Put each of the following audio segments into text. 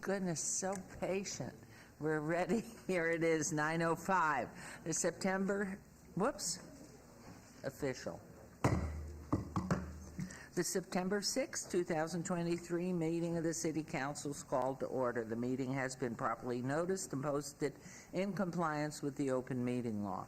goodness, so patient. We're ready. Here it is, 9:05. The official. The September 6, 2023 meeting of the City Council is called to order. The meeting has been properly noticed and posted in compliance with the open meeting law.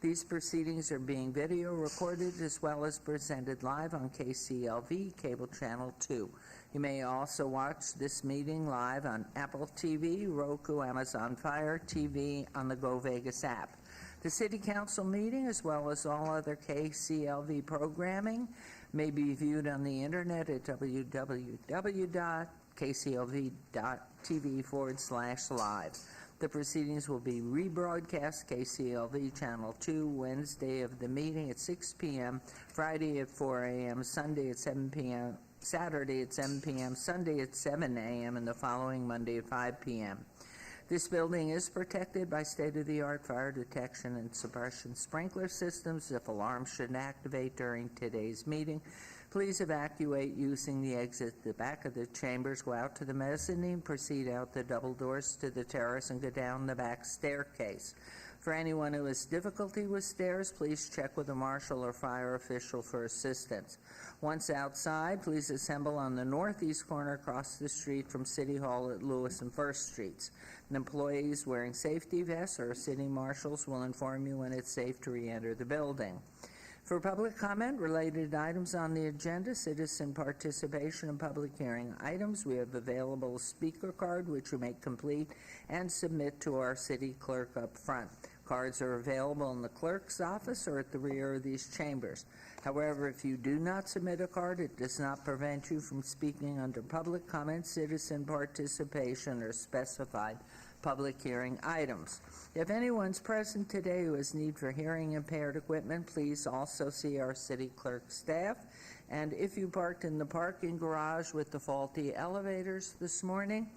These proceedings are being video recorded as well as presented live on KCLV Cable Channel 2. You may also watch this meeting live on Apple TV, Roku, Amazon Fire TV, on the Go Vegas app. The City Council meeting, as well as all other KCLV programming, may be viewed on the internet at www.kclv.tv/live. The proceedings will be rebroadcast KCLV Channel 2 Wednesday of the meeting at 6 p.m., Friday at 4 a.m., Sunday at 7 p.m., Saturday at 7 p.m., Sunday at 7 a.m., and the following Monday at 5 p.m. This building is protected by state-of-the-art fire detection and suppression sprinkler systems. If alarms should activate during today's meeting, please evacuate using the exit at the back of the chambers. Go out to the mezzanine, proceed out the double doors to the terrace, and go down the back staircase. For anyone who has difficulty with stairs, please check with a marshal or fire official for assistance. Once outside, please assemble on the northeast corner across the street from City Hall at Lewis and First Streets. And employees wearing safety vests or city marshals will inform you when it's safe to re-enter the building. For public comment related items on the agenda, citizen participation and public hearing items, we have available a speaker card which you may complete and submit to our city clerk up front. Cards are available in the clerk's office or at the rear of these chambers. However, if you do not submit a card, it does not prevent you from speaking under public comment, citizen participation, or specified public hearing items. If anyone's present today who has need for hearing impaired equipment, please also see our city clerk staff. And if you parked in the parking garage with the faulty elevators this morning,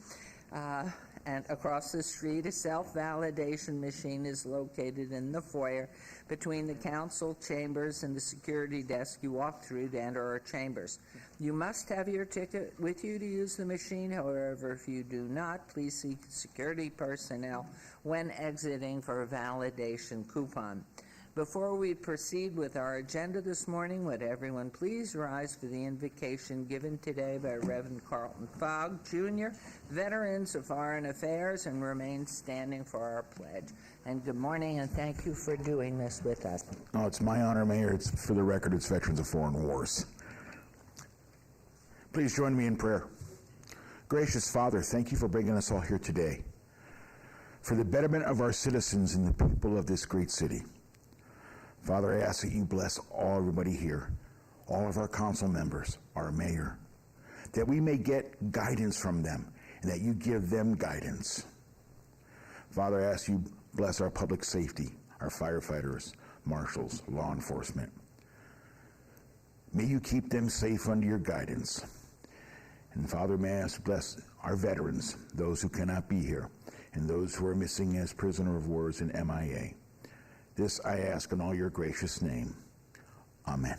and across the street, a self-validation machine is located in the foyer between the council chambers and the security desk you walk through to enter our chambers. You must have your ticket with you to use the machine. However, if you do not, please seek security personnel when exiting for a validation coupon. Before we proceed with our agenda this morning, would everyone please rise for the invocation given today by Reverend Carlton Fogg, Jr., Veterans of Foreign Affairs, and remain standing for our pledge. And good morning, and thank you for doing this with us. Oh, it's my honor, Mayor. It's, for the record, it's Veterans of Foreign Wars. Please join me in prayer. Gracious Father, thank you for bringing us all here today for the betterment of our citizens and the people of this great city. Father, I ask that you bless everybody here, all of our council members, our mayor, that we may get guidance from them and that you give them guidance. Father, I ask you bless our public safety, our firefighters, marshals, law enforcement. May you keep them safe under your guidance. And Father, may I ask bless our veterans, those who cannot be here, and those who are missing as prisoner of wars and MIA. This I ask in all your gracious name. Amen.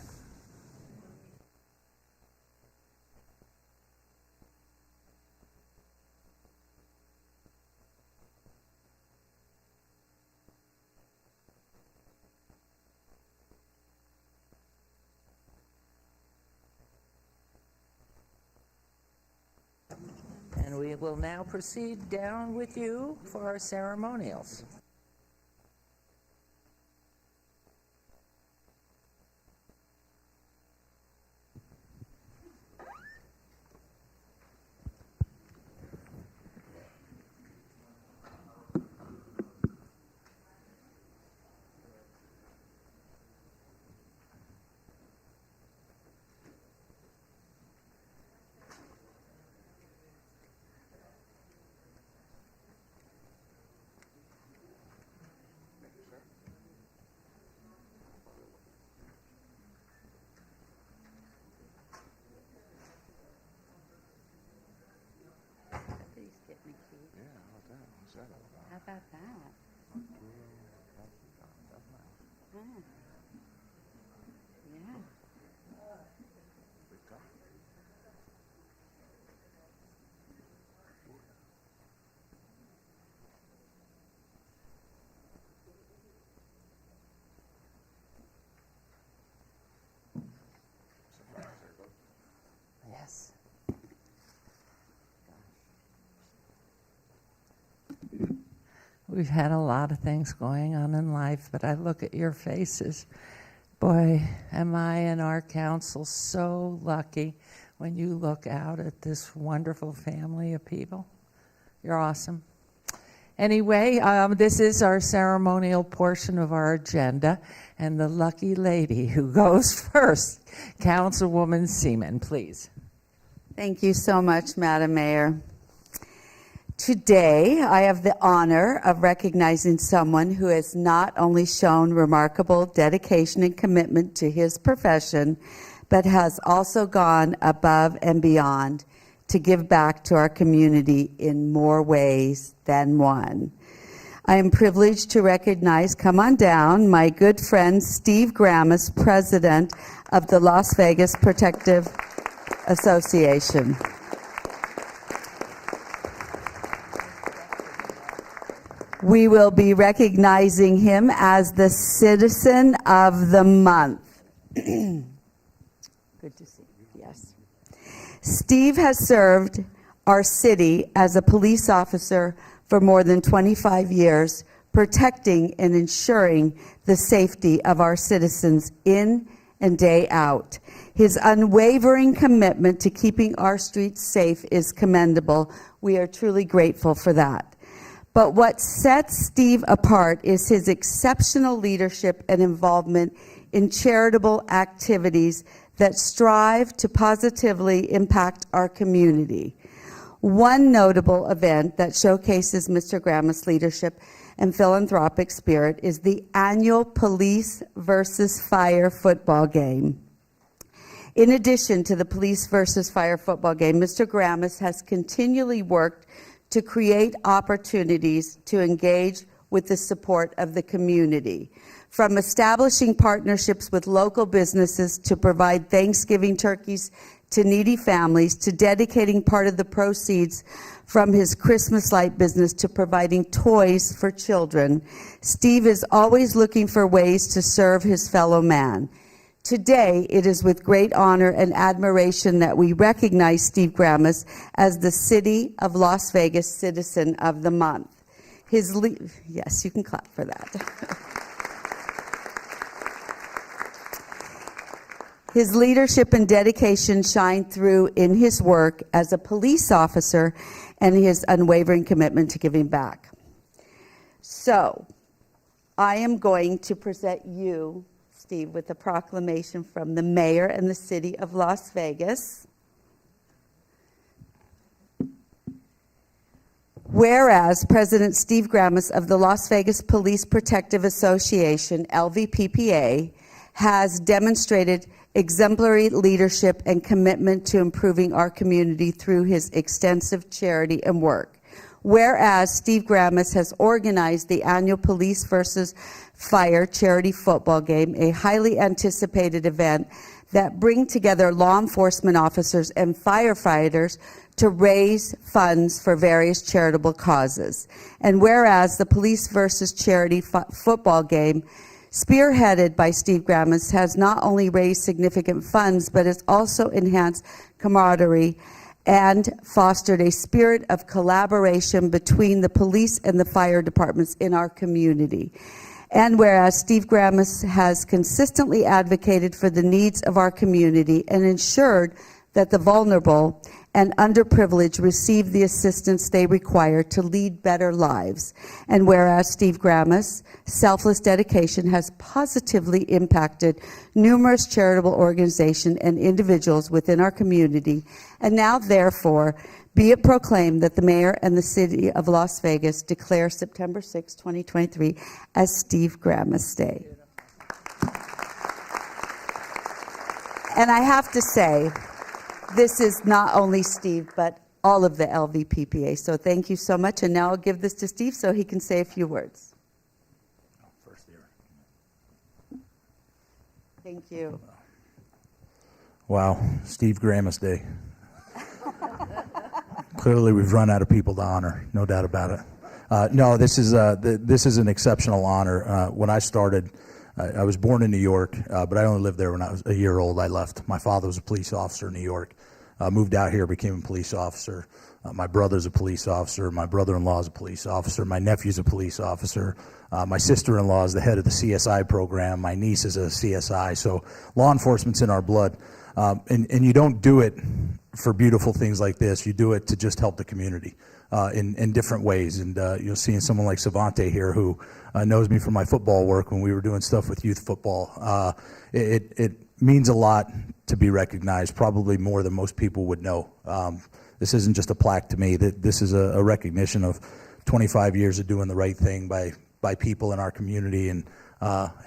And we will now proceed down with you for our ceremonials. We've had a lot of things going on in life, but I look at your faces. Boy, am I and our council so lucky when you look out at this wonderful family of people. You're awesome. Anyway, this is our ceremonial portion of our agenda, and the lucky lady who goes first, Councilwoman Seaman, please. Thank you so much, Madam Mayor. Today, I have the honor of recognizing someone who has not only shown remarkable dedication and commitment to his profession, but has also gone above and beyond to give back to our community in more ways than one. I am privileged to recognize, come on down, my good friend Steve Grammas, President of the Las Vegas Protective Association. We will be recognizing him as the Citizen of the Month. Good to see you. Yes. Steve has served our city as a police officer for more than 25 years, protecting and ensuring the safety of our citizens in and day out. His unwavering commitment to keeping our streets safe is commendable. We are truly grateful for that. But what sets Steve apart is his exceptional leadership and involvement in charitable activities that strive to positively impact our community. One notable event that showcases Mr. Grammas' leadership and philanthropic spirit is the annual Police versus Fire football game. In addition to the Police versus Fire football game, Mr. Grammas has continually worked to create opportunities to engage with the support of the community. From establishing partnerships with local businesses to provide Thanksgiving turkeys to needy families, to dedicating part of the proceeds from his Christmas light business to providing toys for children, Steve is always looking for ways to serve his fellow man. Today, it is with great honor and admiration that we recognize Steve Grammas as the City of Las Vegas Citizen of the Month. Yes, you can clap for that. His leadership and dedication shine through in his work as a police officer and his unwavering commitment to giving back. So, I am going to present you, Steve, with a proclamation from the mayor and the city of Las Vegas. Whereas President Steve Grammas of the Las Vegas Police Protective Association, LVPPA, has demonstrated exemplary leadership and commitment to improving our community through his extensive charity and work. Whereas Steve Grammas has organized the annual Police versus Fire charity football game, a highly anticipated event that brings together law enforcement officers and firefighters to raise funds for various charitable causes. And whereas the Police versus Charity football game, spearheaded by Steve Grammas, has not only raised significant funds, but has also enhanced camaraderie and fostered a spirit of collaboration between the police and the fire departments in our community. And whereas Steve Grammas has consistently advocated for the needs of our community and ensured that the vulnerable and underprivileged receive the assistance they require to lead better lives. And whereas Steve Grammas' selfless dedication has positively impacted numerous charitable organizations and individuals within our community, and now therefore be it proclaimed that the mayor and the city of Las Vegas declare September 6, 2023 as Steve Grammas Day. And I have to say, this is not only Steve, but all of the LVPPA. So thank you so much. And now I'll give this to Steve so he can say a few words. Thank you. Wow, Steve Grammas Day. Clearly, we've run out of people to honor, no doubt about it. No, this is an exceptional honor. When I started, I was born in New York, but I only lived there when I was a year old. I left. My father was a police officer in New York. moved out here, became a police officer. My brother's a police officer. My brother-in-law is a police officer. My nephew's a police officer. My sister-in-law is the head of the CSI program. My niece is a CSI. So law enforcement's in our blood. And you don't do it for beautiful things like this. You do it to just help the community in different ways. And you'll see someone like Savante here who knows me from my football work when we were doing stuff with youth football. It means a lot to be recognized, probably more than most people would know. This isn't just a plaque to me. This is a recognition of 25 years of doing the right thing by people in our community and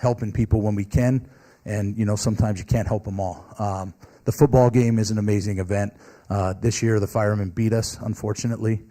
helping people when we can. And, sometimes you can't help them all. The football game is an amazing event. This year, the firemen beat us, unfortunately.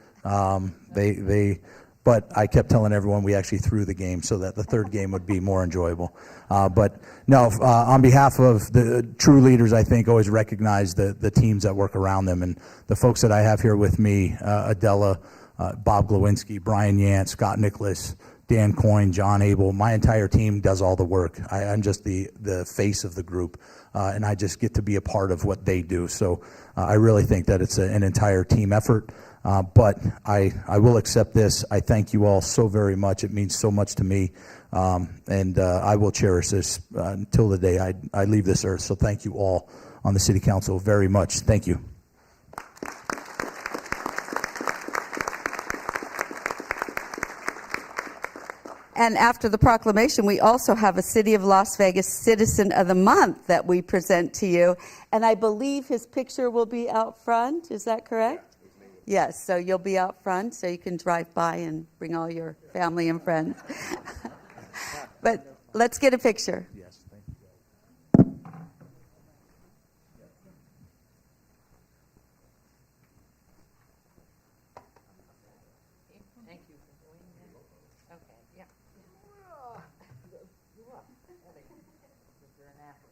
But I kept telling everyone we actually threw the game so that the third game would be more enjoyable. But no, on behalf of the true leaders, I think always recognize the teams that work around them. And the folks that I have here with me, Adela, Bob Glowinski, Brian Yant, Scott Nicholas, Dan Coyne, John Abel, my entire team does all the work. I'm just the face of the group, and I just get to be a part of what they do. So I really think that it's an entire team effort. But I will accept this. I thank you all so very much. It means so much to me, and I will cherish this until the day I leave this earth. So thank you all on the City Council very much. Thank you. And after the proclamation, we also have a City of Las Vegas Citizen of the Month that we present to you. And I believe his picture will be out front. Is that correct? Yes, so you'll be out front so you can drive by and bring all your family and friends. But let's get a picture. Yes, thank you. Thank you for doing that. Okay, yeah. You're an athlete.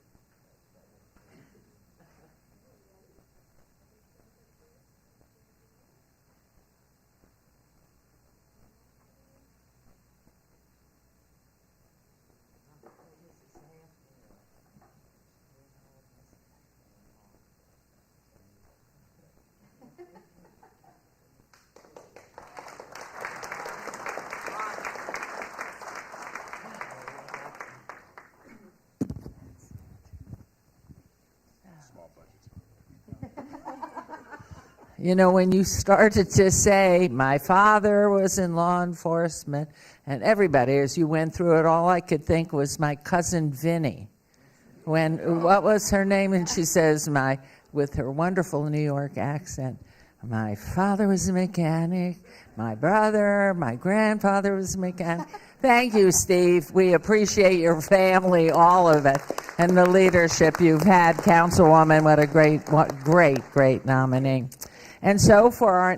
When you started to say, my father was in law enforcement, and everybody, as you went through it, all I could think was my cousin Vinny. What was her name? And she says, with her wonderful New York accent, my father was a mechanic, my grandfather was a mechanic. Thank you, Steve. We appreciate your family, all of it, and the leadership you've had. Councilwoman, what great nominee. And so for our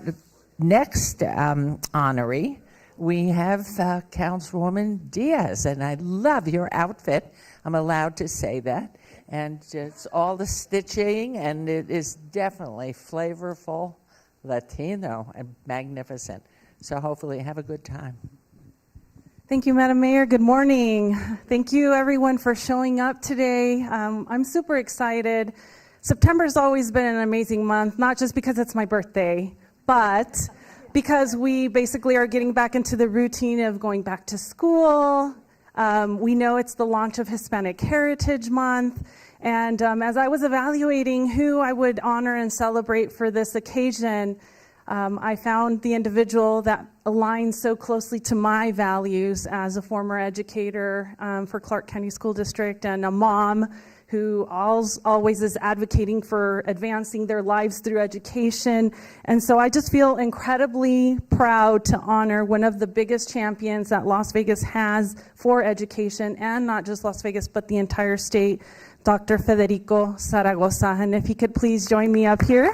next honoree, we have Councilwoman Diaz, and I love your outfit. I'm allowed to say that. And it's all the stitching, and it is definitely flavorful, Latino, and magnificent. So hopefully have a good time. Thank you, Madam Mayor. Good morning. Thank you, everyone, for showing up today. I'm super excited. September's always been an amazing month, not just because it's my birthday, but because we basically are getting back into the routine of going back to school. We know it's the launch of Hispanic Heritage Month. And as I was evaluating who I would honor and celebrate for this occasion, I found the individual that aligns so closely to my values as a former educator for Clark County School District and a mom who always is advocating for advancing their lives through education. And so I just feel incredibly proud to honor one of the biggest champions that Las Vegas has for education, and not just Las Vegas, but the entire state, Dr. Federico Zaragoza. And if he could please join me up here.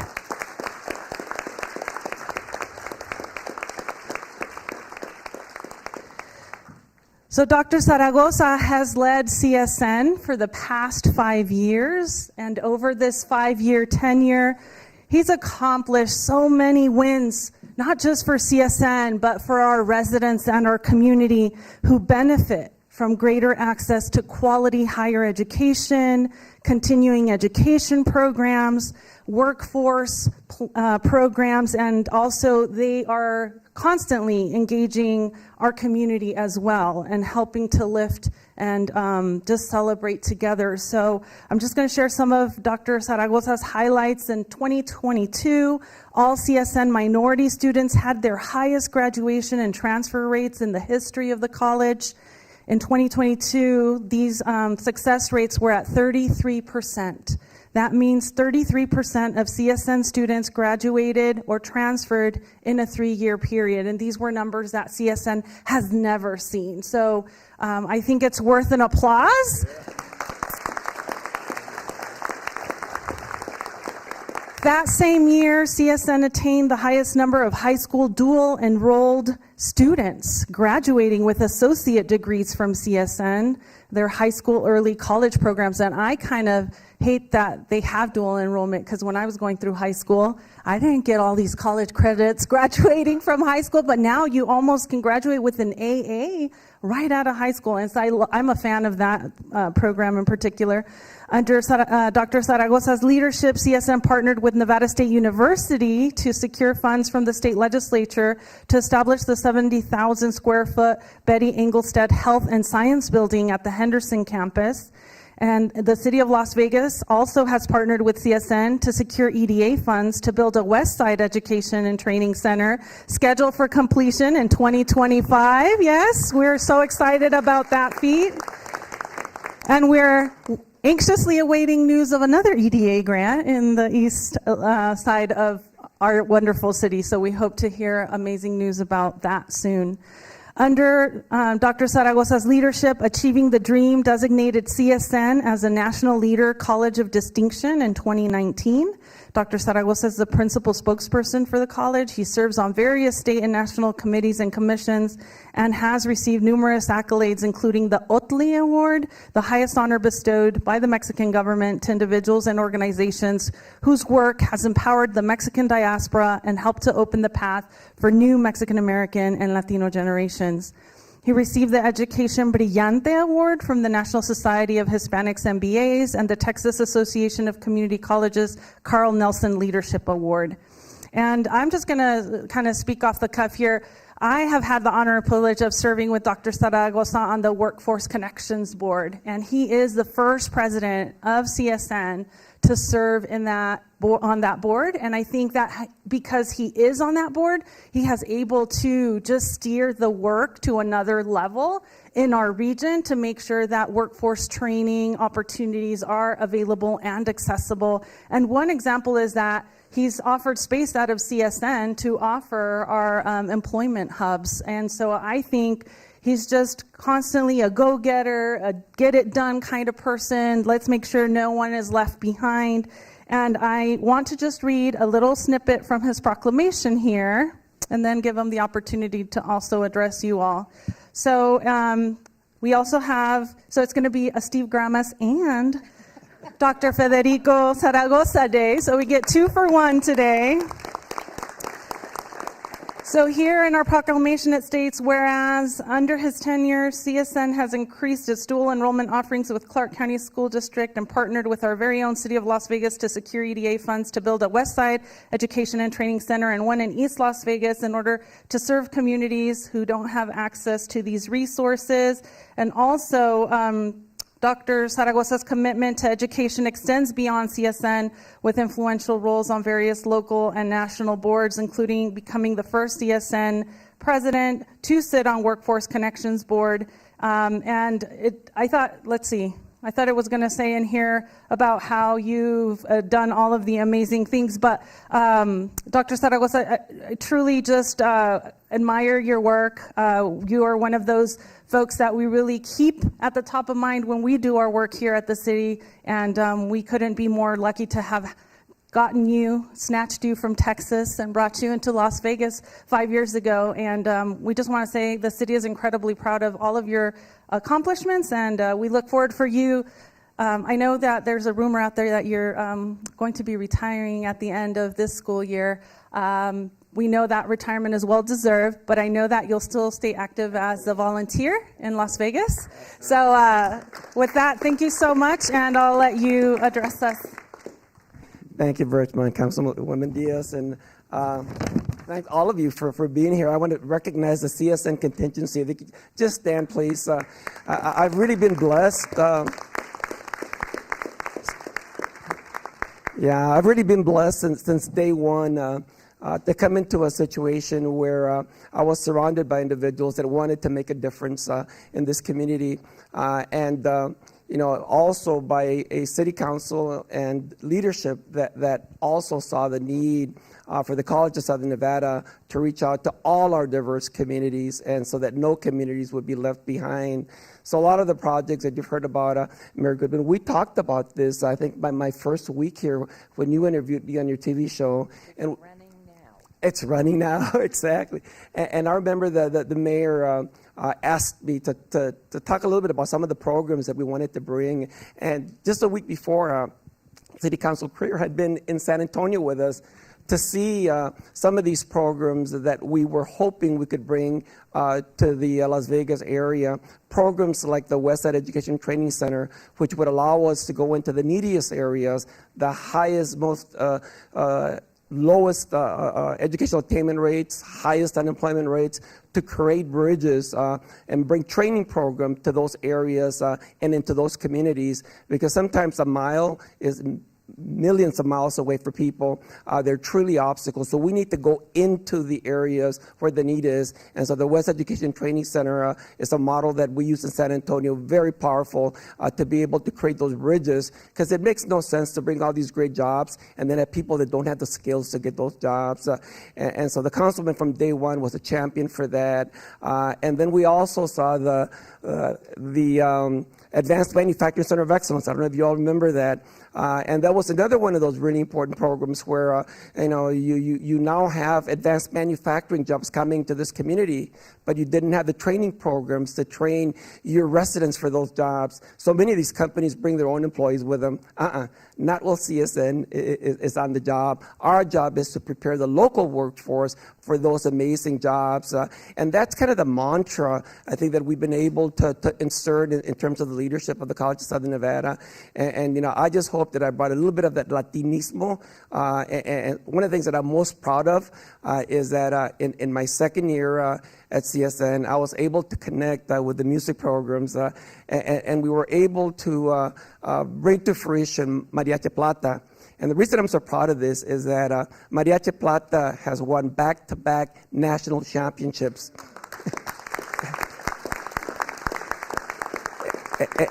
So Dr. Zaragoza has led CSN for the past 5 years, and over this 5-year tenure, he's accomplished so many wins, not just for CSN, but for our residents and our community who benefit from greater access to quality higher education, continuing education programs, workforce programs, and also they are constantly engaging our community as well and helping to lift and just celebrate together. So I'm just going to share some of Dr. Zaragoza's highlights. In 2022, all CSN minority students had their highest graduation and transfer rates in the history of the college. In 2022, these success rates were at 33%. That means 33% of CSN students graduated or transferred in a 3-year period. And these were numbers that CSN has never seen. So I think it's worth an applause. That same year, CSN attained the highest number of high school dual enrolled students graduating with associate degrees from CSN, their high school early college programs. And I kind of hate that they have dual enrollment, because when I was going through high school, I didn't get all these college credits graduating from high school, but now you almost can graduate with an AA right out of high school. And so I'm a fan of that program in particular. Under Dr. Zaragoza's leadership, CSN partnered with Nevada State University to secure funds from the state legislature to establish the 70,000 square foot Betty Engelstad Health and Science Building at the Henderson campus. And the city of Las Vegas also has partnered with CSN to secure EDA funds to build a West Side Education and Training Center scheduled for completion in 2025. Yes, we're so excited about that feat. And we're anxiously awaiting news of another EDA grant in the east side of our wonderful city. So we hope to hear amazing news about that soon. Under Dr. Zaragoza's leadership, Achieving the Dream designated CSN as a National Leader College of Distinction in 2019. Dr. Zaragoza is the principal spokesperson for the college. He serves on various state and national committees and commissions and has received numerous accolades, including the Otli Award, the highest honor bestowed by the Mexican government to individuals and organizations whose work has empowered the Mexican diaspora and helped to open the path for new Mexican American and Latino generations. He received the Education Brillante Award from the National Society of Hispanics MBAs and the Texas Association of Community Colleges Carl Nelson Leadership Award. And I'm just going to kind of speak off the cuff here. I have had the honor and privilege of serving with Dr. Zaragoza on the Workforce Connections Board, and he is the first president of CSN to serve in that on that board. And I think that because he is on that board, he has able to just steer the work to another level in our region to make sure that workforce training opportunities are available and accessible. And one example is that he's offered space out of CSN to offer our employment hubs. And so I think he's just constantly a go-getter, a get-it-done kind of person. Let's make sure no one is left behind. And I want to just read a little snippet from his proclamation here, and then give him the opportunity to also address you all. So we also have, so it's going to be a Steve Gramas and Dr. Federico Zaragoza Day. So we get 2 for 1 today. So here in our proclamation, it states, whereas under his tenure, CSN has increased its dual enrollment offerings with Clark County School District and partnered with our very own city of Las Vegas to secure EDA funds to build a West Side Education and Training Center and one in East Las Vegas in order to serve communities who don't have access to these resources. And also, Dr. Zaragoza's commitment to education extends beyond CSN with influential roles on various local and national boards, including becoming the first CSN president to sit on Workforce Connections Board. I thought it was going to say in here about how you've done all of the amazing things, but Dr. Zaragoza, I truly just admire your work. You are one of those folks that we really keep at the top of mind when we do our work here at the city, and we couldn't be more lucky to have gotten you, snatched you from Texas and brought you into Las Vegas 5 years ago. And we just want to say the city is incredibly proud of all of your accomplishments, and we look forward for you. I know that there's a rumor out there that you're going to be retiring at the end of this school year. We know that retirement is well deserved, but I know that you'll still stay active as a volunteer in Las Vegas. So with that, thank you so much, and I'll let you address us. Thank you very much, Councilwoman Diaz, and thank all of you for being here. I want to recognize the CSN contingency. If you could just stand, please. I've really been blessed. I've really been blessed since day one to come into a situation where I was surrounded by individuals that wanted to make a difference in this community, and also by a city council and leadership that also saw the need for the College of Southern Nevada to reach out to all our diverse communities, and so that no communities would be left behind. So a lot of the projects that you've heard about, Mayor Goodman, we talked about this, I think, by my first week here when you interviewed me on your TV show. And it's running now, exactly. And I remember the mayor asked me to talk a little bit about some of the programs that we wanted to bring. And just a week before, City Council Creer had been in San Antonio with us to see some of these programs that we were hoping we could bring to the Las Vegas area. Programs like the Westside Education Training Center, which would allow us to go into the neediest areas, the highest, most lowest educational attainment rates, highest unemployment rates, to create bridges and bring training program to those areas and into those communities, because sometimes a mile is millions of miles away for people. They're truly obstacles. So we need to go into the areas where the need is. And so the West Education Training Center is a model that we use in San Antonio, very powerful to be able to create those bridges, because it makes no sense to bring all these great jobs and then have people that don't have the skills to get those jobs. And so the councilman from day one was a champion for that. And then we also saw the Advanced Manufacturing Center of Excellence. I don't know if you all remember that. And that was another one of those really important programs where you now have advanced manufacturing jobs coming to this community, but you didn't have the training programs to train your residents for those jobs. So many of these companies bring their own employees with them. Not while CSN is on the job. Our job is to prepare the local workforce for those amazing jobs. And that's kind of the mantra, I think, that we've been able to insert in terms of the leadership of the College of Southern Nevada. And I just hope that I brought a little bit of that Latinismo. And one of the things that I'm most proud of is that in my second year at CSN, I was able to connect with the music programs, and we were able to bring to fruition Mariachi Plata. And the reason I'm so proud of this is that Mariachi Plata has won back-to-back national championships.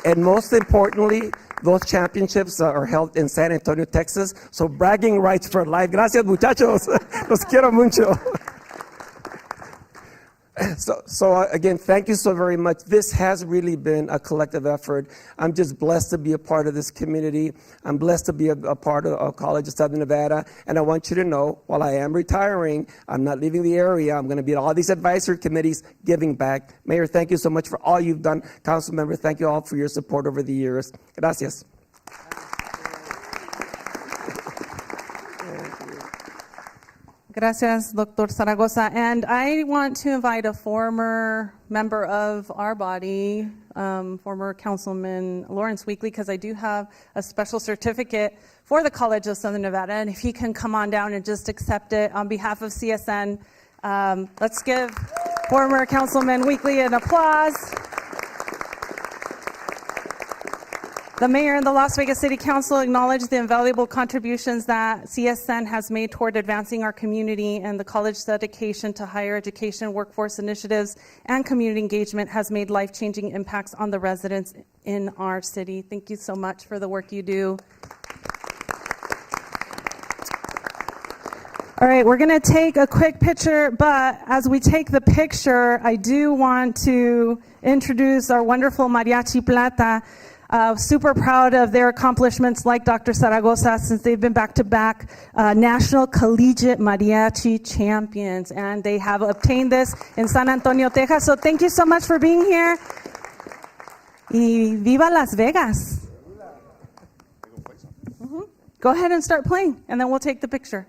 And most importantly, those championships are held in San Antonio, Texas. So bragging rights for life. Gracias, muchachos. Los quiero mucho. So again, thank you so very much. This has really been a collective effort. I'm just blessed to be a part of this community. I'm blessed to be a part of College of Southern Nevada. And I want you to know, while I am retiring, I'm not leaving the area. I'm going to be at all these advisory committees giving back. Mayor, thank you so much for all you've done. Council member, thank you all for your support over the years. Gracias. Gracias, Dr. Zaragoza. And I want to invite a former member of our body, former Councilman Lawrence Weekly, because I do have a special certificate for the College of Southern Nevada. And if he can come on down and just accept it on behalf of CSN, let's give former Councilman Weekly an applause. The mayor and the Las Vegas City Council acknowledge the invaluable contributions that CSN has made toward advancing our community, and the college's dedication to higher education, workforce initiatives, and community engagement has made life-changing impacts on the residents in our city. Thank you so much for the work you do. All right, we're going to take a quick picture, but as we take the picture, I do want to introduce our wonderful Mariachi Plata. Super proud of their accomplishments, like Dr. Zaragoza, since they've been back-to-back National Collegiate Mariachi Champions, and they have obtained this in San Antonio, Texas. So thank you so much for being here. Y viva Las Vegas. Go ahead and start playing, and then we'll take the picture.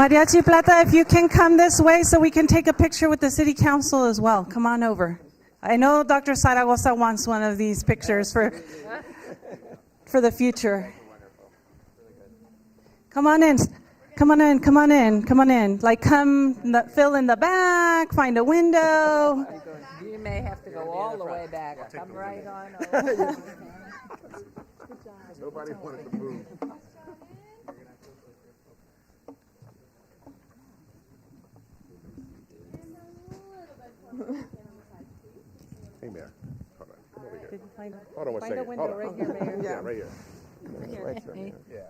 Mariachi Plata, if you can come this way so we can take a picture with the city council as well. Come on over. I know Dr. Zaragoza wants one of these pictures for the future. Come on in. Come on in, come on in, come on in. Like fill in the back, find a window. You may have to go all the way back. Come right on over. Nobody wanted to move. Hey, Mayor. Hold on. Come over here. Hold on one second. Find a window Hold on. right here, Mayor. Yeah, right here. Right there. Yeah.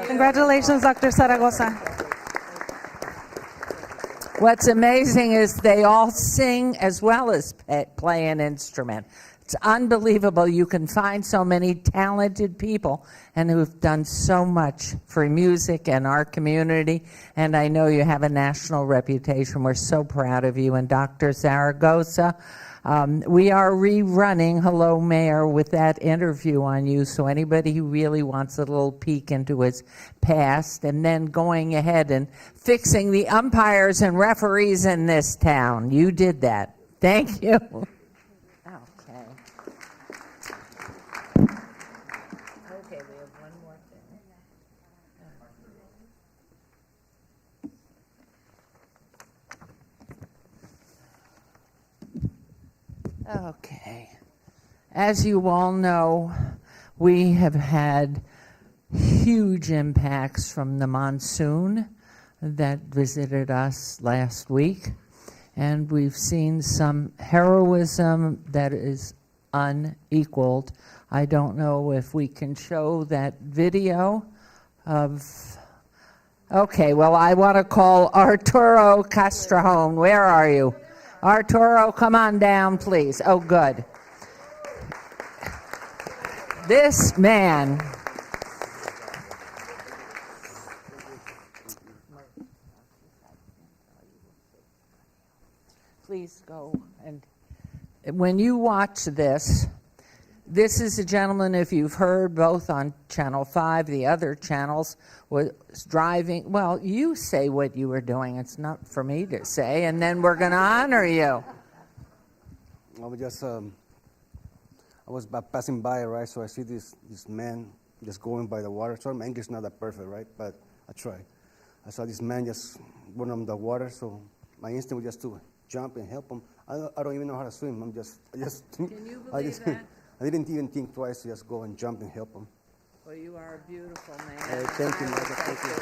Congratulations, Dr. Zaragoza. What's amazing is they all sing as well as play an instrument. It's unbelievable. You can find so many talented people and who've done so much for music and our community. And I know you have a national reputation. We're so proud of you. And Dr. Zaragoza, we are rerunning Hello Mayor with that interview on you, so anybody who really wants a little peek into his past, and then going ahead and fixing the umpires and referees in this town. You did that. Thank you. Okay. Okay, we have one more thing. Okay. As you all know, we have had huge impacts from the monsoon that visited us last week, and we've seen some heroism that is unequaled. I don't know if we can show that video of... Okay, well, I want to call Arturo Castrejón. Where are you? Arturo, come on down, please. Oh, good. This man. Please go. And when you watch this, This is a gentleman, if you've heard, both on Channel 5, the other channels, was driving. Well, you say what you were doing. It's not for me to say, and then we're going to honor you. I was just, I was passing by, right? So I see this man just going by the water. So my English is not that perfect, right? But I try. I saw this man just going on the water, so my instinct was just to jump and help him. I don't even know how to swim. I just. Can you believe that? I didn't even think twice to just go and jump and help him. Well, you are a beautiful man. Thank you, Mother. Thank you.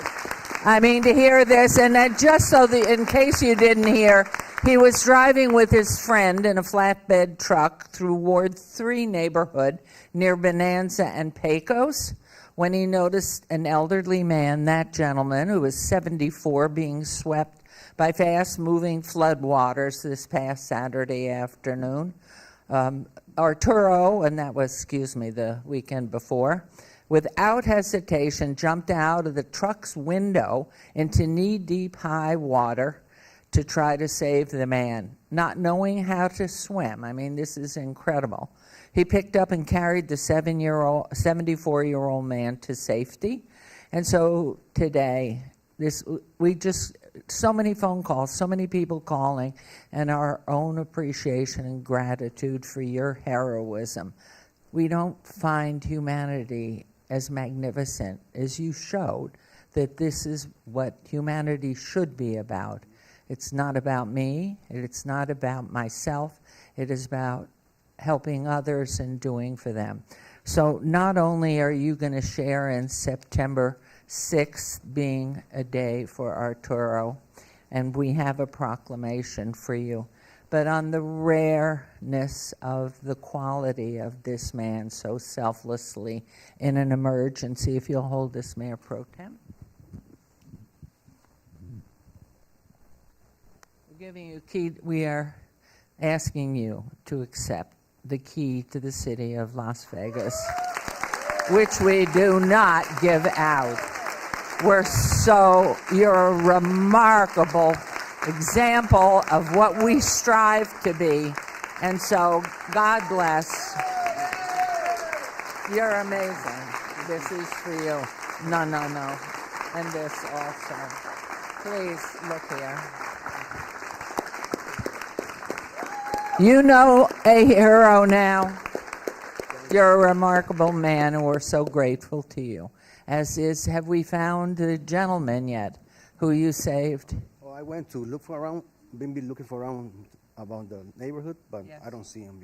I mean, to hear this, and then just so in case you didn't hear, he was driving with his friend in a flatbed truck through Ward 3 neighborhood near Bonanza and Pecos when he noticed an elderly man, that gentleman, who was 74, being swept by fast-moving floodwaters this past Saturday afternoon. Arturo, and that was, the weekend before, without hesitation jumped out of the truck's window into knee-deep high water to try to save the man, not knowing how to swim. I mean, this is incredible. He picked up and carried the 74-year-old man to safety. And so today, so many phone calls, so many people calling, and our own appreciation and gratitude for your heroism. We don't find humanity as magnificent as you showed, that this is what humanity should be about. It's not about me, it's not about myself, it is about helping others and doing for them. So not only are you going to share in September 6th being a day for Arturo, and we have a proclamation for you, but on the rareness of the quality of this man so selflessly in an emergency. If you'll hold this, Mayor Pro Tem. We're giving you key. We are asking you to accept the key to the city of Las Vegas, which we do not give out. You're a remarkable example of what we strive to be. And so, God bless. You're amazing. This is for you. No. And this also. Please look here. You know a hero now. You're a remarkable man, and we're so grateful to you. Have we found the gentleman yet who you saved? Well, I went to look for around, been looking for around about the neighborhood, but Yes. I don't see him,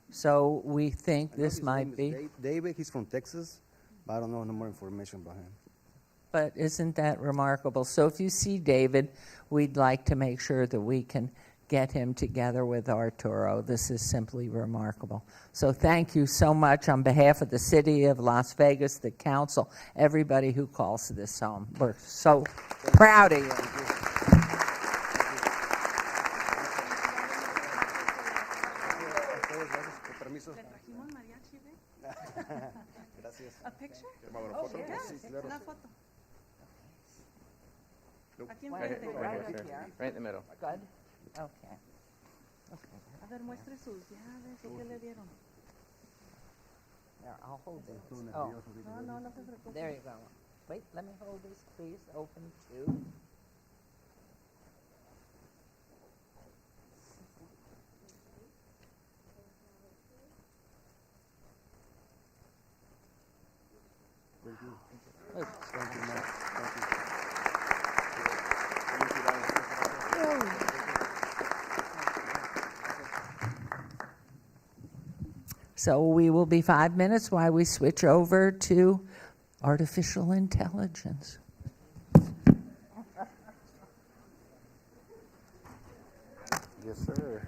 So we think I know this his might name be. is David, he's from Texas, but I don't know no more information about him. But isn't that remarkable? So if you see David, we'd like to make sure that we can get him together with Arturo. This is simply remarkable. So thank you so much on behalf of the city of Las Vegas, the council, everybody who calls this home. We're so proud of you. A picture? Oh, yes. Una foto. Aquí enfrente. Right in the middle. Good? Okay. A ver, muestre sus llaves o qué le dieron. There, I'll hold this. Oh, No te preocupes. there you go. Wait, let me hold this, please. Open two. Thank you, Matt. Thank you. So we will be 5 minutes while we switch over to artificial intelligence. Yes, sir.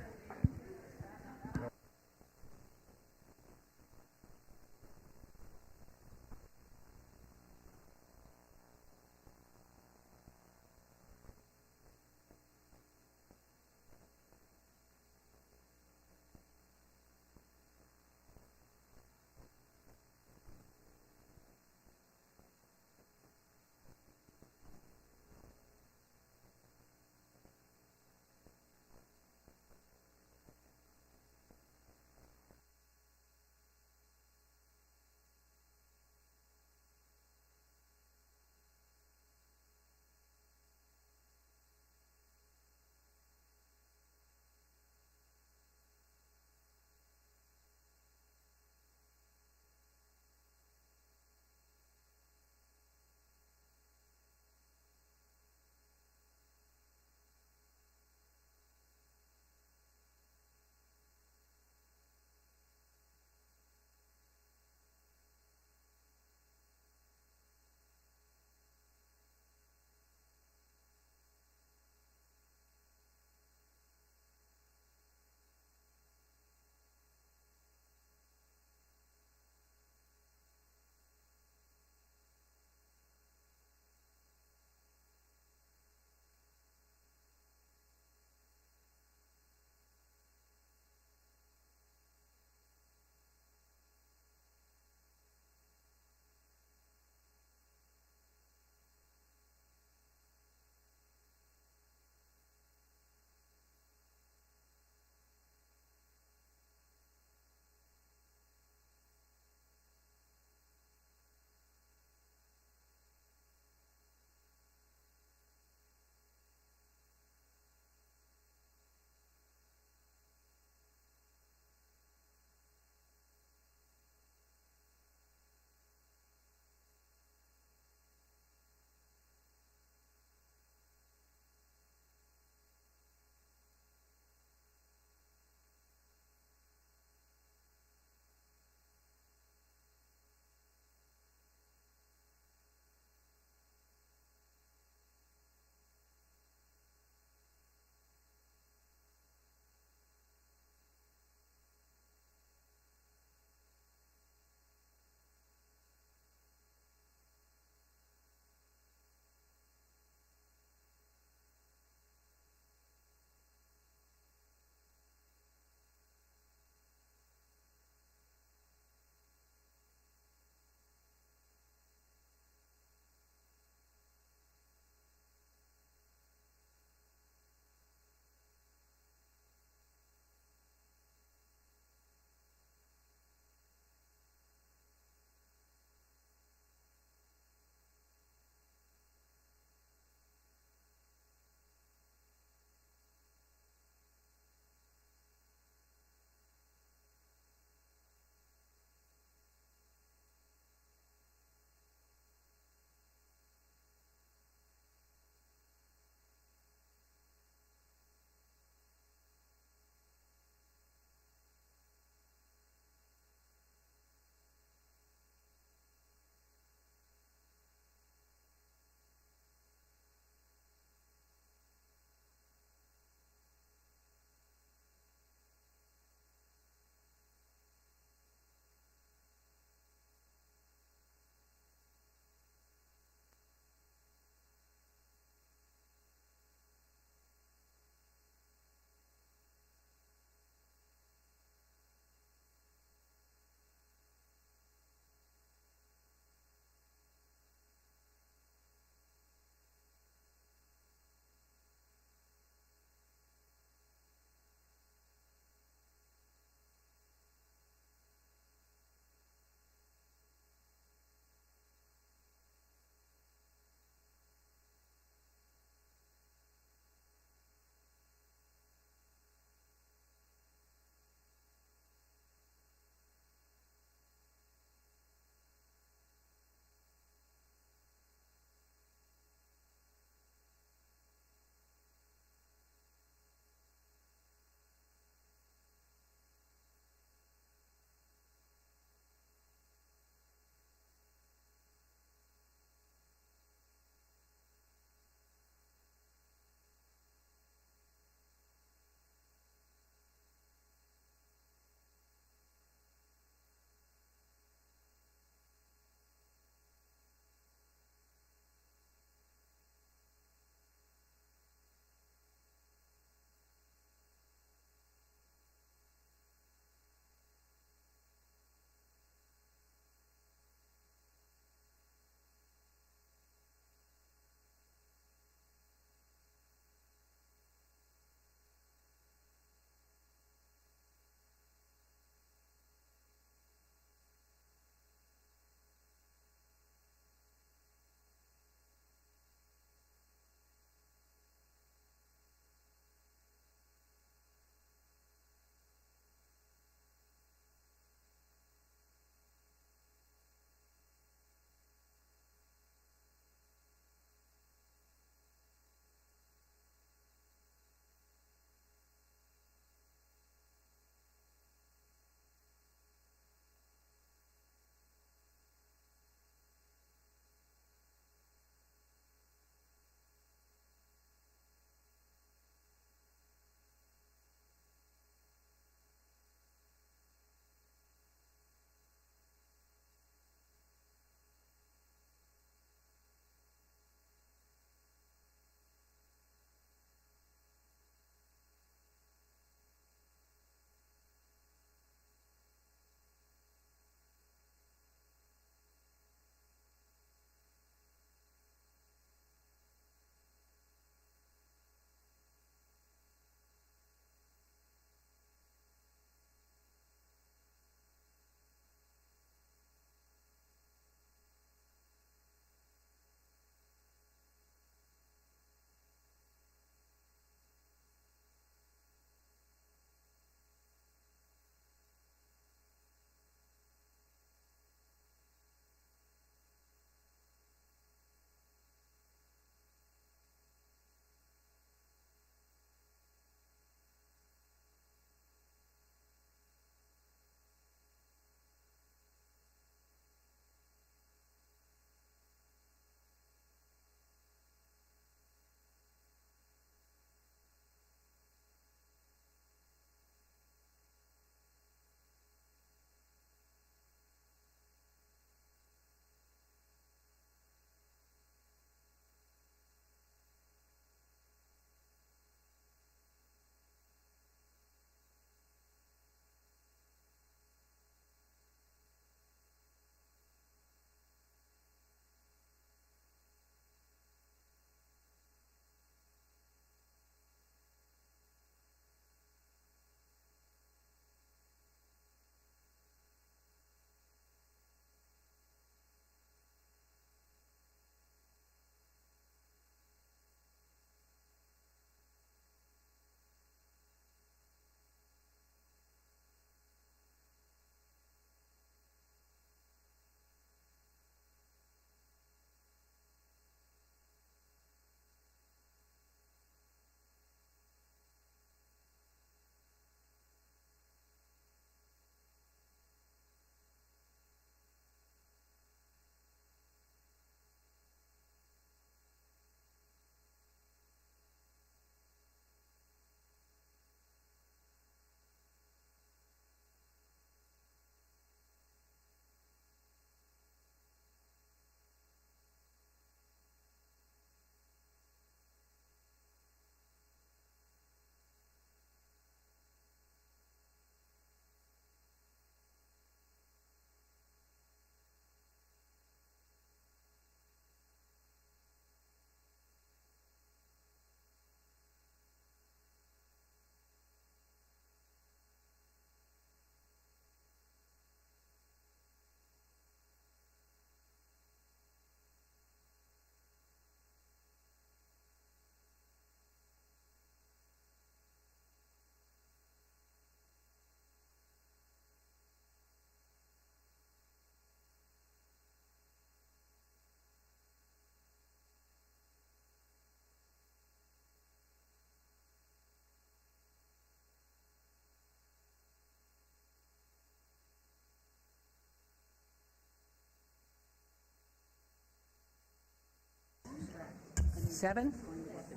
7?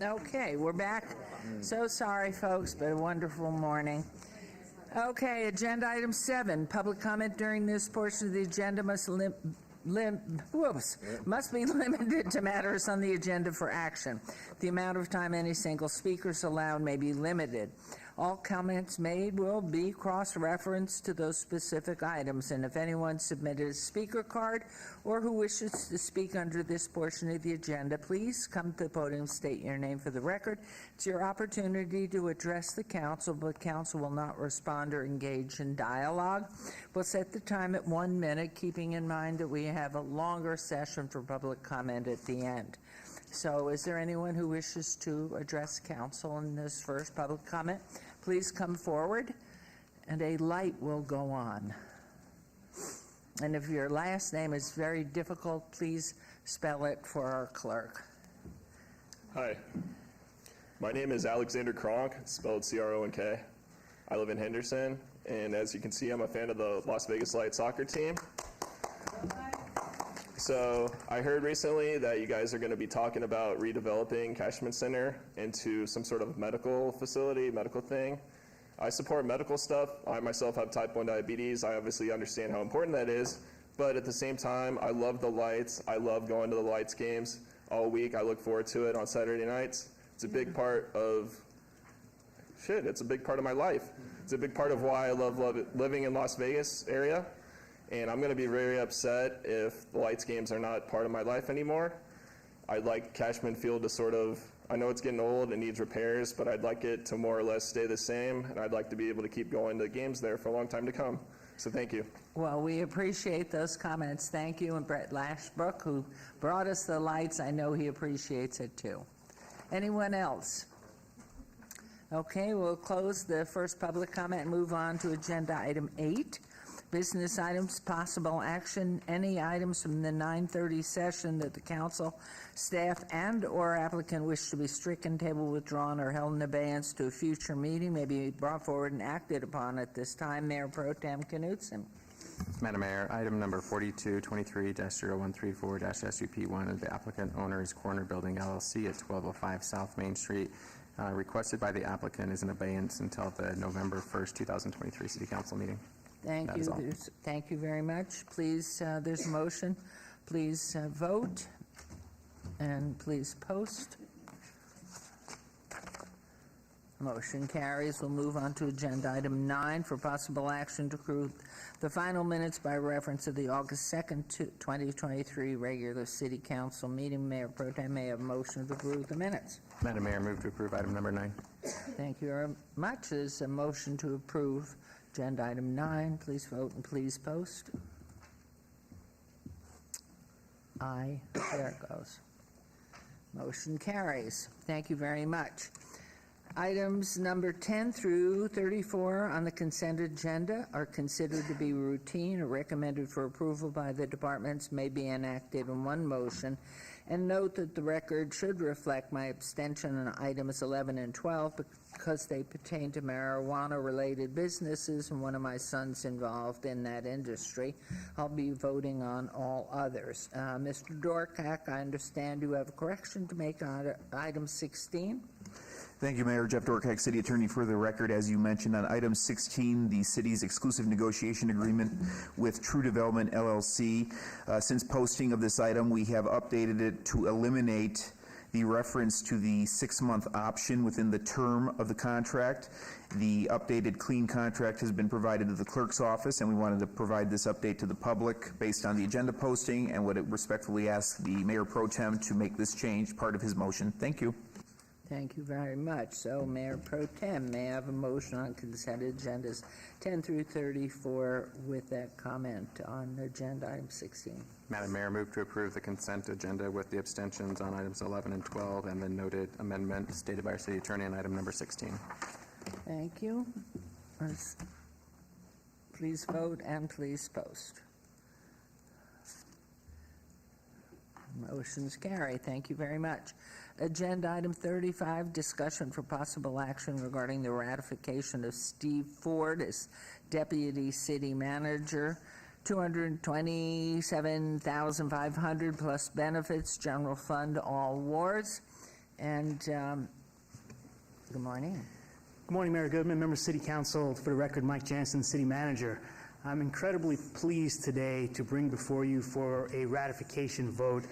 Okay, we're back. So sorry, folks, but a wonderful morning. Okay, agenda item 7. Public comment during this portion of the agenda must be limited to matters on the agenda for action. The amount of time any single speaker is allowed may be limited. All comments made will be cross-referenced to those specific items, and if anyone submitted a speaker card or who wishes to speak under this portion of the agenda, please come to the podium, state your name for the record. It's your opportunity to address the council, but council will not respond or engage in dialogue. We'll set the time at 1 minute, keeping in mind that we have a longer session for public comment at the end. So is there anyone who wishes to address council in this first public comment? Please come forward, and a light will go on. And if your last name is very difficult, please spell it for our clerk. Hi, my name is Alexander Kronk, spelled C-R-O-N-K. I live in Henderson, and as you can see, I'm a fan of the Las Vegas Light soccer team. So I heard recently that you guys are going to be talking about redeveloping Cashman Center into some sort of medical facility, medical thing. I support medical stuff. I myself have type 1 diabetes. I obviously understand how important that is. But at the same time, I love the lights. I love going to the lights games all week. I look forward to it on Saturday nights. It's a big part of, it's a big part of my life. It's a big part of why I love living in Las Vegas area. And I'm going to be very upset if the lights games are not part of my life anymore. I'd like Cashman Field to sort of, I know it's getting old and needs repairs, but I'd like it to more or less stay the same, and I'd like to be able to keep going to games there for a long time to come. So thank you. Well, we appreciate those comments. Thank you. And Brett Lashbrook, who brought us the lights, I know he appreciates it too. Anyone else? Okay, we'll close the first public comment and move on to agenda item 8. Business items, possible action, any items from the 9:30 session that the council, staff, and/or applicant wish to be stricken, tabled, withdrawn, or held in abeyance to a future meeting may be brought forward and acted upon at this time. Mayor Pro Tem Knutson. Madam Mayor, item number 4223-0134-SUP1 of the applicant owner's Corner Building LLC at 1205 South Main Street, requested by the applicant is in abeyance until the November 1st, 2023 City Council meeting. Thank you. Thank you very much. Please, there's a motion. Please vote, and please post. Motion carries. We'll move on to agenda item 9 for possible action to approve the final minutes by reference to the August 2nd, 2023 regular City Council meeting. Mayor Pro Tem may have a motion to approve the minutes. Madam Mayor, move to approve item number 9. Thank you very much. There's a motion to approve agenda item 9. Please vote and please post. Aye. There it goes. Motion carries. Thank you very much. Items number 10 through 34 on the consent agenda are considered to be routine or recommended for approval by the departments, may be enacted in one motion. And note that the record should reflect my abstention on items 11 and 12 because they pertain to marijuana-related businesses and one of my sons involved in that industry. I'll be voting on all others. Mr. Dorkak, I understand you have a correction to make on item 16. Thank you, Mayor. Jeff Dorkak, City Attorney. For the record, as you mentioned, on item 16, the city's exclusive negotiation agreement with True Development LLC. Since posting of this item, we have updated it to eliminate the reference to the 6-month option within the term of the contract. The updated clean contract has been provided to the clerk's office, and we wanted to provide this update to the public based on the agenda posting, and would respectfully ask the Mayor Pro Tem to make this change part of his motion. Thank you. Thank you very much. So, Mayor Pro Tem, may I have a motion on consent agendas 10 through 34 with that comment on agenda item 16? Madam Mayor, move to approve the consent agenda with the abstentions on items 11 and 12 and the noted amendment stated by our City Attorney on item number 16. Thank you. Please vote and please post. Motion's carried. Thank you very much. Agenda item 35, discussion for possible action regarding the ratification of Steve Ford as Deputy City Manager, $227,500 plus benefits, general fund, all wards. And good morning. Good morning, Mayor Goodman, members of City Council. For the record, Mike Jansen, City Manager. I'm incredibly pleased today to bring before you for a ratification vote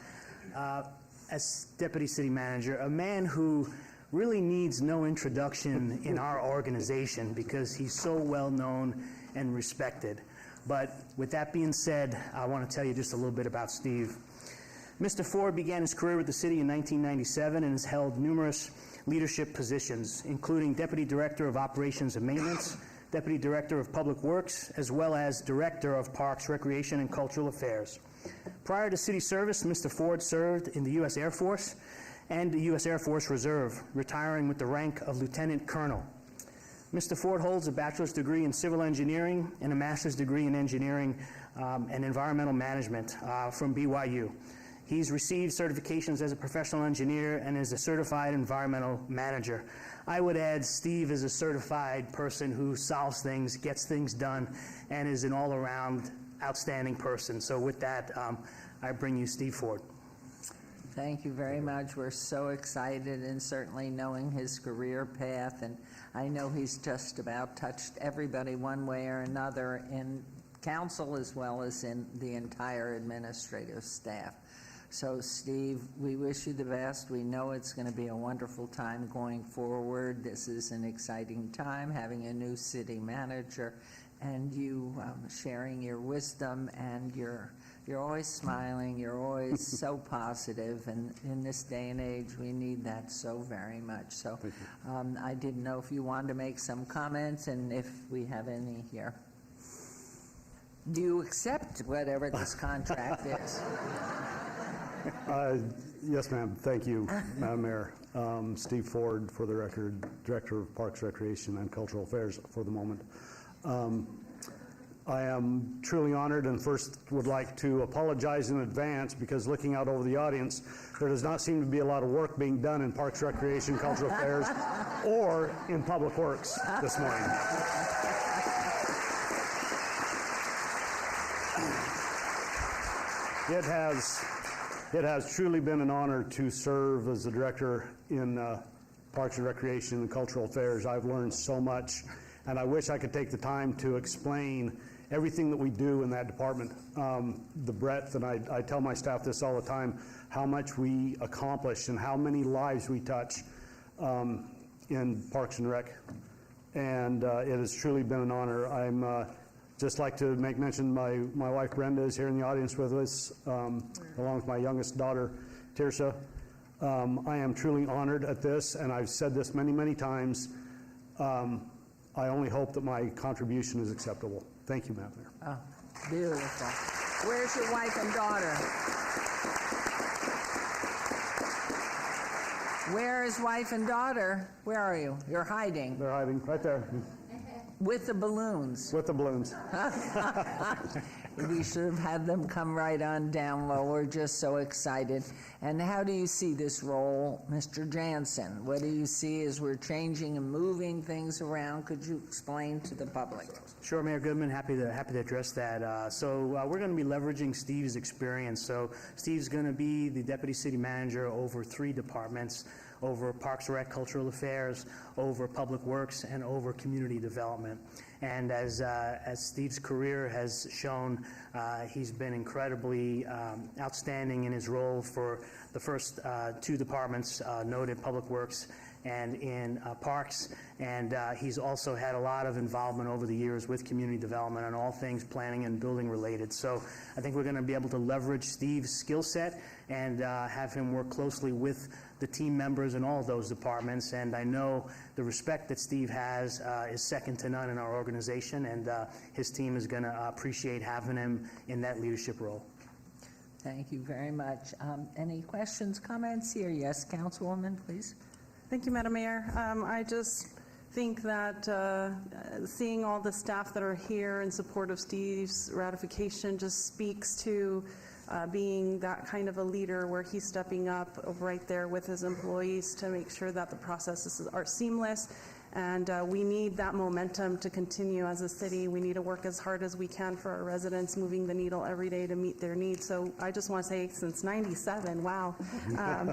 as Deputy City Manager, a man who really needs no introduction in our organization because he's so well known and respected. But with that being said, I want to tell you just a little bit about Steve. Mr. Ford began his career with the city in 1997 and has held numerous leadership positions, including Deputy Director of Operations and Maintenance, Deputy Director of Public Works, as well as Director of Parks, Recreation, and Cultural Affairs. Prior to city service, Mr. Ford served in the U.S. Air Force and the U.S. Air Force Reserve, retiring with the rank of Lieutenant Colonel. Mr. Ford holds a bachelor's degree in civil engineering and a master's degree in engineering and environmental management from BYU. He's received certifications as a professional engineer and is a certified environmental manager. I would add Steve is a certified person who solves things, gets things done, and is an all-around outstanding person. So with that, I bring you Steve Ford. Thank you very much. We're so excited, and certainly knowing his career path, and I know he's just about touched everybody one way or another in council as well as in the entire administrative staff. So, Steve, we wish you the best. We know it's going to be a wonderful time going forward. This is an exciting time, having a new city manager, and you sharing your wisdom, and you're always smiling. You're always so positive, and in this day and age, we need that so very much. So, I didn't know if you wanted to make some comments, and if we have any here. Do you accept whatever this contract is? Yes, ma'am. Thank you, Madam Mayor. Steve Ford, for the record, Director of Parks, Recreation, and Cultural Affairs for the moment. I am truly honored, and first would like to apologize in advance because looking out over the audience, there does not seem to be a lot of work being done in Parks, Recreation, Cultural Affairs, or in Public Works this morning. It has truly been an honor to serve as the director in Parks and Recreation and Cultural Affairs. I've learned so much, and I wish I could take the time to explain everything that we do in that department, the breadth, and I tell my staff this all the time, how much we accomplish and how many lives we touch in Parks and Rec. And it has truly been an honor. I'm just like to make mention, my wife Brenda is here in the audience with us, along with my youngest daughter, Tirsa. I am truly honored at this, and I've said this many, many times. I only hope that my contribution is acceptable. Thank you, Madam Mayor. Oh, beautiful. Where's your wife and daughter? Where is wife and daughter? Where are you? You're hiding. They're hiding right there. With the balloons. With the balloons. We should have had them come right on down. Well, we're just so excited. And how do you see this role, Mr. Jansen? What do you see as we're changing and moving things around? Could you explain to the public? Sure, Mayor Goodman, happy to address that. So we're going to be leveraging Steve's experience. So Steve's going to be the Deputy City Manager over 3 departments, over Parks, Rec, Cultural Affairs, over Public Works, and over Community Development. And as Steve's career has shown, he's been incredibly outstanding in his role for the first 2 departments, noted Public Works and in Parks. And he's also had a lot of involvement over the years with community development on all things planning and building related. So I think we're going to be able to leverage Steve's skill set and have him work closely with the team members in all of those departments. And I know the respect that Steve has is second to none in our organization, and his team is going to appreciate having him in that leadership role. Thank you very much. Any questions, comments here? Yes, Councilwoman, please. Thank you, Madam Mayor. I just think that seeing all the staff that are here in support of Steve's ratification just speaks to being that kind of a leader where he's stepping up right there with his employees to make sure that the processes are seamless And we need that momentum to continue as a city. We need to work as hard as we can for our residents, moving the needle every day to meet their needs. So I just want to say, since '97, wow.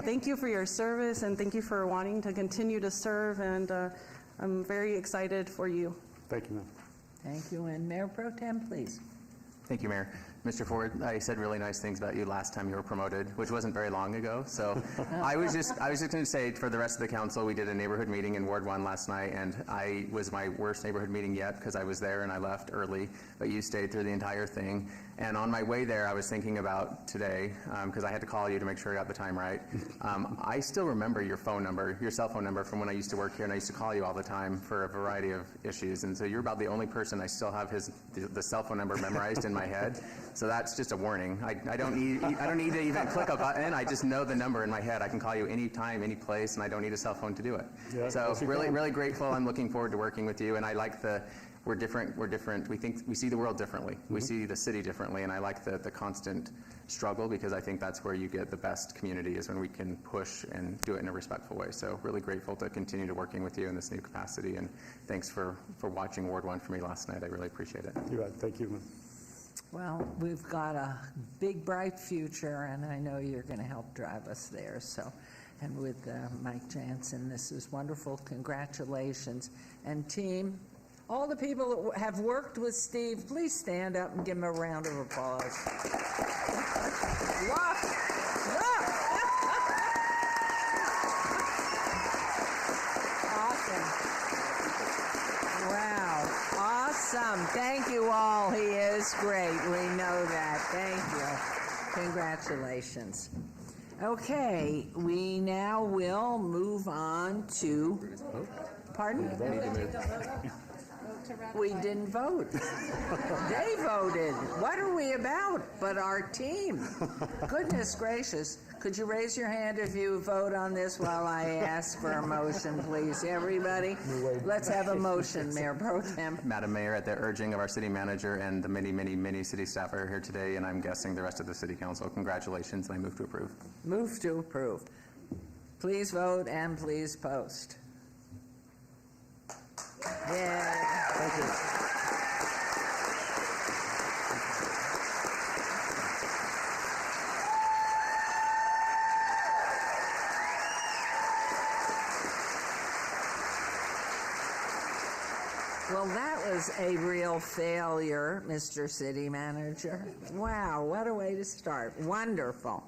Thank you for your service, and thank you for wanting to continue to serve, and I'm very excited for you. Thank you, ma'am. Thank you. And Mayor Pro Tem, please. Thank you, Mayor. Mr. Ford, I said really nice things about you last time you were promoted, which wasn't very long ago. So I was just going to say, for the rest of the council, we did a neighborhood meeting in Ward 1 last night, and I was my worst neighborhood meeting yet because I was there and I left early, but you stayed through the entire thing. And on my way there, I was thinking about today, because I had to call you to make sure I got the time right. I still remember your phone number, your cell phone number from when I used to work here, and I used to call you all the time for a variety of issues. And so you're about the only person I still have the cell phone number memorized in my head. So that's just a warning. I don't need to even click a button. I just know the number in my head. I can call you anytime, any place, and I don't need a cell phone to do it. Yeah, so really grateful. I'm looking forward to working with you, and I like we're different. We see the world differently. Mm-hmm. We see the city differently, and I like the constant struggle, because I think that's where you get the best community, is when we can push and do it in a respectful way. So really grateful to continue to working with you in this new capacity, and thanks for watching Ward 1 for me last night. I really appreciate it. You're right. Thank you, ma'am. Well, we've got a big, bright future, and I know you're going to help drive us there. So, and with Mike Jansen, this is wonderful. Congratulations. And team, all the people that have worked with Steve, please stand up and give him a round of applause. Awesome. Thank you all. He is great. We know that. Thank you. Congratulations. Okay, we now will move on to... Pardon? We didn't vote. They voted. What are we about but our team? Goodness gracious. Could you raise your hand if you vote on this while I ask for a motion, please? Everybody, let's have a motion, Mayor Pro Tem. Madam Mayor, at the urging of our city manager and the many city staff are here today, and I'm guessing the rest of the city council, congratulations, and I move to approve. Move to approve. Please vote and please post. Yeah. Thank you. Well, that was a real failure, Mr. City Manager. Wow, what a way to start. Wonderful.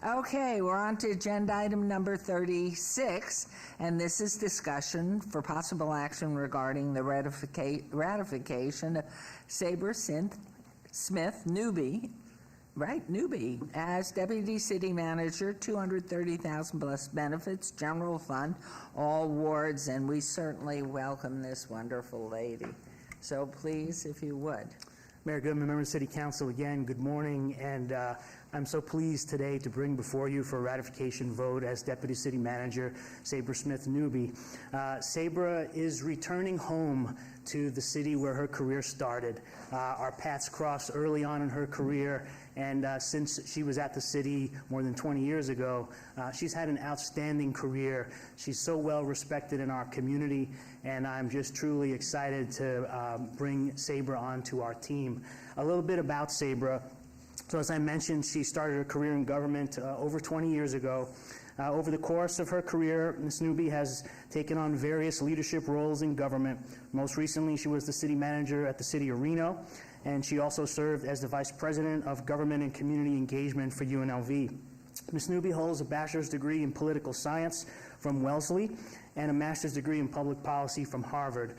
Okay, we're on to agenda item number 36, and this is discussion for possible action regarding the ratification of Sabre Smith Newby, as Deputy City Manager, $230,000 plus benefits, general fund, all wards, and we certainly welcome this wonderful lady. So please, if you would. Mayor Goodman, members of City Council, again, good morning, and I'm so pleased today to bring before you for a ratification vote as Deputy City Manager, Sabre Smith Newby. Sabre is returning home to the city where her career started. Our paths crossed early on in her career, and since she was at the city more than 20 years ago, she's had an outstanding career. She's so well respected in our community, and I'm just truly excited to bring Sabre onto our team. A little bit about Sabre. So as I mentioned, she started her career in government over 20 years ago. Over the course of her career, Ms. Newby has taken on various leadership roles in government. Most recently, she was the city manager at the city of Reno, and she also served as the vice president of government and community engagement for UNLV. Ms. Newby holds a bachelor's degree in political science from Wellesley and a master's degree in public policy from Harvard.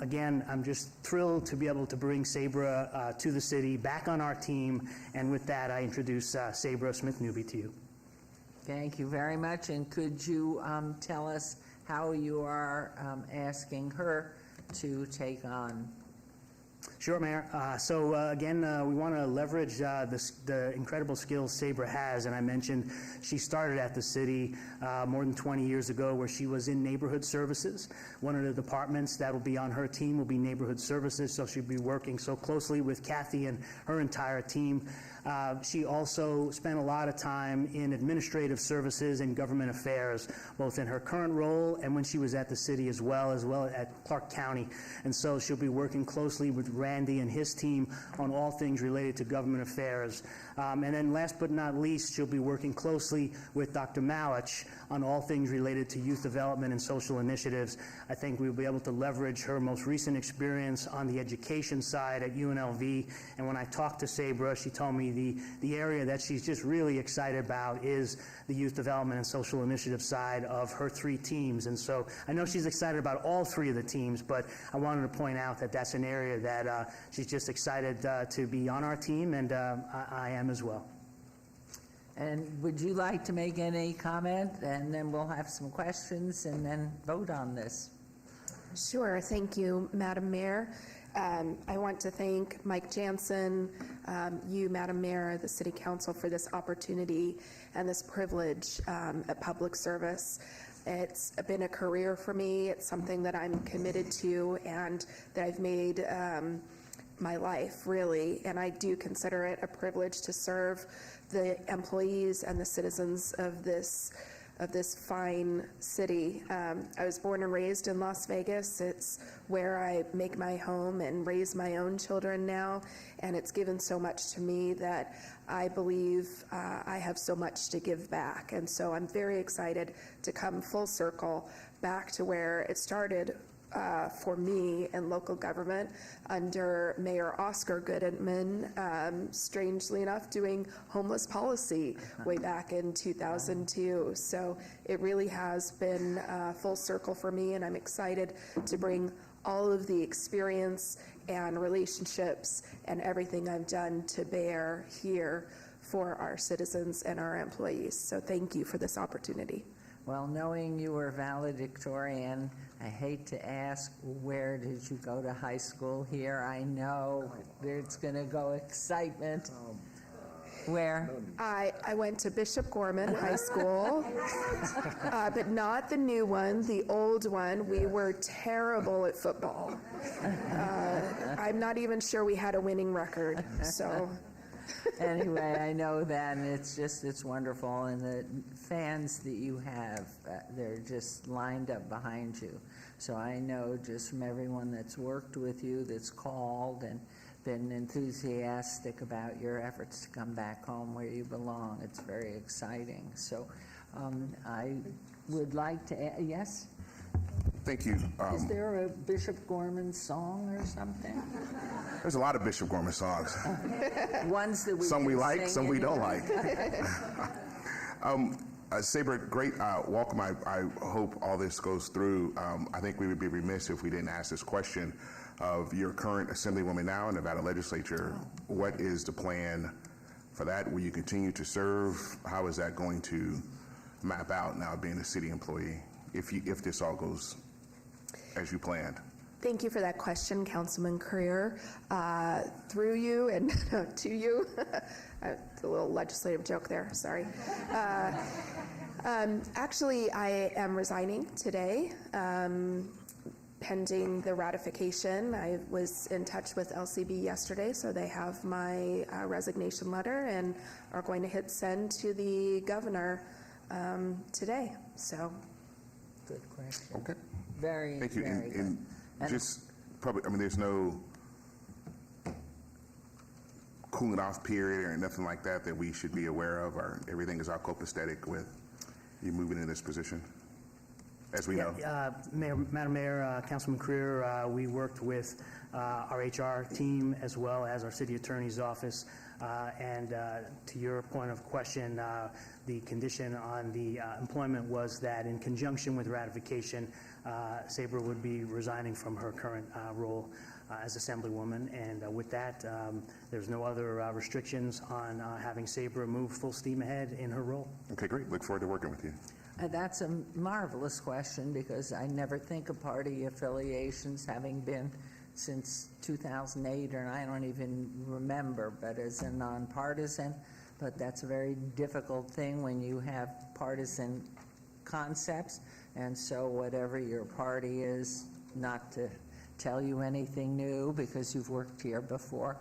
Again, I'm just thrilled to be able to bring Sabre to the city, back on our team, and with that, I introduce Sabre Smith Newby to you. Thank you very much, and could you tell us how you are asking her to take on Sure, Mayor. Again, we want to leverage the incredible skills Sabra has, and I mentioned she started at the city more than 20 years ago where she was in neighborhood services. One of the departments that will be on her team will be neighborhood services, so she'll be working so closely with Kathy and her entire team. She also spent a lot of time in administrative services and government affairs, both in her current role and when she was at the city as well at Clark County. And so she'll be working closely with Randy and his team on all things related to government affairs. And then last but not least, she'll be working closely with Dr. Malich on all things related to youth development and social initiatives. I think we'll be able to leverage her most recent experience on the education side at UNLV. And when I talked to Sabra, she told me the area that she's just really excited about is the youth development and social initiative side of her 3 teams. And so I know she's excited about all 3 of the teams, but I wanted to point out that that's an area that she's just excited to be on our team, and I am as well. And would you like to make any comment? And then we'll have some questions and then vote on this. Sure. Thank you, Madam Mayor. I want to thank Mike Jansen, you, Madam Mayor, the City Council for this opportunity and this privilege at public service. It's been a career for me. It's something that I'm committed to and that I've made my life, really. And I do consider it a privilege to serve the employees and the citizens of this fine city. I was born and raised in Las Vegas. It's where I make my home and raise my own children now, and it's given so much to me that I believe I have so much to give back. And so I'm very excited to come full circle back to where it started for me in local government under Mayor Oscar Goodman, strangely enough, doing homeless policy way back in 2002. So it really has been full circle for me, and I'm excited to bring all of the experience and relationships and everything I've done to bear here for our citizens and our employees. So thank you for this opportunity. Well, knowing you were valedictorian, I hate to ask, where did you go to high school here? I know there's going to go excitement. Where? I went to Bishop Gorman High School, but not the new one, the old one. We were terrible at football. I'm not even sure we had a winning record, so... Anyway, I know that, and it's wonderful, and the fans that you have, they're just lined up behind you. So I know just from everyone that's worked with you, that's called and been enthusiastic about your efforts to come back home where you belong. It's very exciting. So I would like to, yes? Thank you. Is there a Bishop Gorman song or something? There's a lot of Bishop Gorman songs. Ones that we some we like, some we don't anyway. like. Sabra, great welcome. I hope all this goes through. I think we would be remiss if we didn't ask this question of your current Assemblywoman now in the Nevada Legislature. What is the plan for that? Will you continue to serve? How is that going to map out now being a city employee if this all goes as you planned? Thank you for that question, Councilman Creer. Through you and to you, a little legislative joke there, sorry. Actually, I am resigning today, pending the ratification. I was in touch with LCB yesterday, so they have my resignation letter and are going to hit send to the governor today, so. Good question. Okay. Very, Thank you. very good. And just probably, I mean, there's no cooling off period or nothing like that that we should be aware of, or everything is all copacetic with you moving in this position, as we know? Madam Mayor, Councilman Creer, we worked with our HR team as well as our city attorney's office. And to your point of question, the condition on the employment was that in conjunction with ratification, Sabra would be resigning from her current role as Assemblywoman. And with that, there's no other restrictions on having Sabra move full steam ahead in her role. Okay, great. Look forward to working with you. That's a marvelous question because I never think of party affiliations, having been since 2008, or I don't even remember, but as a nonpartisan. But that's a very difficult thing when you have partisan concepts, and so whatever your party is, not to tell you anything new because you've worked here before,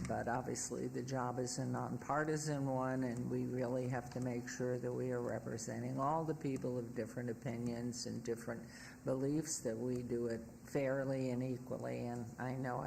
but obviously the job is a nonpartisan one, and we really have to make sure that we are representing all the people of different opinions and different beliefs, that we do it fairly and equally. And I know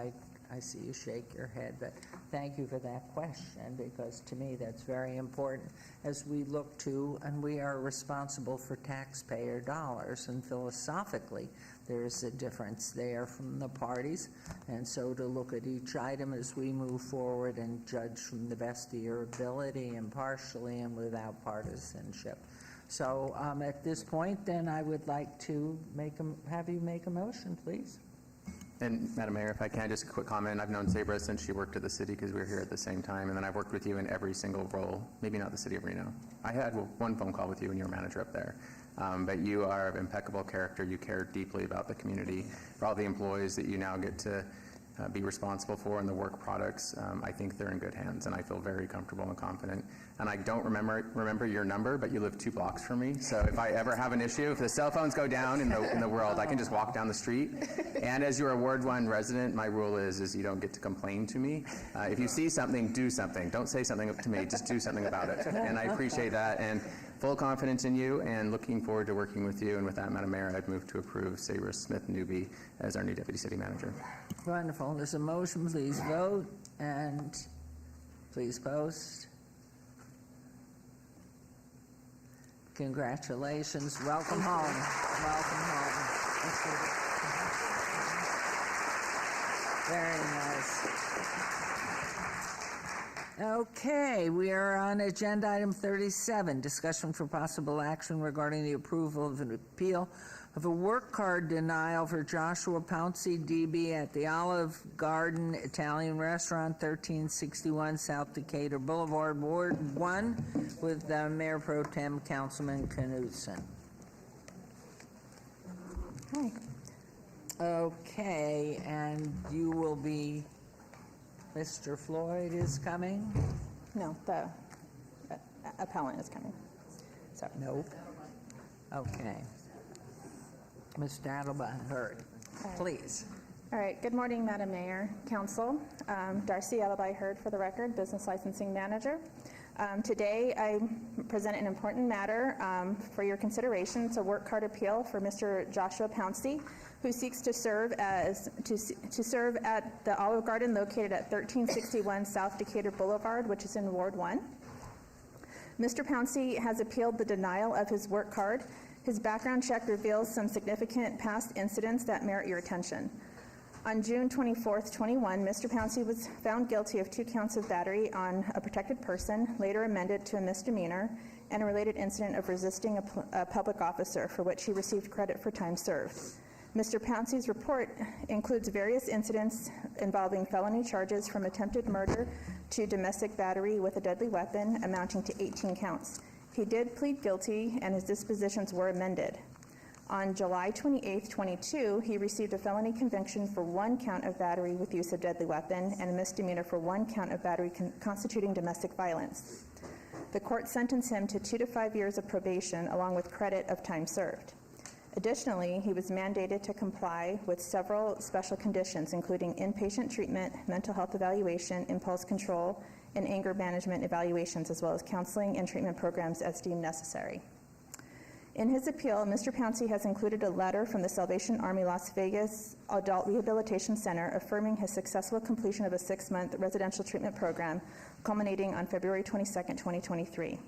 I see you shake your head, but thank you for that question, because to me that's very important as we look to, and we are responsible for taxpayer dollars, and philosophically there is a difference there from the parties, and so to look at each item as we move forward and judge from the best of your ability, impartially and without partisanship. So at this point, then, I would like to have you make a motion, please. And Madam Mayor, if I can, just a quick comment. I've known Sabra since she worked at the city, because we were here at the same time, and then I've worked with you in every single role, maybe not the city of Reno. I had one phone call with you when you were manager up there. But you are of impeccable character. You care deeply about the community. For all the employees that you now get to be responsible for and the work products, I think they're in good hands, and I feel very comfortable and confident. And I don't remember your number, but you live 2 blocks from me. So if I ever have an issue, if the cell phones go down in the world, I can just walk down the street. And as you're a Ward 1 resident, my rule is you don't get to complain to me. If you see something, do something. Don't say something to me, just do something about it. And I appreciate that, and full confidence in you, and looking forward to working with you. And with that, Madam Mayor, I'd move to approve Sabra Smith-Newby as our new Deputy City Manager. Wonderful. There's a motion. Please vote, and please post. Congratulations. Welcome home. Welcome home. Very nice. Okay, we are on agenda item 37, discussion for possible action regarding the approval of an appeal of a work card denial for Joshua Pouncey, DB, at the Olive Garden Italian Restaurant, 1361 South Decatur Boulevard, Ward 1, with Mayor Pro Tem Councilman Knudsen. Hi. Okay, and you will be, Mr. Floyd is coming? No, the appellant is coming. So. Nope. Okay. Ms. Adelby-Hurd, please. All right. Good morning, Madam Mayor, Council. Darcy Adelby-Hurd, for the record, Business Licensing Manager. Today, I present an important matter for your consideration. It's a work card appeal for Mr. Joshua Pouncey, who seeks to serve at the Olive Garden located at 1361 South Decatur Boulevard, which is in Ward 1. Mr. Pouncey has appealed the denial of his work card. His background check reveals some significant past incidents that merit your attention. On June 24th, 21, Mr. Pouncey was found guilty of 2 counts of battery on a protected person, later amended to a misdemeanor, and a related incident of resisting a public officer, for which he received credit for time served. Mr. Pouncey's report includes various incidents involving felony charges from attempted murder to domestic battery with a deadly weapon, amounting to 18 counts. He did plead guilty, and his dispositions were amended. On July 28, 22, he received a felony conviction for 1 count of battery with use of deadly weapon and a misdemeanor for 1 count of battery constituting domestic violence. The court sentenced him to 2 to 5 years of probation, along with credit of time served. Additionally, he was mandated to comply with several special conditions, including inpatient treatment, mental health evaluation, impulse control, and anger management evaluations, as well as counseling and treatment programs as deemed necessary. In his appeal, Mr. Pouncey has included a letter from the Salvation Army Las Vegas Adult Rehabilitation Center affirming his successful completion of a 6-month residential treatment program, culminating on February 22, 2023.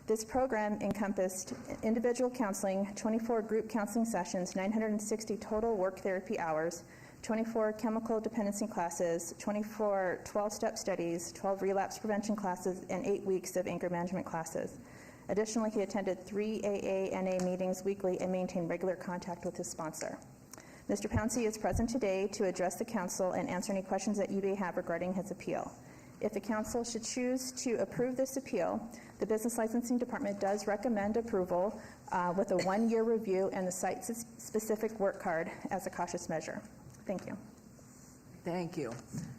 This program encompassed individual counseling, 24 group counseling sessions, 960 total work therapy hours, 24 chemical dependency classes, 24 12-step studies, 12 relapse prevention classes, and 8 weeks of anger management classes. Additionally, he attended 3 AA-NA meetings weekly and maintained regular contact with his sponsor. Mr. Pouncey is present today to address the council and answer any questions that you may have regarding his appeal. If the council should choose to approve this appeal, the Business Licensing Department does recommend approval with a 1-year review and the site-specific work card as a cautious measure. Thank you. Thank you.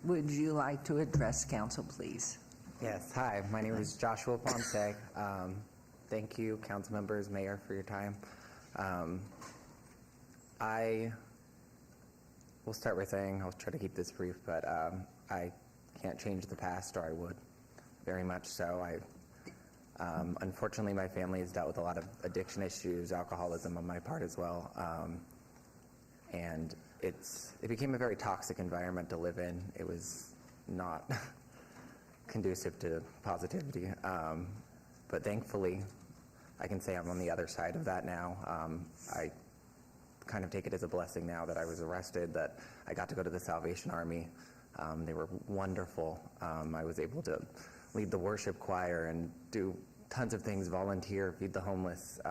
Would you like to address council, please? Yes, hi, my name is Joshua Ponce. Thank you, council members, mayor, for your time. I will start with saying, I'll try to keep this brief, but I can't change the past, or I would, very much so. Unfortunately, my family has dealt with a lot of addiction issues, alcoholism on my part as well, and it became a very toxic environment to live in. It was not conducive to positivity, but thankfully, I can say I'm on the other side of that now. I kind of take it as a blessing now that I was arrested, that I got to go to the Salvation Army. They were wonderful. I was able to lead the worship choir and do tons of things, volunteer, feed the homeless,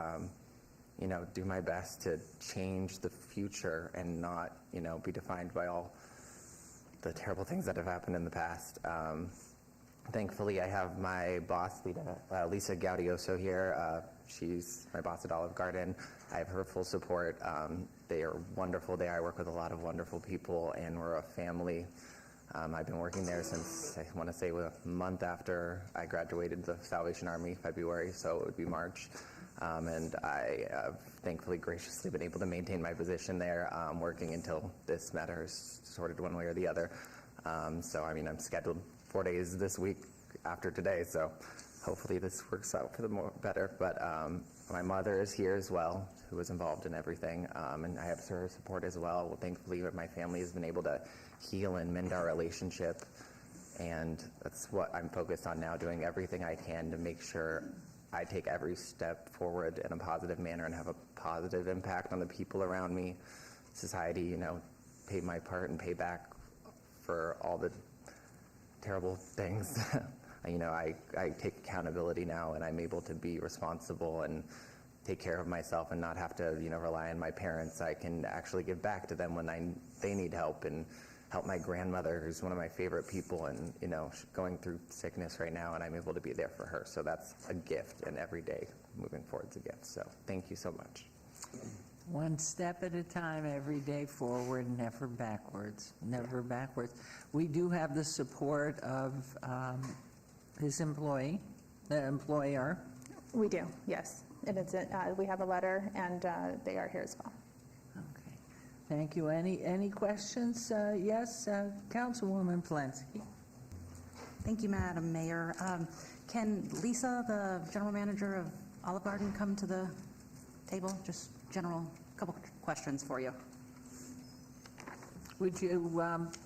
do my best to change the future and not, be defined by all the terrible things that have happened in the past. Thankfully, I have my boss, Lisa Gaudioso here. She's my boss at Olive Garden. I have her full support. They are wonderful there. I work with a lot of wonderful people, and we're a family. I've been working there since, I want to say, a month after I graduated the Salvation Army, February, so it would be March. And I have thankfully graciously been able to maintain my position there, working until this matter is sorted one way or the other. I'm scheduled 4 days this week after today, so hopefully this works out for the better. But my mother is here as well, who was involved in everything, and I have her support as well. Well, thankfully, my family has been able to heal and mend our relationship, and that's what I'm focused on now, doing everything I can to make sure I take every step forward in a positive manner and have a positive impact on the people around me, society, pay my part and pay back for all the terrible things. I take accountability now, and I'm able to be responsible and take care of myself and not have to, rely on my parents. I can actually give back to them when they need help, and help my grandmother, who's one of my favorite people, and, she's going through sickness right now, and I'm able to be there for her. So that's a gift, and every day moving forward is a gift. So thank you so much. One step at a time, every day forward, never backwards, never backwards. We do have the support of his employer. We do, yes. And we have a letter, and they are here as well. Okay, thank you. Any questions? Yes, Councilwoman Polensky. Thank you, Madam Mayor. Can Lisa, the general manager of Olive Garden, come to the table? Just couple questions for you. Would you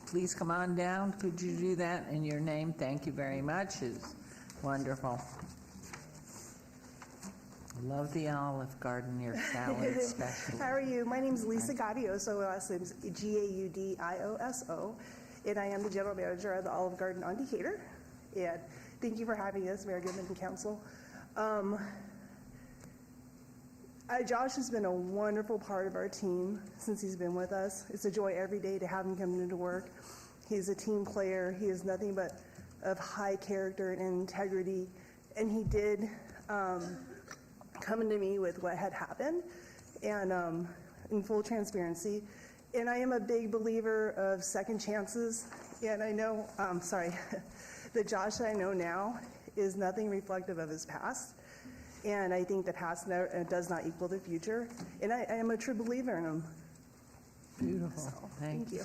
please come on down? Could you do that in your name? Thank you very much. It's wonderful. Love the Olive Garden, your salad special. How are you? My name is Lisa Gaudioso. My last name is Gaudioso, and I am the general manager of the Olive Garden on Decatur. And thank you for having us, Mayor Goodman and Council. Josh has been a wonderful part of our team since he's been with us. It's a joy every day to have him come into work. He's a team player. He is nothing but of high character and integrity. And he did come into me with what had happened, and in full transparency. And I am a big believer of second chances. And I know, the Josh I know now is nothing reflective of his past. And I think the past does not equal the future. And I am a true believer in him. Beautiful. So, Thank you.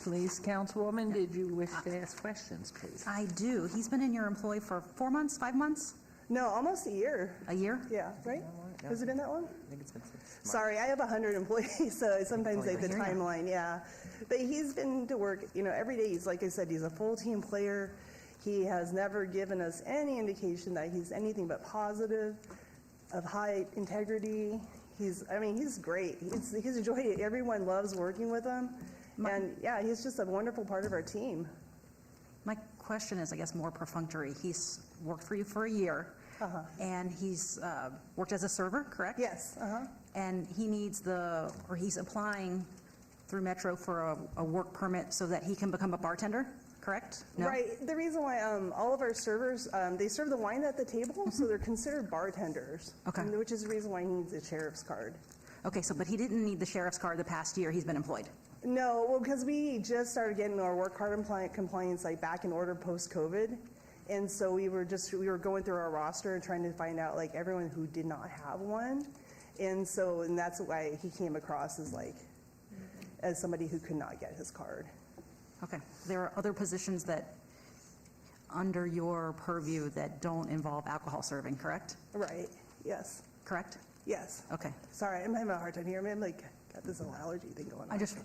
Please, Councilwoman, did you wish to ask questions, please? I do. He's been in your employ for 4 months, 5 months? No, almost a year. A year? Yeah, right? No. Has it been that long? I think it's been 6 months. Sorry, I have 100 employees, so I sometimes like the timeline, yeah. But he's been to work, every day. He's, like I said, he's a full team player. He has never given us any indication that he's anything but positive, of high integrity. He's great. He's a joy. Everyone loves working with him. And yeah, he's just a wonderful part of our team. My question is, I guess, more perfunctory. He's worked for you for a year, and he's worked as a server, correct? Yes. And he's applying through Metro for a work permit so that he can become a bartender, correct? No? Right. The reason why all of our servers, they serve the wine at the table, so they're considered bartenders. Okay. Which is the reason why he needs a sheriff's card. Okay, so, but he didn't need the sheriff's card the past year he's been employed? No, well, because we just started getting our work card compliance like back in order post-COVID. And so we were going through our roster and trying to find out like everyone who did not have one. And that's why he came across as somebody who could not get his card. Okay. There are other positions that, under your purview, that don't involve alcohol serving, correct? Right, yes. Correct? Yes. Okay. Sorry, I'm having a hard time here. I'm like, got this little allergy thing going on. I just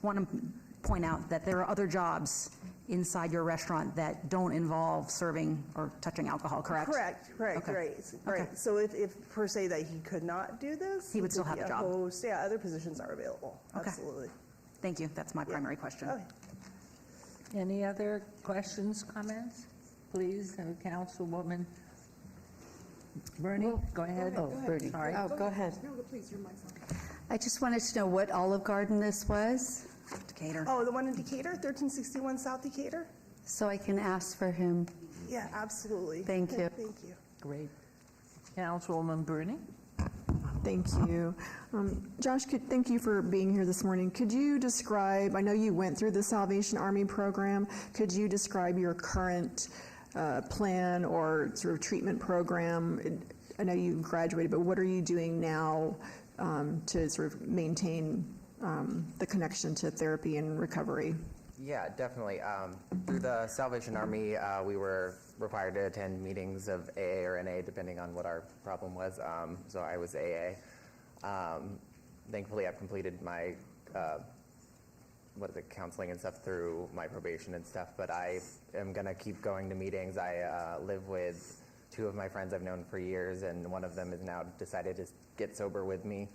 want to point out that there are other jobs inside your restaurant that don't involve serving or touching alcohol, correct? Correct, Okay. right. Okay. So if per se that he could not do this, He would still have be a a job. host. Yeah, other positions are available. Okay. Absolutely. Thank you. That's my primary question. Okay. Any other questions, comments? Please, Councilwoman Bernie, go ahead. Oh, Bernie. Sorry. Oh, go ahead. No, please, your mic's on. I just wanted to know what Olive Garden this was, Decatur. Oh, the one in Decatur, 1361 South Decatur? so I can ask for him. Yeah, absolutely. Thank you. Thank you. Great. Councilwoman Bernie? Thank you. Josh, thank you for being here this morning. Could you describe, I know you went through the Salvation Army program, could you describe your current plan or sort of treatment program? I know you graduated, but what are you doing now to sort of maintain the connection to therapy and recovery? Yeah, definitely. Through the Salvation Army, we were required to attend meetings of AA or NA, depending on what our problem was. So I was AA. Thankfully, I've completed my counseling and stuff through my probation and stuff. But I am gonna keep going to meetings. I live with two of my friends I've known for years, and one of them has now decided to get sober with me.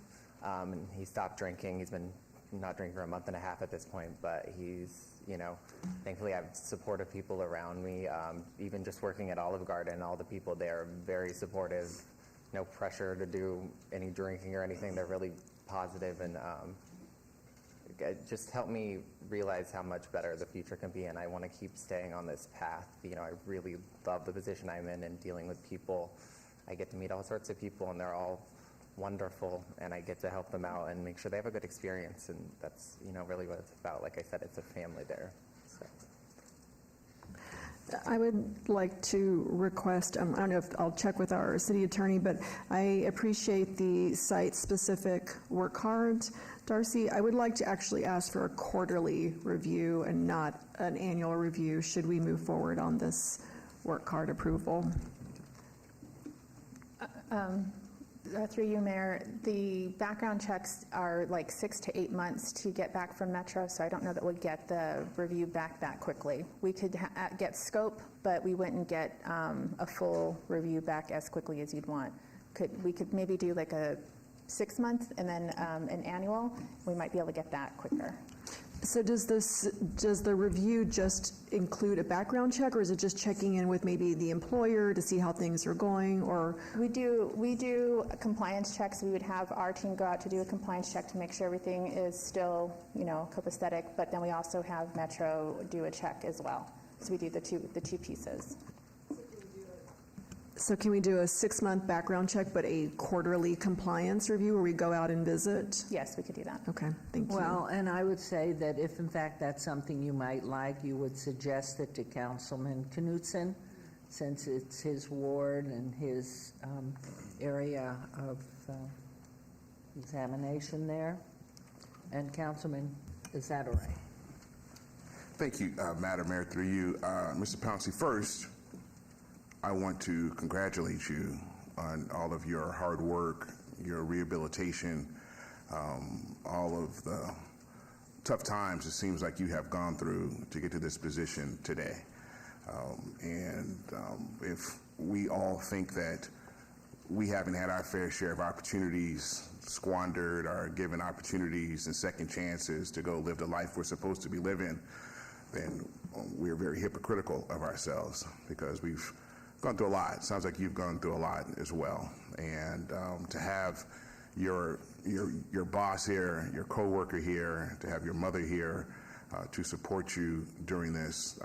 And he stopped drinking. He's been not drinking for a month and a half at this point, but he's, thankfully I have supportive people around me. Even just working at Olive Garden, all the people there are very supportive. No pressure to do any drinking or anything. They're really positive and it just helped me realize how much better the future can be, and I want to keep staying on this path. I really love the position I'm in and dealing with people. I get to meet all sorts of people, and they're all wonderful, and I get to help them out and make sure they have a good experience, and that's really what it's about. Like I said, it's a family there. So. I would like to request, I don't know if I'll check with our city attorney, but I appreciate the site-specific work cards. Darcy, I would like to actually ask for a quarterly review and not an annual review should we move forward on this work card approval. Through you, Mayor, the background checks are like 6 to 8 months to get back from Metro, so I don't know that we'll get the review back that quickly. We could get scope, but we wouldn't get a full review back as quickly as you'd want. We could maybe do like a 6 month and then an annual. We might be able to get that quicker. So does the review just include a background check, or is it just checking in with maybe the employer to see how things are going, or? We do compliance checks. We would have our team go out to do a compliance check to make sure everything is still, copacetic, but then we also have Metro do a check as well. So we do the two pieces. So can we do a 6-month background check, but a quarterly compliance review where we go out and visit? Yes, we could do that. Okay, thank you. Well, and I would say that if in fact that's something you might like, you would suggest it to Councilman Knudsen, since it's his ward and his area of examination there. And Councilman, is that all right? Thank you, Madam Mayor, through you. Mr. Pouncey, first, I want to congratulate you on all of your hard work, your rehabilitation, all of the tough times it seems like you have gone through to get to this position today. If we all think that we haven't had our fair share of opportunities squandered or given opportunities and second chances to go live the life we're supposed to be living, then we're very hypocritical of ourselves, because we've gone through a lot. It sounds like you've gone through a lot as well. And to have your boss here, your coworker here, to have your mother here to support you during this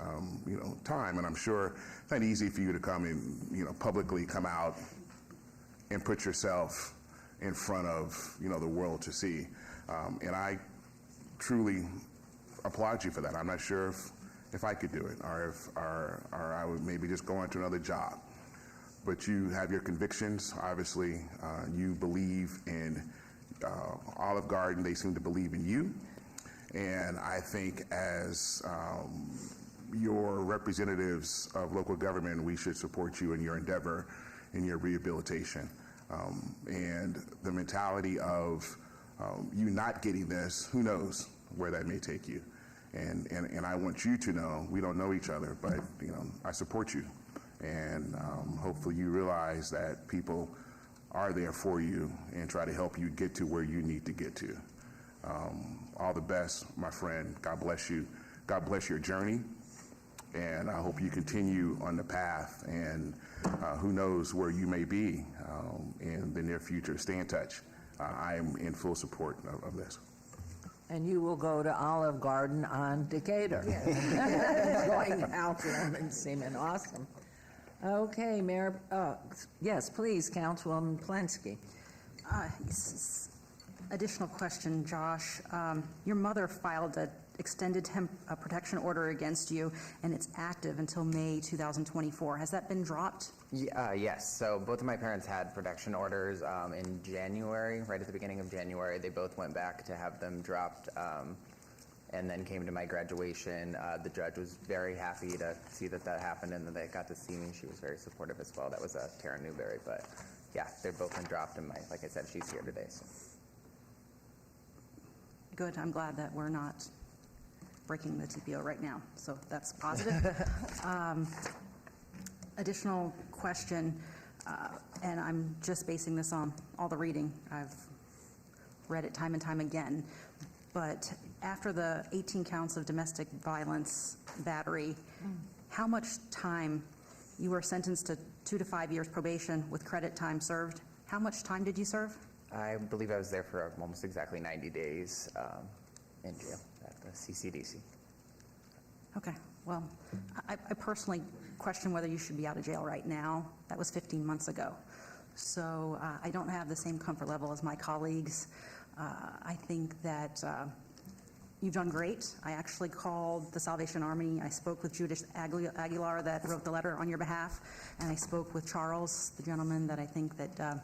time. And I'm sure it's not easy for you to come and publicly come out and put yourself in front of, the world to see. And I truly applaud you for that. I'm not sure if I could do it, or I would maybe just go into another job. But you have your convictions. Obviously, you believe in Olive Garden. They seem to believe in you. And I think as your representatives of local government, we should support you in your endeavor, in your rehabilitation. And the mentality of you not getting this, who knows where that may take you. And I want you to know, we don't know each other, but I support you. And hopefully you realize that people are there for you and try to help you get to where you need to get to. All the best, my friend. God bless you. God bless your journey. And I hope you continue on the path. And who knows where you may be in the near future. Stay in touch. I am in full support of this. And you will go to Olive Garden on Decatur. Yes. Going out there and seeming awesome. Okay, Mayor. Yes, please, Councilwoman Plensky. Additional question, Josh. Your mother filed an extended protection order against you, and it's active until May 2024. Has that been dropped? Yes. So both of my parents had protection orders in January, right at the beginning of January. They both went back to have them dropped, and then came to my graduation. The judge was very happy to see that happened, and that they got to see me. She was very supportive as well. That was Tara Newberry, but yeah, they've both been dropped, and like I said, she's here today. So. Good. I'm glad that we're not breaking the TPO right now, so that's positive. Additional question, and I'm just basing this on all the reading. I've read it time and time again, but after the 18 counts of domestic violence battery, how much time, you were sentenced to 2 to 5 years probation with credit time served. How much time did you serve? I believe I was there for almost exactly 90 days in jail at the CCDC. Okay, well, I personally question whether you should be out of jail right now. That was 15 months ago. So I don't have the same comfort level as my colleagues. I think that you've done great. I actually called the Salvation Army. I spoke with Judith Aguilar that wrote the letter on your behalf, and I spoke with Charles, the gentleman that I think that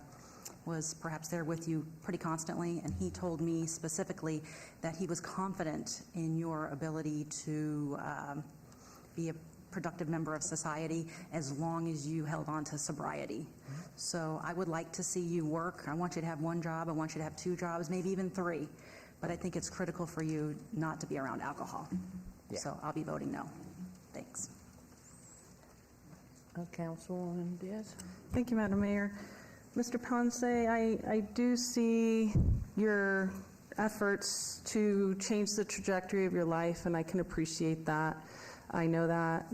was perhaps there with you pretty constantly, and he told me specifically that he was confident in your ability to be a productive member of society as long as you held on to sobriety. So I would like to see you work. I want you to have 1 job. I want you to have 2 jobs, maybe even 3. But I think it's critical for you not to be around alcohol. Yeah. So I'll be voting no. Thanks. Councilwoman Diaz. Thank you, Madam Mayor. Mr. Ponce, I do see your efforts to change the trajectory of your life, and I can appreciate that. I know that,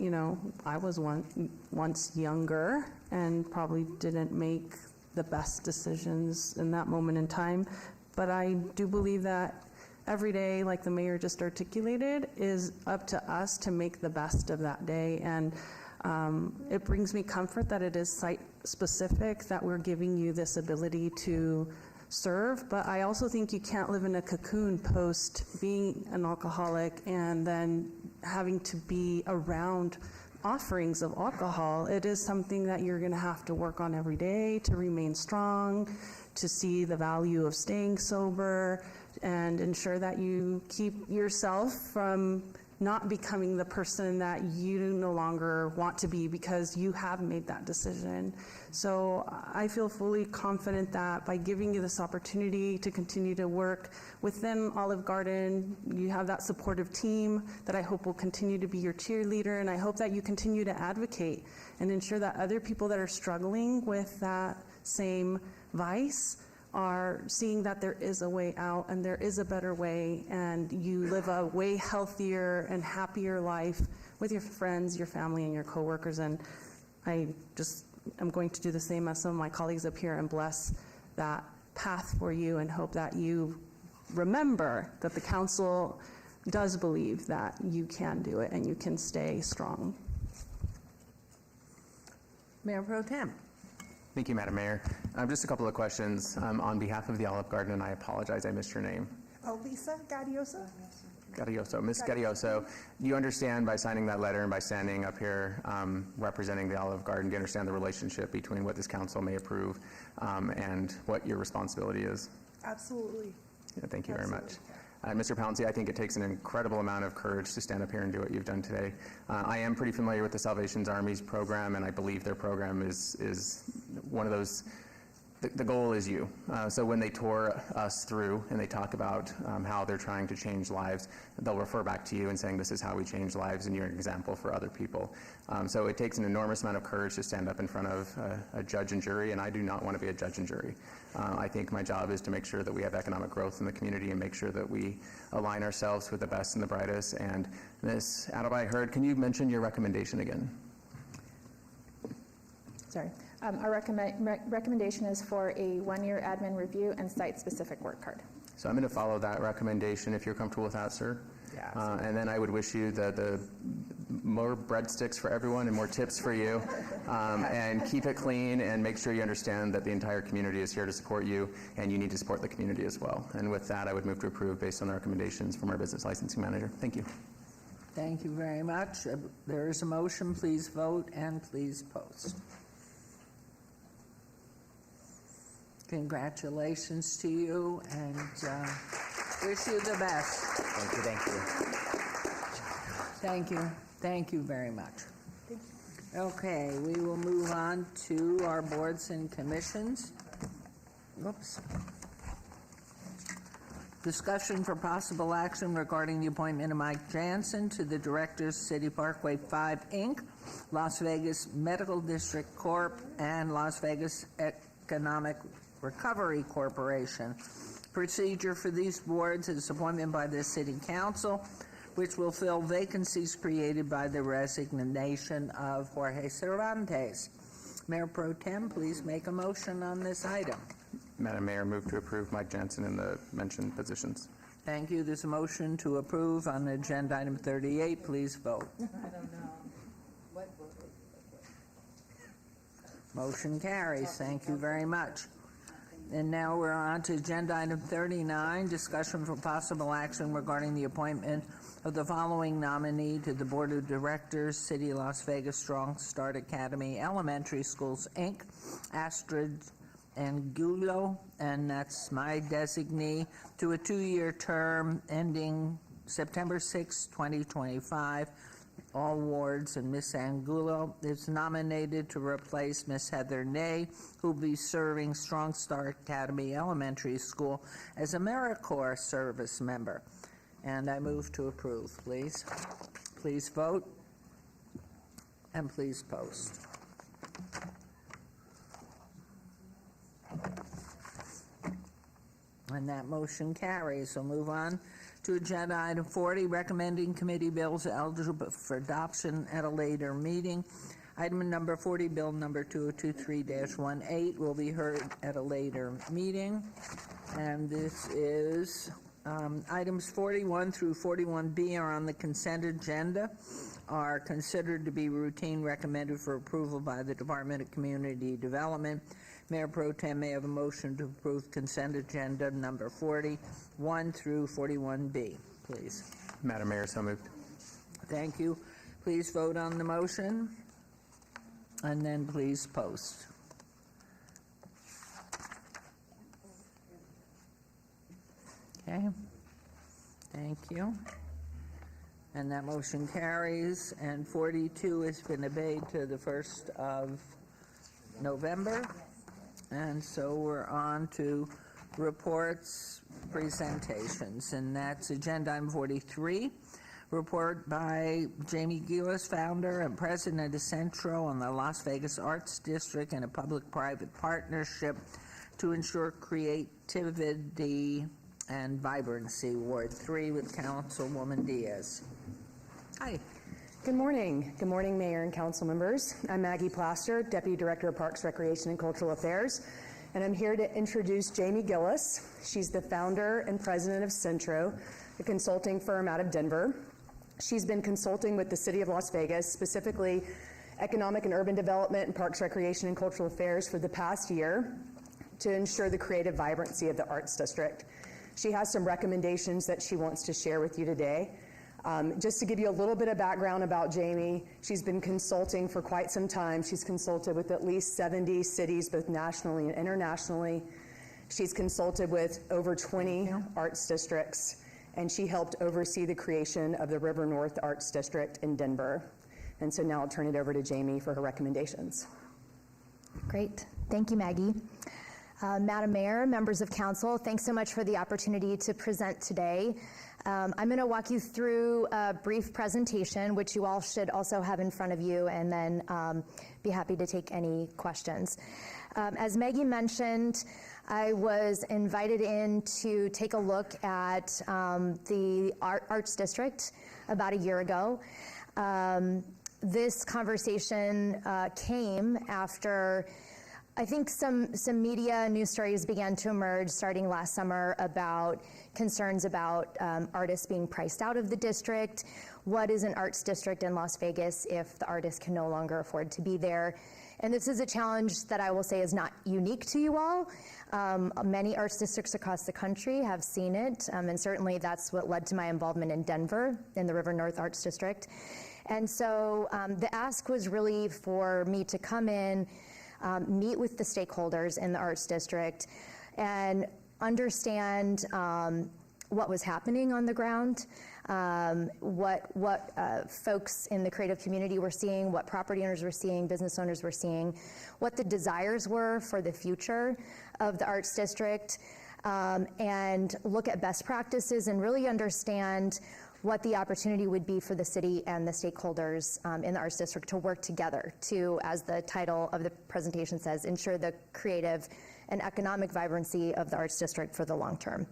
I was once younger and probably didn't make the best decisions in that moment in time, but I do believe that every day, like the mayor just articulated, is up to us to make the best of that day. And it brings me comfort that it is site-specific, that we're giving you this ability to serve, but I also think you can't live in a cocoon post being an alcoholic and then having to be around offerings of alcohol. It is something that you're going to have to work on every day to remain strong, to see the value of staying sober, and ensure that you keep yourself from not becoming the person that you no longer want to be because you have made that decision. So I feel fully confident that by giving you this opportunity to continue to work within Olive Garden, you have that supportive team that I hope will continue to be your cheerleader, and I hope that you continue to advocate and ensure that other people that are struggling with that same vice are seeing that there is a way out and there is a better way, and you live a way healthier and happier life with your friends, your family, and your coworkers. And I just am going to do the same as some of my colleagues up here and bless that path for you, and hope that you remember that the council does believe that you can do it and you can stay strong. Mayor Pro Tem. Thank you, Madam Mayor. Just a couple of questions. On behalf of the Olive Garden, and I apologize, I missed your name. Oh, Lisa Gaudioso? Gaudioso. Ms. Gaudioso, do you understand by signing that letter and by standing up here representing the Olive Garden, do you understand the relationship between what this council may approve and what your responsibility is? Absolutely. Yeah, thank you very much. Mr. Pouncey, I think it takes an incredible amount of courage to stand up here and do what you've done today. I am pretty familiar with the Salvation Army's program, and I believe their program is one of those. The goal is you. So when they tour us through and they talk about how they're trying to change lives, they'll refer back to you and saying, this is how we change lives, and you're an example for other people. So it takes an enormous amount of courage to stand up in front of a judge and jury, and I do not want to be a judge and jury. I think my job is to make sure that we have economic growth in the community and make sure that we align ourselves with the best and the brightest. And Ms. Adelby-Hurd, can you mention your recommendation again? Sorry. Our recommendation is for a one-year admin review and site-specific work card. So I'm going to follow that recommendation if you're comfortable with that, sir. Yeah. And then I would wish you the more breadsticks for everyone and more tips for you. And keep it clean and make sure you understand that the entire community is here to support you and you need to support the community as well. And with that, I would move to approve based on the recommendations from our business licensing manager. Thank you. Thank you very much. There is a motion. Please vote and please post. Congratulations to you, and wish you the best. Thank you, thank you. Thank you. Thank you very much. Okay, we will move on to our boards and commissions. Whoops. Discussion for possible action regarding the appointment of Mike Jansen to the Directors City Parkway 5, Inc., Las Vegas Medical District Corp., and Las Vegas Economic Recovery Corporation. Procedure for these boards is appointment by the City Council, which will fill vacancies created by the resignation of Jorge Cervantes. Mayor Pro Tem, please make a motion on this item. Madam Mayor, move to approve Mike Jansen in the mentioned positions. Thank you. There's a motion to approve on agenda item 38. Please vote. I don't know. What vote? Motion carries. Thank you very much. And now we're on to agenda item 39, discussion for possible action regarding the appointment of the following nominee to the Board of Directors, City of Las Vegas Strong Start Academy Elementary Schools, Inc., Astrid Angulo, and that's my designee, to a 2-year term ending September 6, 2025. All wards, and Ms. Angulo is nominated to replace Ms. Heather Ney, who will be serving Strong Start Academy Elementary School as a AmeriCorps service member. And I move to approve, please. Please vote, and please post. And that motion carries. We'll move on to agenda item 40, recommending committee bills eligible for adoption at a later meeting. Item number 40, bill number 2023-18, will be heard at a later meeting. And this is items 41 through 41B are on the consent agenda, are considered to be routine, recommended for approval by the Department of Community Development. Mayor Pro Tem may have a motion to approve consent agenda number 41 through 41B, please. Madam Mayor, so moved. Thank you. Please vote on the motion, and then please post. Okay. Thank you. And that motion carries, and 42 has been obeyed to the 1st of November. And so we're on to reports, presentations, and that's agenda item 43. Report by Jamie Gillis, founder and president of Centro on the Las Vegas Arts District and a public-private partnership to ensure creativity and vibrancy. Ward 3 with Councilwoman Diaz. Hi. Good morning. Good morning, Mayor and Council members. I'm Maggie Plaster, Deputy Director of Parks, Recreation, and Cultural Affairs, and I'm here to introduce Jamie Gillis. She's the founder and president of Centro, a consulting firm out of Denver. She's been consulting with the City of Las Vegas, specifically Economic and Urban Development, and Parks, Recreation, and Cultural Affairs for the past year to ensure the creative vibrancy of the Arts District. She has some recommendations that she wants to share with you today. Just to give you a little bit of background about Jamie, she's been consulting for quite some time. She's consulted with at least 70 cities, both nationally and internationally. She's consulted with over 20 arts districts, and she helped oversee the creation of the River North Arts District in Denver. And so now I'll turn it over to Jamie for her recommendations. Great. Thank you, Maggie. Madam Mayor, members of council, thanks so much for the opportunity to present today. I'm going to walk you through a brief presentation, which you all should also have in front of you, and then be happy to take any questions. As Maggie mentioned, I was invited in to take a look at the Arts District about a year ago. This conversation came after I think some media news stories began to emerge starting last summer about concerns about artists being priced out of the district. What is an arts district in Las Vegas if the artist can no longer afford to be there? And this is a challenge that I will say is not unique to you all. Many arts districts across the country have seen it, and certainly that's what led to my involvement in Denver in the River North Arts District. And so the ask was really for me to come in, meet with the stakeholders in the Arts District and understand what was happening on the ground, what folks in the creative community were seeing, what property owners were seeing, business owners were seeing, what the desires were for the future of the Arts District, and look at best practices and really understand what the opportunity would be for the city and the stakeholders in the Arts District to work together to, as the title of the presentation says, ensure the creative and economic vibrancy of the Arts District for the long term.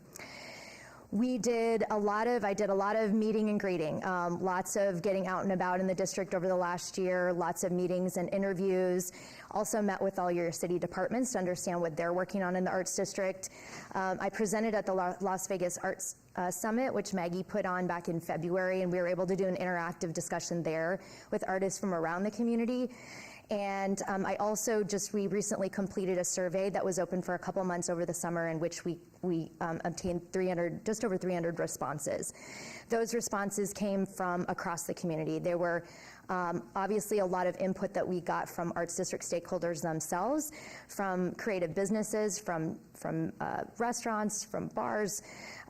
I did a lot of meeting and greeting, lots of getting out and about in the district over the last year, lots of meetings and interviews. Also met with all your city departments to understand what they're working on in the Arts District. I presented at the Las Vegas Arts Summit, which Maggie put on back in February, and we were able to do an interactive discussion there with artists from around the community. And I also we recently completed a survey that was open for a couple months over the summer, in which we obtained just over 300 responses. Those responses came from across the community. There were obviously a lot of input that we got from Arts District stakeholders themselves, from creative businesses, from restaurants, from bars,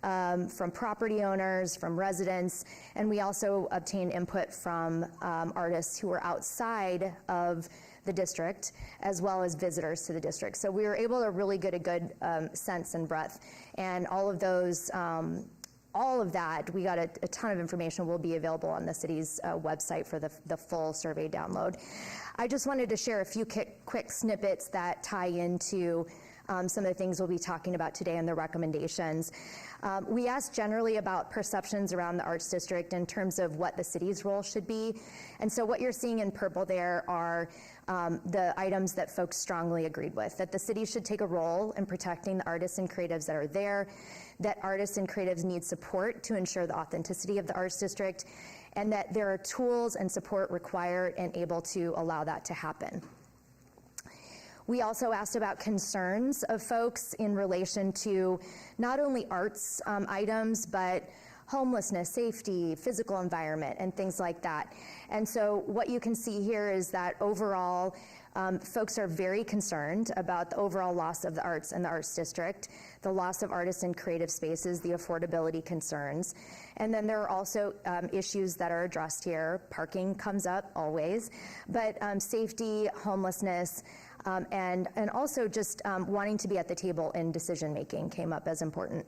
from property owners, from residents, and we also obtained input from artists who were outside of the district, as well as visitors to the district. So we were able to really get a good sense and breadth, and all of that, we got a ton of information will be available on the city's website for the full survey download. I just wanted to share a few quick snippets that tie into some of the things we'll be talking about today and the recommendations. We asked generally about perceptions around the Arts District in terms of what the city's role should be. And so what you're seeing in purple there are the items that folks strongly agreed with, that the city should take a role in protecting the artists and creatives that are there, that artists and creatives need support to ensure the authenticity of the Arts District, and that there are tools and support required and able to allow that to happen. We also asked about concerns of folks in relation to not only arts items, but homelessness, safety, physical environment, and things like that. And so what you can see here is that overall, folks are very concerned about the overall loss of the arts and the Arts District, the loss of artists and creative spaces, the affordability concerns. And then there are also issues that are addressed here. Parking comes up always, but safety, homelessness, and also just wanting to be at the table in decision-making came up as important.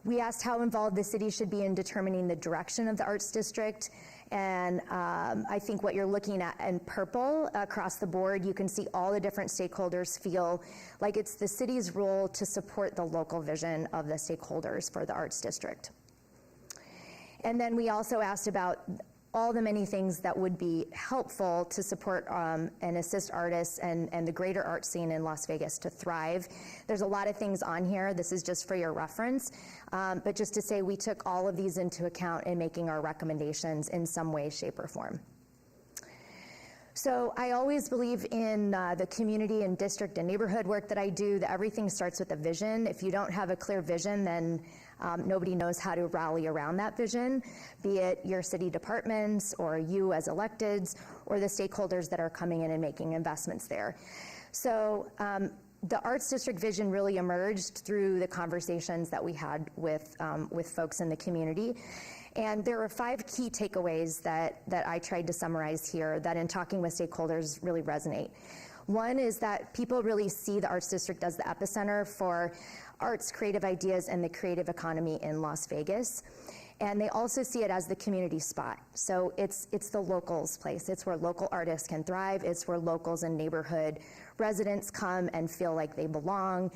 We asked how involved the city should be in determining the direction of the Arts District, and I think what you're looking at in purple across the board, you can see all the different stakeholders feel like it's the city's role to support the local vision of the stakeholders for the Arts District. And then we also asked about all the many things that would be helpful to support and assist artists and the greater art scene in Las Vegas to thrive. There's a lot of things on here. This is just for your reference. But just to say, we took all of these into account in making our recommendations in some way, shape, or form. So I always believe in the community and district and neighborhood work that I do, that everything starts with a vision. If you don't have a clear vision, then nobody knows how to rally around that vision, be it your city departments or you as electeds or the stakeholders that are coming in and making investments there. So the Arts District vision really emerged through the conversations that we had with folks in the community. And there were 5 key takeaways that I tried to summarize here that in talking with stakeholders really resonate. One is that people really see the Arts District as the epicenter for arts, creative ideas, and the creative economy in Las Vegas. And they also see it as the community spot. So it's the locals' place. It's where local artists can thrive. It's where locals and neighborhood residents come and feel like they belong.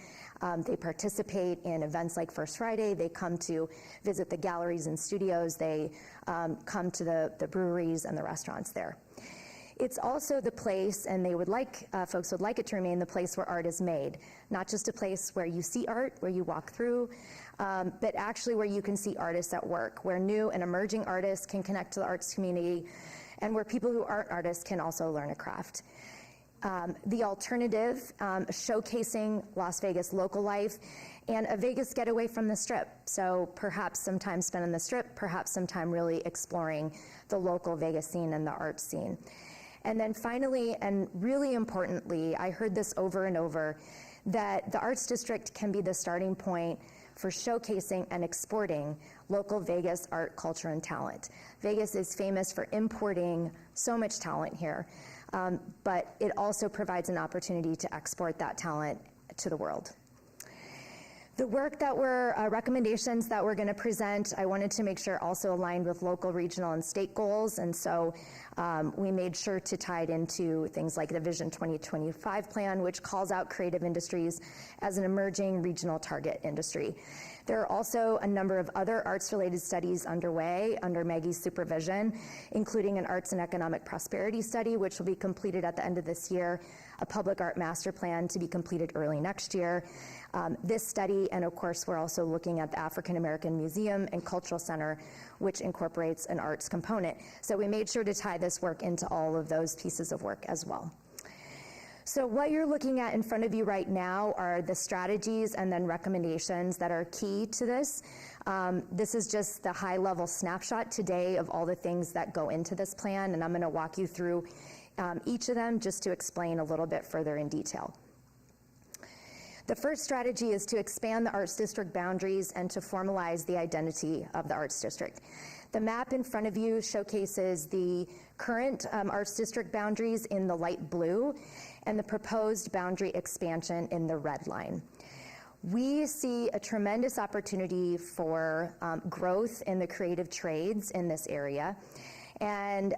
They participate in events like First Friday. They come to visit the galleries and studios. They come to the breweries and the restaurants there. It's also the place, and they would like, folks would like it to remain the place where art is made, not just a place where you see art, where you walk through, but actually where you can see artists at work, where new and emerging artists can connect to the arts community, and where people who aren't artists can also learn a craft. The alternative, showcasing Las Vegas local life, and a Vegas getaway from the Strip. So perhaps some time spent on the Strip, perhaps some time really exploring the local Vegas scene and the art scene. And then finally, and really importantly, I heard this over and over, that the Arts District can be the starting point for showcasing and exporting local Vegas art, culture, and talent. Vegas is famous for importing so much talent here, but it also provides an opportunity to export that talent to the world. The work that recommendations that we're going to present, I wanted to make sure also aligned with local, regional, and state goals, and so we made sure to tie it into things like the Vision 2025 plan, which calls out creative industries as an emerging regional target industry. There are also a number of other arts-related studies underway under Maggie's supervision, including an arts and economic prosperity study, which will be completed at the end of this year, a public art master plan to be completed early next year. This study, and of course, we're also looking at the African American Museum and Cultural Center, which incorporates an arts component. So we made sure to tie this work into all of those pieces of work as well. So what you're looking at in front of you right now are the strategies and then recommendations that are key to this. This is just the high-level snapshot today of all the things that go into this plan, and I'm going to walk you through each of them just to explain a little bit further in detail. The first strategy is to expand the Arts District boundaries and to formalize the identity of the Arts District. The map in front of you showcases the current Arts District boundaries in the light blue and the proposed boundary expansion in the red line. We see a tremendous opportunity for growth in the creative trades in this area. And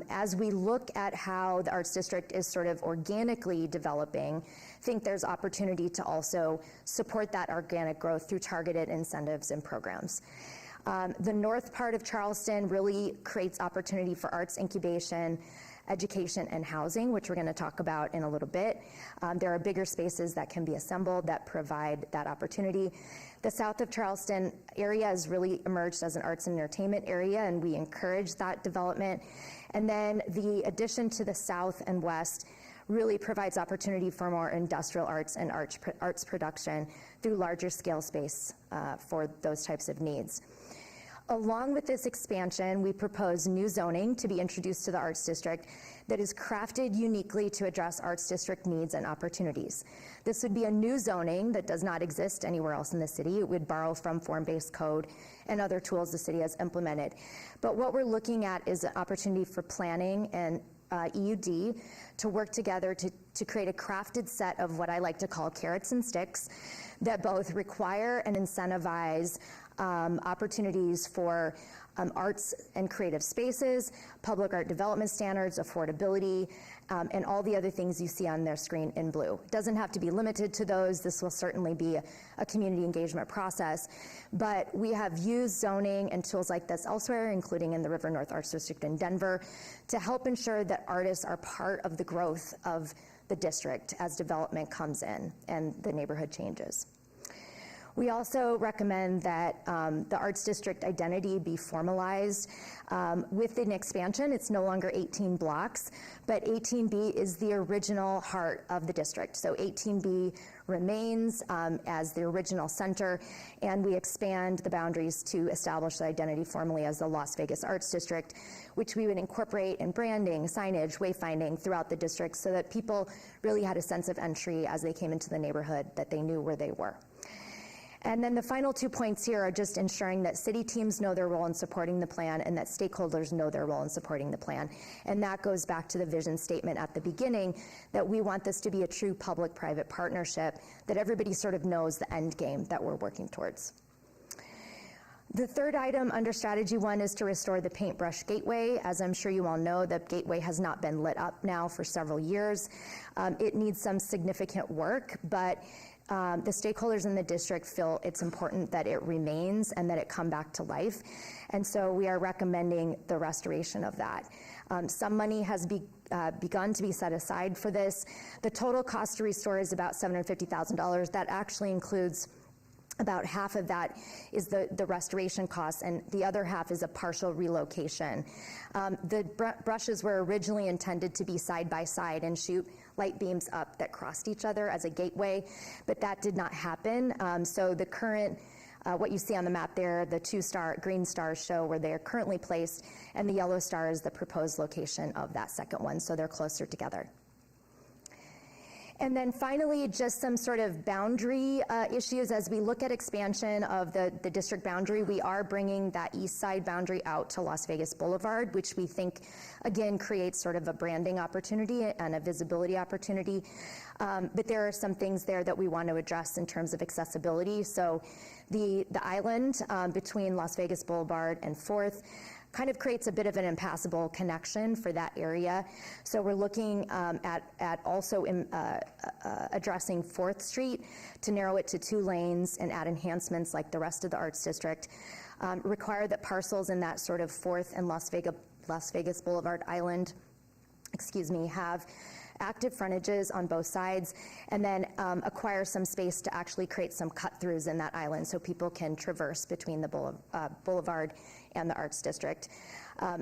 as we look at how the Arts District is sort of organically developing, I think there's opportunity to also support that organic growth through targeted incentives and programs. The north part of Charleston really creates opportunity for arts incubation, education, and housing, which we're going to talk about in a little bit. There are bigger spaces that can be assembled that provide that opportunity. The south of Charleston area has really emerged as an arts and entertainment area, and we encourage that development. And then the addition to the south and west really provides opportunity for more industrial arts and arts production through larger scale space for those types of needs. Along with this expansion, we propose new zoning to be introduced to the Arts District that is crafted uniquely to address Arts District needs and opportunities. This would be a new zoning that does not exist anywhere else in the city. It would borrow from form-based code and other tools the city has implemented. But what we're looking at is an opportunity for planning and EUD to work together to create a crafted set of what I like to call carrots and sticks that both require and incentivize opportunities for arts and creative spaces, public art development standards, affordability, and all the other things you see on their screen in blue. It doesn't have to be limited to those. This will certainly be a community engagement process. But we have used zoning and tools like this elsewhere, including in the River North Arts District in Denver, to help ensure that artists are part of the growth of the district as development comes in and the neighborhood changes. We also recommend that the Arts District identity be formalized. With an expansion, it's no longer 18 blocks, but 18B is the original heart of the district. So 18B remains as the original center, and we expand the boundaries to establish the identity formally as the Las Vegas Arts District, which we would incorporate in branding, signage, wayfinding throughout the district so that people really had a sense of entry as they came into the neighborhood, that they knew where they were. And then the final 2 points here are just ensuring that city teams know their role in supporting the plan and that stakeholders know their role in supporting the plan. And that goes back to the vision statement at the beginning, that we want this to be a true public-private partnership, that everybody sort of knows the end game that we're working towards. The third item under Strategy 1 is to restore the Paintbrush Gateway. As I'm sure you all know, the gateway has not been lit up now for several years. It needs some significant work, but the stakeholders in the district feel it's important that it remains and that it come back to life. And so we are recommending the restoration of that. Some money has begun to be set aside for this. The total cost to restore is about $750,000. That actually includes about half of that is the restoration costs, and the other half is a partial relocation. The brushes were originally intended to be side by side and shoot light beams up that crossed each other as a gateway, but that did not happen. So the current, what you see on the map there, the green stars show where they're currently placed, and the yellow star is the proposed location of that second one, so they're closer together. And then finally, just some sort of boundary issues. As we look at expansion of the district boundary, we are bringing that east side boundary out to Las Vegas Boulevard, which we think, again, creates sort of a branding opportunity and a visibility opportunity. But there are some things there that we want to address in terms of accessibility. So the island between Las Vegas Boulevard and 4th kind of creates a bit of an impassable connection for that area. So we're looking at also addressing 4th Street to narrow it to 2 lanes and add enhancements like the rest of the Arts District. Require that parcels in that sort of 4th and Las Vegas Boulevard Island, have active frontages on both sides, and then acquire some space to actually create some cut-throughs in that island so people can traverse between the boulevard and the Arts District.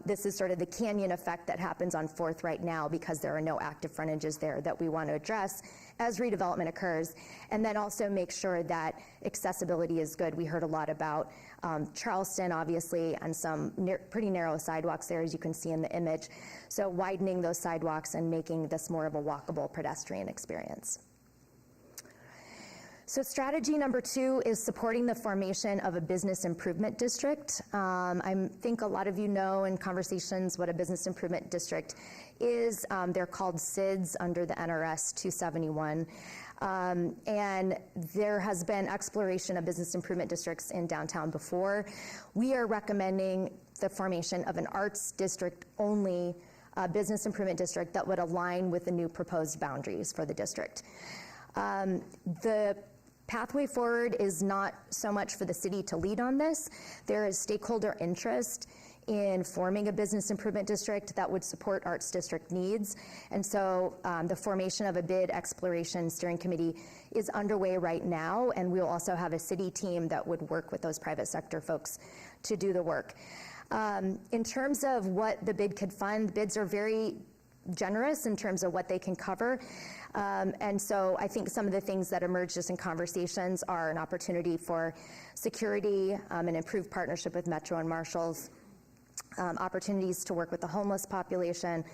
This is sort of the canyon effect that happens on 4th right now because there are no active frontages there that we want to address as redevelopment occurs, and then also make sure that accessibility is good. We heard a lot about Charleston, obviously, and some pretty narrow sidewalks there, as you can see in the image. So widening those sidewalks and making this more of a walkable pedestrian experience. So strategy number 2 is supporting the formation of a business improvement district. I think a lot of you know in conversations what a business improvement district is. They're called SIDS under the NRS 271. And there has been exploration of business improvement districts in downtown before. We are recommending the formation of an arts district only business improvement district that would align with the new proposed boundaries for the district. The pathway forward is not so much for the city to lead on this. There is stakeholder interest in forming a business improvement district that would support Arts District needs. And so the formation of a bid exploration steering committee is underway right now, and we'll also have a city team that would work with those private sector folks to do the work. In terms of what the bid could fund, bids are very generous in terms of what they can cover. And so I think some of the things that emerge just in conversations are an opportunity for security, an improved partnership with Metro and Marshals, opportunities to work with the homeless population,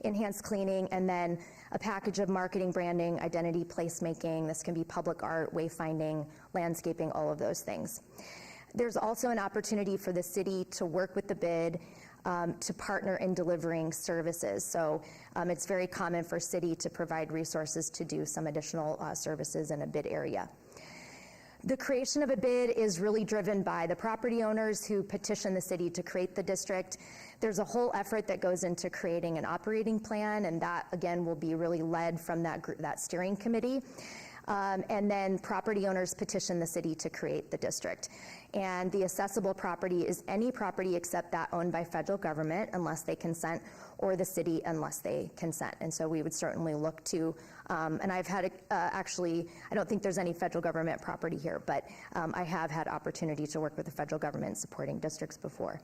enhanced cleaning, and then a package of marketing, branding, identity, placemaking. This can be public art, wayfinding, landscaping, all of those things. There's also an opportunity for the city to work with the bid to partner in delivering services. So it's very common for city to provide resources to do some additional services in a bid area. The creation of a bid is really driven by the property owners who petition the city to create the district. There's a whole effort that goes into creating an operating plan, and that, again, will be really led from that steering committee. And then property owners petition the city to create the district. And the assessable property is any property except that owned by federal government unless they consent, or the city unless they consent. And so we would certainly look to, and I've had, actually, I don't think there's any federal government property here, but I have had opportunity to work with the federal government supporting districts before.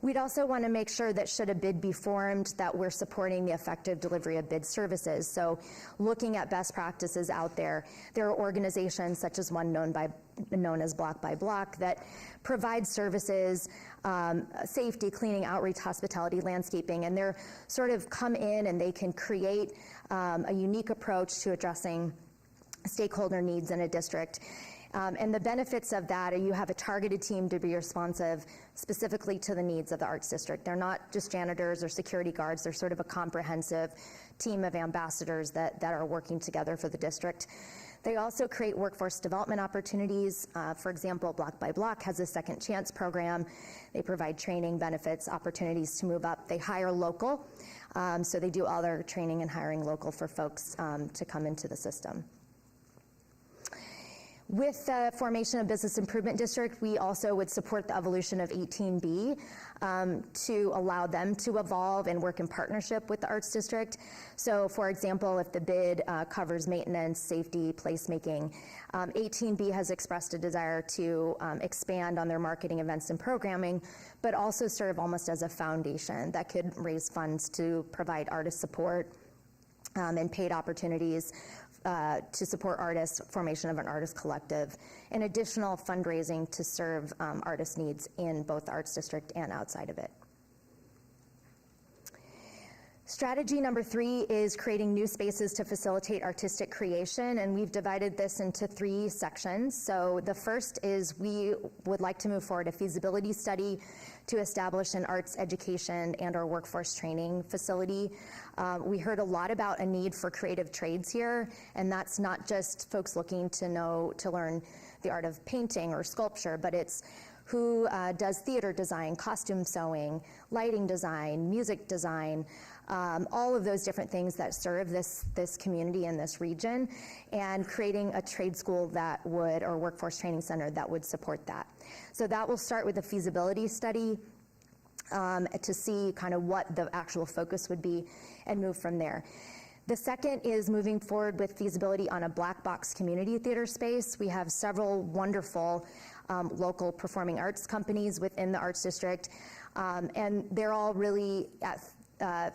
We'd also want to make sure that should a bid be formed, that we're supporting the effective delivery of bid services. So looking at best practices out there, there are organizations such as one known as Block by Block that provide services, safety, cleaning, outreach, hospitality, landscaping, and they're sort of come in and they can create a unique approach to addressing stakeholder needs in a district. And the benefits of that are you have a targeted team to be responsive specifically to the needs of the Arts District. They're not just janitors or security guards. They're sort of a comprehensive team of ambassadors that are working together for the district. They also create workforce development opportunities. For example, Block by Block has a second chance program. They provide training, benefits, opportunities to move up. They hire local. So they do all their training and hiring local for folks to come into the system. With the formation of Business Improvement District, we also would support the evolution of 18B to allow them to evolve and work in partnership with the Arts District. So, for example, if the bid covers maintenance, safety, placemaking, 18B has expressed a desire to expand on their marketing, events, and programming, but also serve almost as a foundation that could raise funds to provide artist support and paid opportunities to support artists, formation of an artist collective, and additional fundraising to serve artist needs in both the Arts District and outside of it. Strategy number 3 is creating new spaces to facilitate artistic creation, and we've divided this into 3 sections. So the first is we would like to move forward a feasibility study to establish an arts education and or workforce training facility. We heard a lot about a need for creative trades here, and that's not just folks looking to learn the art of painting or sculpture, but it's who does theater design, costume sewing, lighting design, music design, all of those different things that serve this community in this region, and creating a trade school that would, or workforce training center that would support that. So that will start with a feasibility study to see kind of what the actual focus would be and move from there. The second is moving forward with feasibility on a black box community theater space. We have several wonderful local performing arts companies within the Arts District, and they're all really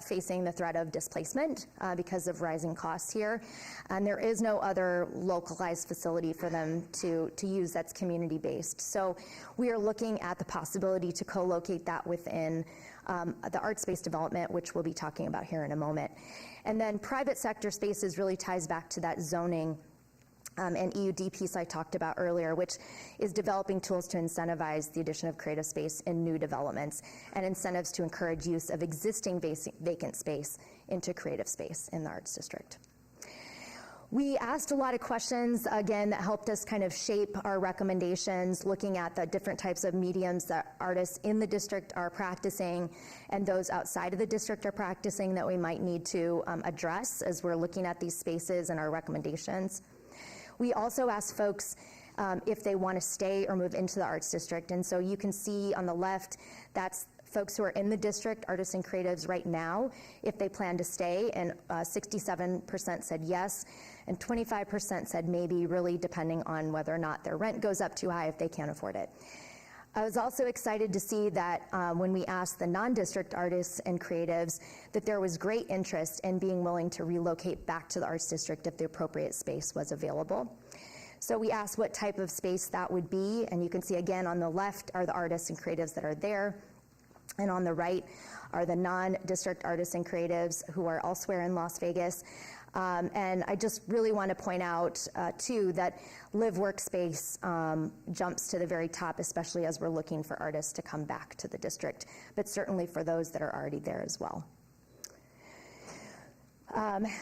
facing the threat of displacement because of rising costs here. And there is no other localized facility for them to use that's community-based. So we are looking at the possibility to co-locate that within the arts-based development, which we'll be talking about here in a moment. And then private sector spaces really ties back to that zoning and EUD piece I talked about earlier, which is developing tools to incentivize the addition of creative space in new developments and incentives to encourage use of existing vacant space into creative space in the Arts District. We asked a lot of questions, again, that helped us kind of shape our recommendations, looking at the different types of mediums that artists in the district are practicing and those outside of the district are practicing that we might need to address as we're looking at these spaces and our recommendations. We also asked folks if they want to stay or move into the Arts District. And so you can see on the left, that's folks who are in the district, artists and creatives right now, if they plan to stay. And 67% said yes, and 25% said maybe, really depending on whether or not their rent goes up too high if they can't afford it. I was also excited to see that when we asked the non-district artists and creatives that there was great interest in being willing to relocate back to the Arts District if the appropriate space was available. So we asked what type of space that would be, and you can see again on the left are the artists and creatives that are there, and on the right are the non-district artists and creatives who are elsewhere in Las Vegas. And I just really want to point out, too, that live workspace jumps to the very top, especially as we're looking for artists to come back to the district, but certainly for those that are already there as well.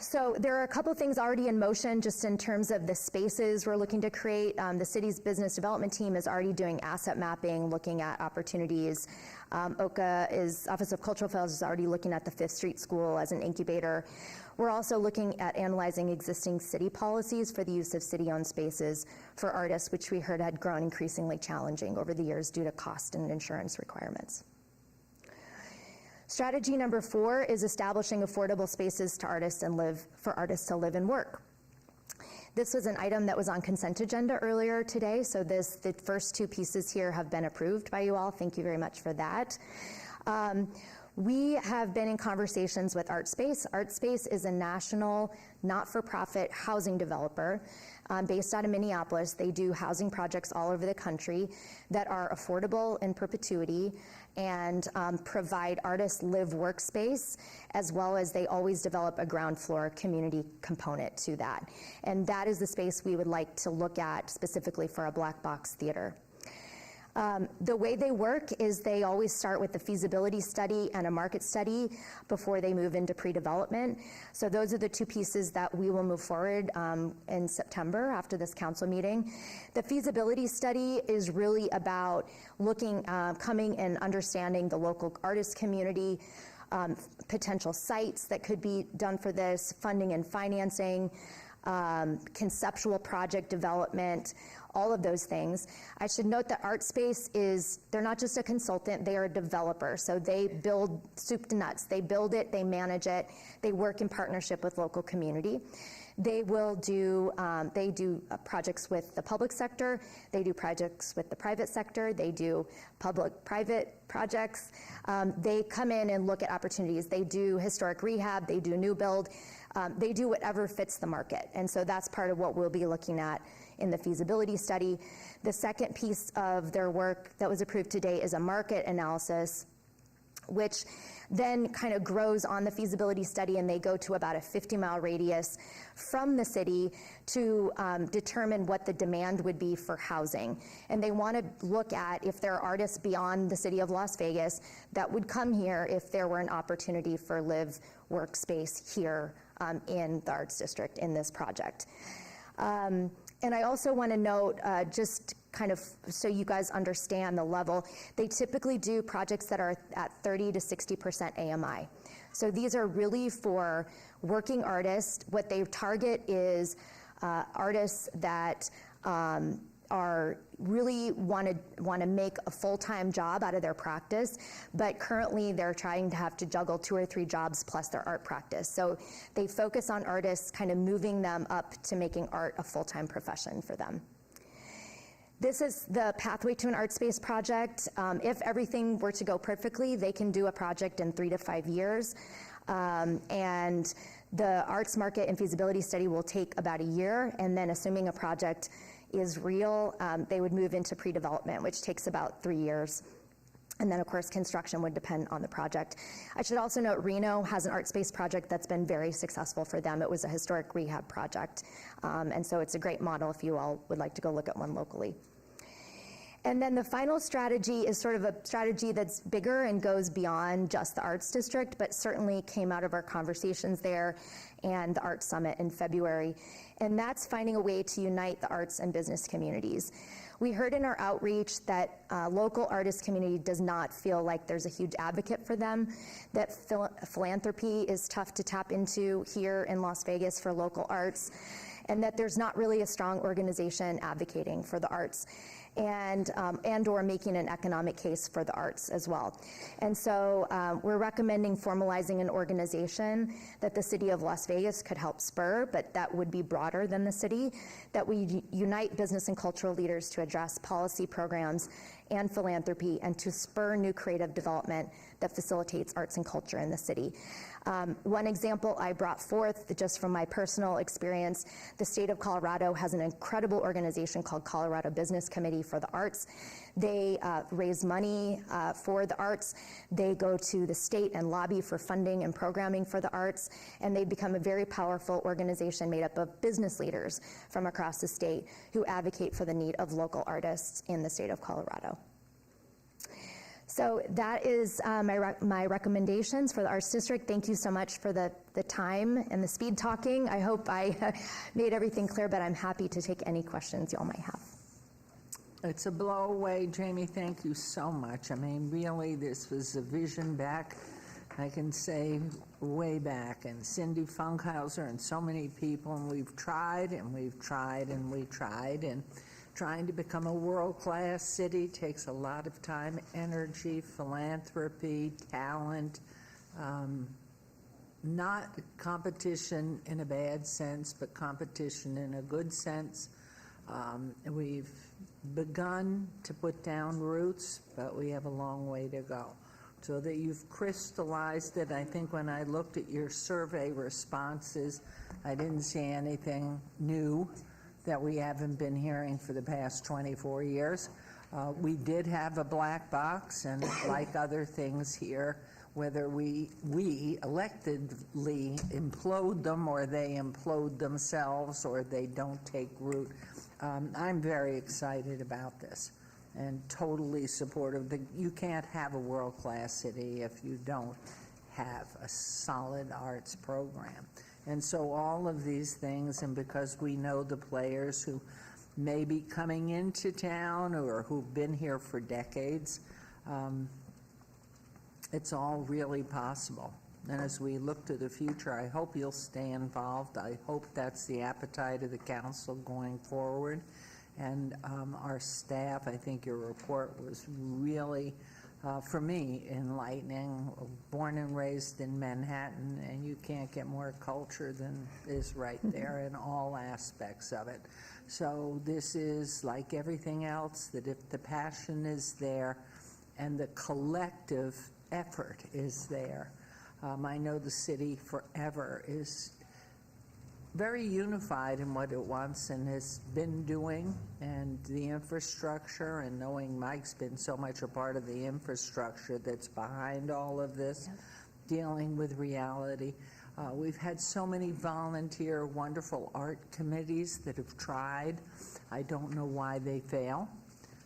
So there are a couple things already in motion just in terms of the spaces we're looking to create. The city's business development team is already doing asset mapping, looking at opportunities. Office of Cultural Affairs is already looking at the Fifth Street School as an incubator. We're also looking at analyzing existing city policies for the use of city-owned spaces for artists, which we heard had grown increasingly challenging over the years due to cost and insurance requirements. Strategy number 4 is establishing affordable spaces to artists for artists to live and work. This was an item that was on consent agenda earlier today, so the first 2 pieces here have been approved by you all. Thank you very much for that. We have been in conversations with ArtSpace. ArtSpace is a national, not-for-profit housing developer based out of Minneapolis. They do housing projects all over the country that are affordable in perpetuity and provide artists live workspace, as well as they always develop a ground floor community component to that. And that is the space we would like to look at specifically for a black box theater. The way they work is they always start with the feasibility study and a market study before they move into pre-development. So those are the 2 pieces that we will move forward in September after this council meeting. The feasibility study is really about coming and understanding the local artist community, potential sites that could be done for this, funding and financing, conceptual project development, all of those things. I should note that ArtSpace they're not just a consultant, they are a developer. So they build soup to nuts. They build it, they manage it, they work in partnership with local community. They do projects with the public sector, they do projects with the private sector, they do public-private projects. They come in and look at opportunities. They do historic rehab, they do new build, they do whatever fits the market. And so that's part of what we'll be looking at in the feasibility study. The second piece of their work that was approved today is a market analysis, which then kind of grows on the feasibility study, and they go to about a 50-mile radius from the city to determine what the demand would be for housing. And they want to look at if there are artists beyond the city of Las Vegas that would come here if there were an opportunity for live workspace here in the Arts District in this project. And I also want to note, just kind of so you guys understand the level, they typically do projects that are at 30 to 60% AMI. So these are really for working artists. What they target is artists that are really want to make a full-time job out of their practice, but currently they're trying to have to juggle 2 or 3 jobs plus their art practice. So they focus on artists, kind of moving them up to making art a full-time profession for them. This is the pathway to an ArtSpace project. If everything were to go perfectly, they can do a project in 3 to 5 years. And the arts market and feasibility study will take about a year, and then assuming a project is real, they would move into pre-development, which takes about 3 years. And then, of course, construction would depend on the project. I should also note Reno has an ArtSpace project that's been very successful for them. It was a historic rehab project. And so it's a great model if you all would like to go look at one locally. And then the final strategy is sort of a strategy that's bigger and goes beyond just the Arts District, but certainly came out of our conversations there and the Arts Summit in February. And that's finding a way to unite the arts and business communities. We heard in our outreach that local artist community does not feel like there's a huge advocate for them, that philanthropy is tough to tap into here in Las Vegas for local arts, and that there's not really a strong organization advocating for the arts and or making an economic case for the arts as well. And so we're recommending formalizing an organization that the city of Las Vegas could help spur, but that would be broader than the city, that we unite business and cultural leaders to address policy programs and philanthropy and to spur new creative development that facilitates arts and culture in the city. One example I brought forth just from my personal experience, the state of Colorado has an incredible organization called Colorado Business Committee for the Arts. They raise money for the arts. They go to the state and lobby for funding and programming for the arts, and they've become a very powerful organization made up of business leaders from across the state who advocate for the need of local artists in the state of Colorado. So that is my recommendations for the Arts District. Thank you so much for the time and the speed talking. I hope I made everything clear, but I'm happy to take any questions y'all might have. It's a blow away, Jamie. Thank you so much. I mean, really, this was a vision back, I can say, way back, and Cindy Funkhauser and so many people, and we've tried and we've tried and we tried, and trying to become a world-class city takes a lot of time, energy, philanthropy, talent, not competition in a bad sense, but competition in a good sense. We've begun to put down roots, but we have a long way to go. So that you've crystallized it. I think when I looked at your survey responses, I didn't see anything new that we haven't been hearing for the past 24 years. We did have a black box, and like other things here, whether we electively implode them or they implode themselves or they don't take root, I'm very excited about this and totally supportive. You can't have a world-class city if you don't have a solid arts program. And so all of these things, and because we know the players who may be coming into town or who've been here for decades, it's all really possible. And as we look to the future, I hope you'll stay involved. I hope that's the appetite of the council going forward. And our staff, I think your report was really, for me, enlightening. Born and raised in Manhattan, and you can't get more culture than is right there in all aspects of it. So this is like everything else, that if the passion is there and the collective effort is there, I know the city forever is very unified in what it wants and has been doing, and the infrastructure, and knowing Mike's been so much a part of the infrastructure that's behind all of this, dealing with reality. We've had so many volunteer, wonderful art committees that have tried. I don't know why they fail,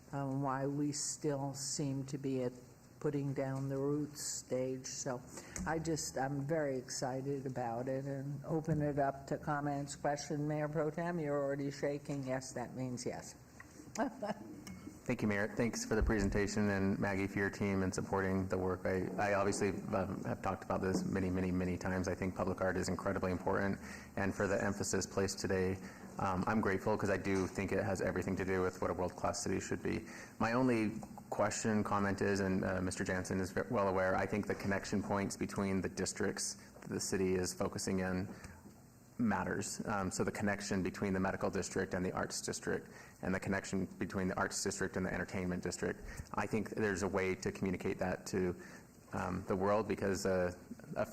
why we still seem to be at putting down the roots stage. So I'm very excited about it, and open it up to comments, questions. Mayor Pro Tem, you're already shaking. Yes, that means yes. Thank you, Mayor. Thanks for the presentation, and Maggie, for your team and supporting the work. I obviously have talked about this many, many, many times. I think public art is incredibly important, and for the emphasis placed today, I'm grateful, because I do think it has everything to do with what a world-class city should be. My only comment is, and Mr. Jansen is well aware, I think the connection points between the districts that the city is focusing in matters. So the connection between the medical district and the arts district, and the connection between the arts district and the entertainment district, I think there's a way to communicate that to the world, because a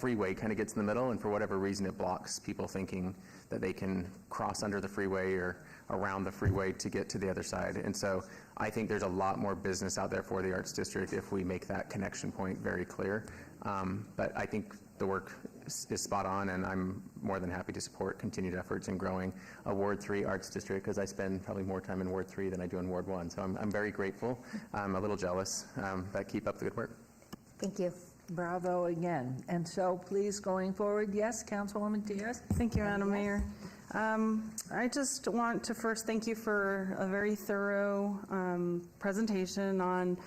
freeway kind of gets in the middle, and for whatever reason it blocks people thinking that they can cross under the freeway or around the freeway to get to the other side. And so I think there's a lot more business out there for the arts district if we make that connection point very clear. But I think the work is spot on, and I'm more than happy to support continued efforts in growing a Ward 3 arts district, because I spend probably more time in Ward 3 than I do in Ward 1. So I'm very grateful. I'm a little jealous, but keep up the good work. Thank you. Bravo again. And so please, going forward, yes, Councilwoman Diaz? Thank you, Madam Mayor. I just want to first thank you for a very thorough presentation on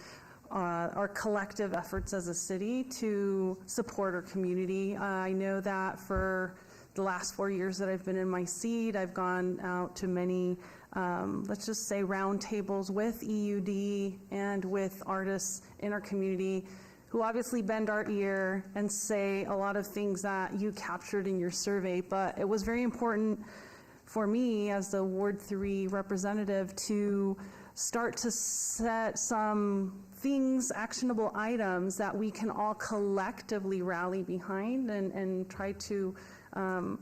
our collective efforts as a city to support our community. I know that for the last 4 years that I've been in my seat, I've gone out to many, let's just say, roundtables with EUD and with artists in our community who obviously bend our ear and say a lot of things that you captured in your survey. But it was very important for me as the Ward 3 representative to start to set some things, actionable items that we can all collectively rally behind and try to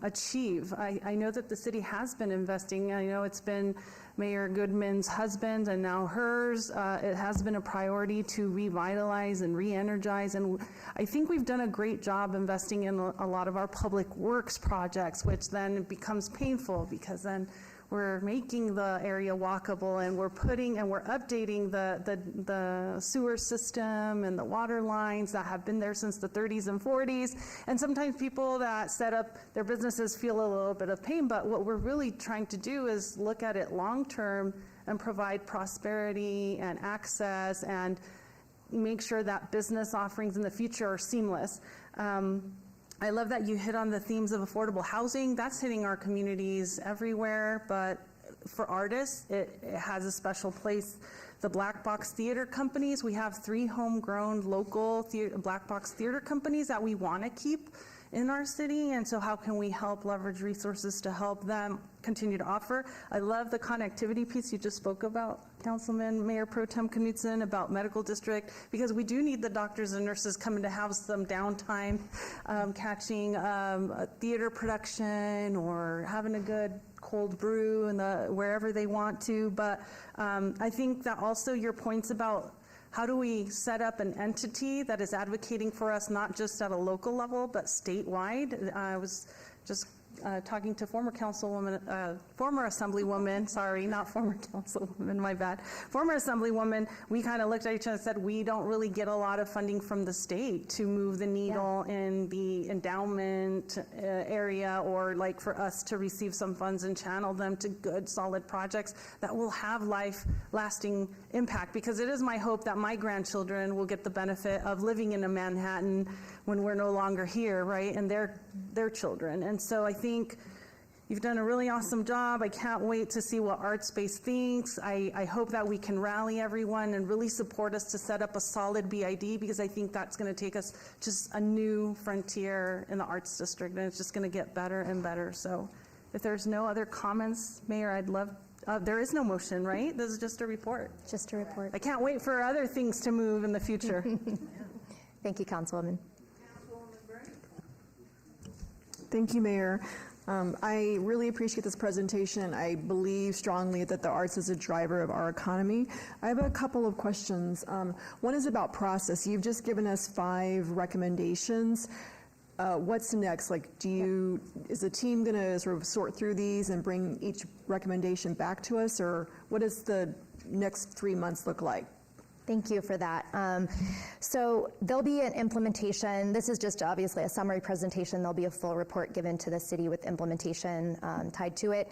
achieve. I know that the city has been investing. I know it's been Mayor Goodman's husband and now hers. It has been a priority to revitalize and re-energize, and I think we've done a great job investing in a lot of our public works projects, which then becomes painful because then we're making the area walkable, and we're updating the sewer system and the water lines that have been there since the 30s and 40s. And sometimes people that set up their businesses feel a little bit of pain, but what we're really trying to do is look at it long-term and provide prosperity and access and make sure that business offerings in the future are seamless. I love that you hit on the themes of affordable housing. That's hitting our communities everywhere, but for artists, it has a special place. The Black Box Theater companies, we have 3 homegrown local Black Box Theater companies that we want to keep in our city, and so how can we help leverage resources to help them continue to offer? I love the connectivity piece you just spoke about, Councilman Mayor Pro Tem Knudsen, about medical district, because we do need the doctors and nurses coming to have some downtime, catching a theater production or having a good cold brew in wherever they want to. But I think that also your points about how do we set up an entity that is advocating for us not just at a local level, but statewide? I was just talking to former assemblywoman, sorry, not former councilwoman, my bad. Former assemblywoman, we kind of looked at each other and said, we don't really get a lot of funding from the state to move the needle in the endowment area, or like for us to receive some funds and channel them to good, solid projects that will have life-lasting impact. Because it is my hope that my grandchildren will get the benefit of living in a Manhattan when we're no longer here, right? And their children. And so I think you've done a really awesome job. I can't wait to see what ArtSpace thinks. I hope that we can rally everyone and really support us to set up a solid BID, because I think that's going to take us just a new frontier in the arts district, and it's just going to get better and better. So if there's no other comments, Mayor, I'd love, there is no motion, right? This is just a report. Just a report. I can't wait for other things to move in the future. Thank you, Councilwoman. Thank you, Mayor. I really appreciate this presentation. I believe strongly that the arts is a driver of our economy. I have a couple of questions. One is about process. You've just given us 5 recommendations. What's next? Like, is the team going to sort of sort through these and bring each recommendation back to us, or what does the next 3 months look like? Thank you for that. So there'll be an implementation. This is just obviously a summary presentation. There'll be a full report given to the city with implementation tied to it.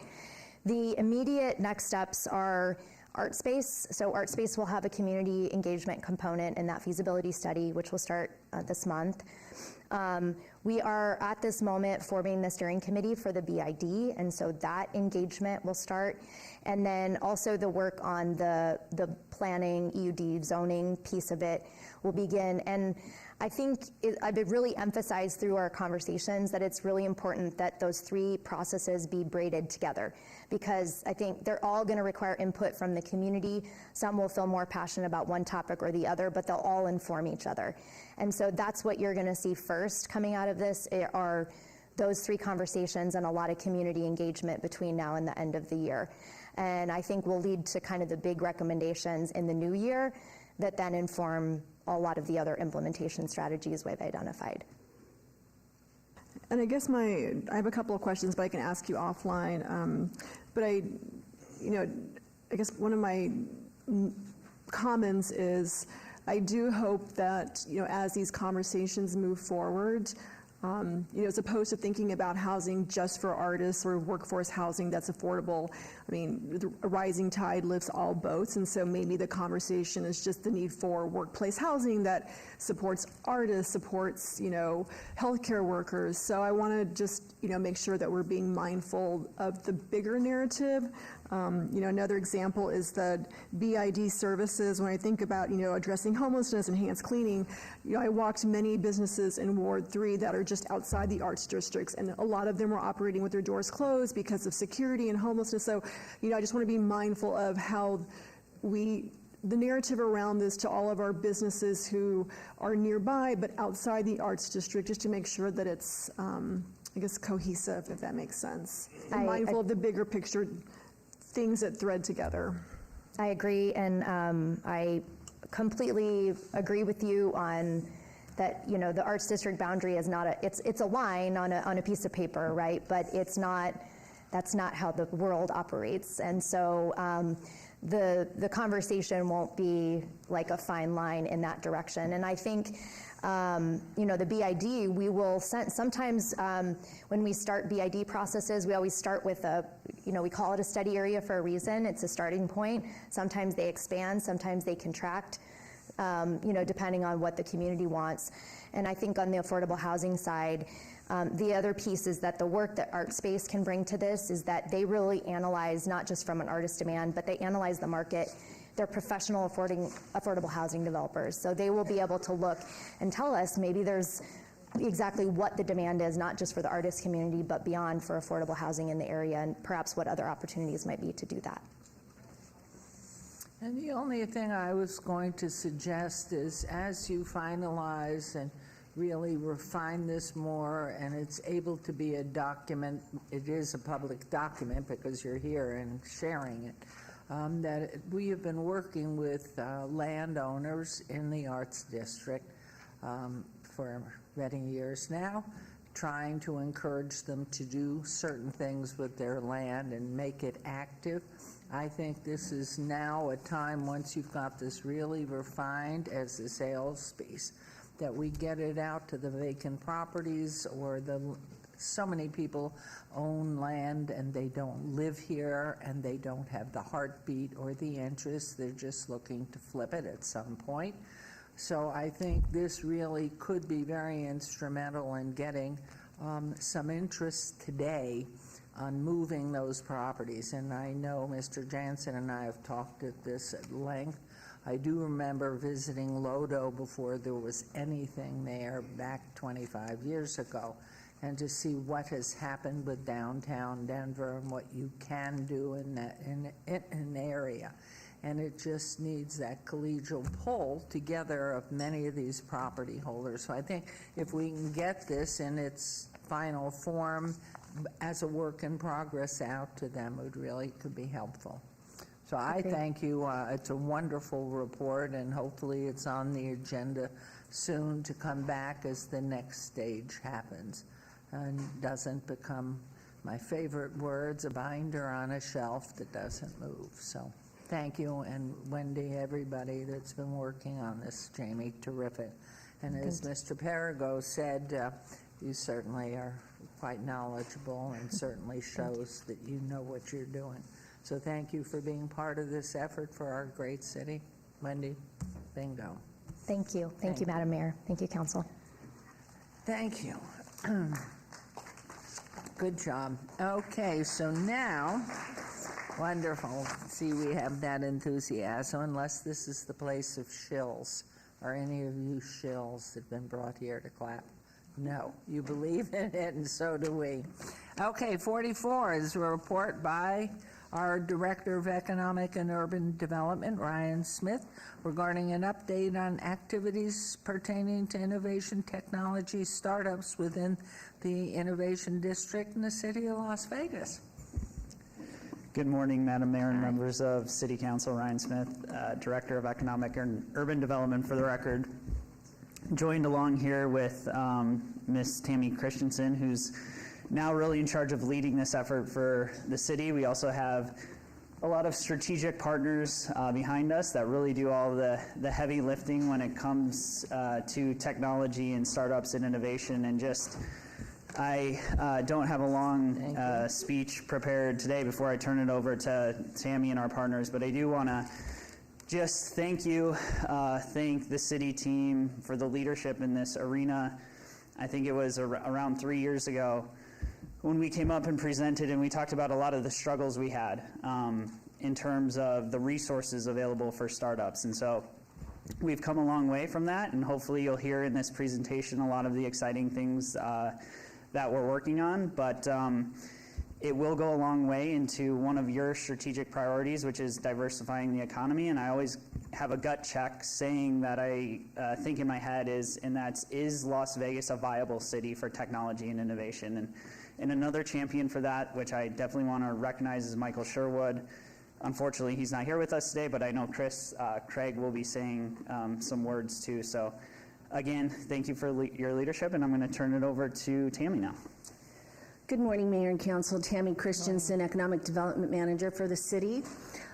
The immediate next steps are ArtSpace. So ArtSpace will have a community engagement component in that feasibility study, which will start this month. We are at this moment forming the steering committee for the BID, and so that engagement will start. And then also the work on the planning, EUD, zoning piece of it will begin. And I think I've really emphasized through our conversations that it's really important that those 3 processes be braided together, because I think they're all going to require input from the community. Some will feel more passionate about one topic or the other, but they'll all inform each other. And so that's what you're going to see first coming out of this are those 3 conversations and a lot of community engagement between now and the end of the year. And I think will lead to kind of the big recommendations in the new year that then inform a lot of the other implementation strategies we've identified. And I guess I have a couple of questions, but I can ask you offline. But I guess one of my comments is I do hope that, as these conversations move forward, as opposed to thinking about housing just for artists or workforce housing that's affordable, I mean, a rising tide lifts all boats, and so maybe the conversation is just the need for workplace housing that supports artists, supports, healthcare workers. So I want to just, make sure that we're being mindful of the bigger narrative. Another example is the BID services. When I think about, addressing homelessness, enhanced cleaning, I walked many businesses in Ward 3 that are just outside the arts districts, and a lot of them were operating with their doors closed because of security and homelessness. So, I just want to be mindful of how the narrative around this to all of our businesses who are nearby but outside the arts district, just to make sure that it's, cohesive, if that makes sense. And mindful of the bigger picture things that thread together. I agree, and I completely agree with you on that. The arts district boundary is not it's a line on a piece of paper, right? But it's not that's not how the world operates. And so the conversation won't be like a fine line in that direction. And I think, the BID, we will sometimes when we start BID processes, we always start with we call it a study area for a reason. It's a starting point. Sometimes they expand, sometimes they contract, depending on what the community wants. And I think on the affordable housing side, the other piece is that the work that ArtSpace can bring to this is that they really analyze, not just from an artist demand, but they analyze the market. They're professional affordable housing developers. So they will be able to look and tell us maybe there's exactly what the demand is, not just for the artist community, but beyond for affordable housing in the area, and perhaps what other opportunities might be to do that. And the only thing I was going to suggest is, as you finalize and really refine this more, and it's able to be a document, it is a public document because you're here and sharing it, that we have been working with landowners in the Arts District for many years now, trying to encourage them to do certain things with their land and make it active. I think this is now a time, once you've got this really refined as a sales piece, that we get it out to the vacant properties, or so many people own land and they don't live here and they don't have the heartbeat or the interest. They're just looking to flip it at some point. So I think this really could be very instrumental in getting some interest today on moving those properties. And I know Mr. Jansen and I have talked at this at length. I do remember visiting Lodo before there was anything there back 25 years ago, and to see what has happened with downtown Denver and what you can do in an area. And it just needs that collegial pull together of many of these property holders. So I think if we can get this in its final form as a work in progress out to them, it really could be helpful. So I thank you. It's a wonderful report, and hopefully it's on the agenda soon to come back as the next stage happens and doesn't become, my favorite words, a binder on a shelf that doesn't move. So thank you, and Wendy, everybody that's been working on this, Jamie, terrific. And as Mr. Perigo said, you certainly are quite knowledgeable and certainly shows that you know what you're doing. So thank you for being part of this effort for our great city. Wendy, bingo. Thank you. Thank you, Madam Mayor. Thank you, Council. Thank you. Good job. Okay, so now, wonderful. See, we have that enthusiasm, unless this is the place of shills. Are any of you shills that have been brought here to clap? No, you believe in it, and so do we. Okay, 44 is a report by our Director of Economic and Urban Development, Ryan Smith, regarding an update on activities pertaining to innovation technology startups within the Innovation District in the city of Las Vegas. Good morning, Madam Mayor and members of City Council. Ryan Smith, Director of Economic and Urban Development, for the record. Joined along here with Ms. Tammy Christensen, who's now really in charge of leading this effort for the city. We also have a lot of strategic partners behind us that really do all the heavy lifting when it comes to technology and startups and innovation. And just, I don't have a long speech prepared today before I turn it over to Tammy and our partners, but I do want to just thank you, thank the city team for the leadership in this arena. I think it was around 3 years ago when we came up and presented, and we talked about a lot of the struggles we had in terms of the resources available for startups. And so we've come a long way from that, and hopefully you'll hear in this presentation a lot of the exciting things that we're working on. But it will go a long way into one of your strategic priorities, which is diversifying the economy. And I always have a gut check saying that I think in my head is Las Vegas a viable city for technology and innovation? And another champion for that, which I definitely want to recognize, is Michael Sherwood. Unfortunately, he's not here with us today, but I know Craig will be saying some words too. So again, thank you for your leadership, and I'm going to turn it over to Tammy now. Good morning, Mayor and Council. Tammy Christensen, Economic Development Manager for the city.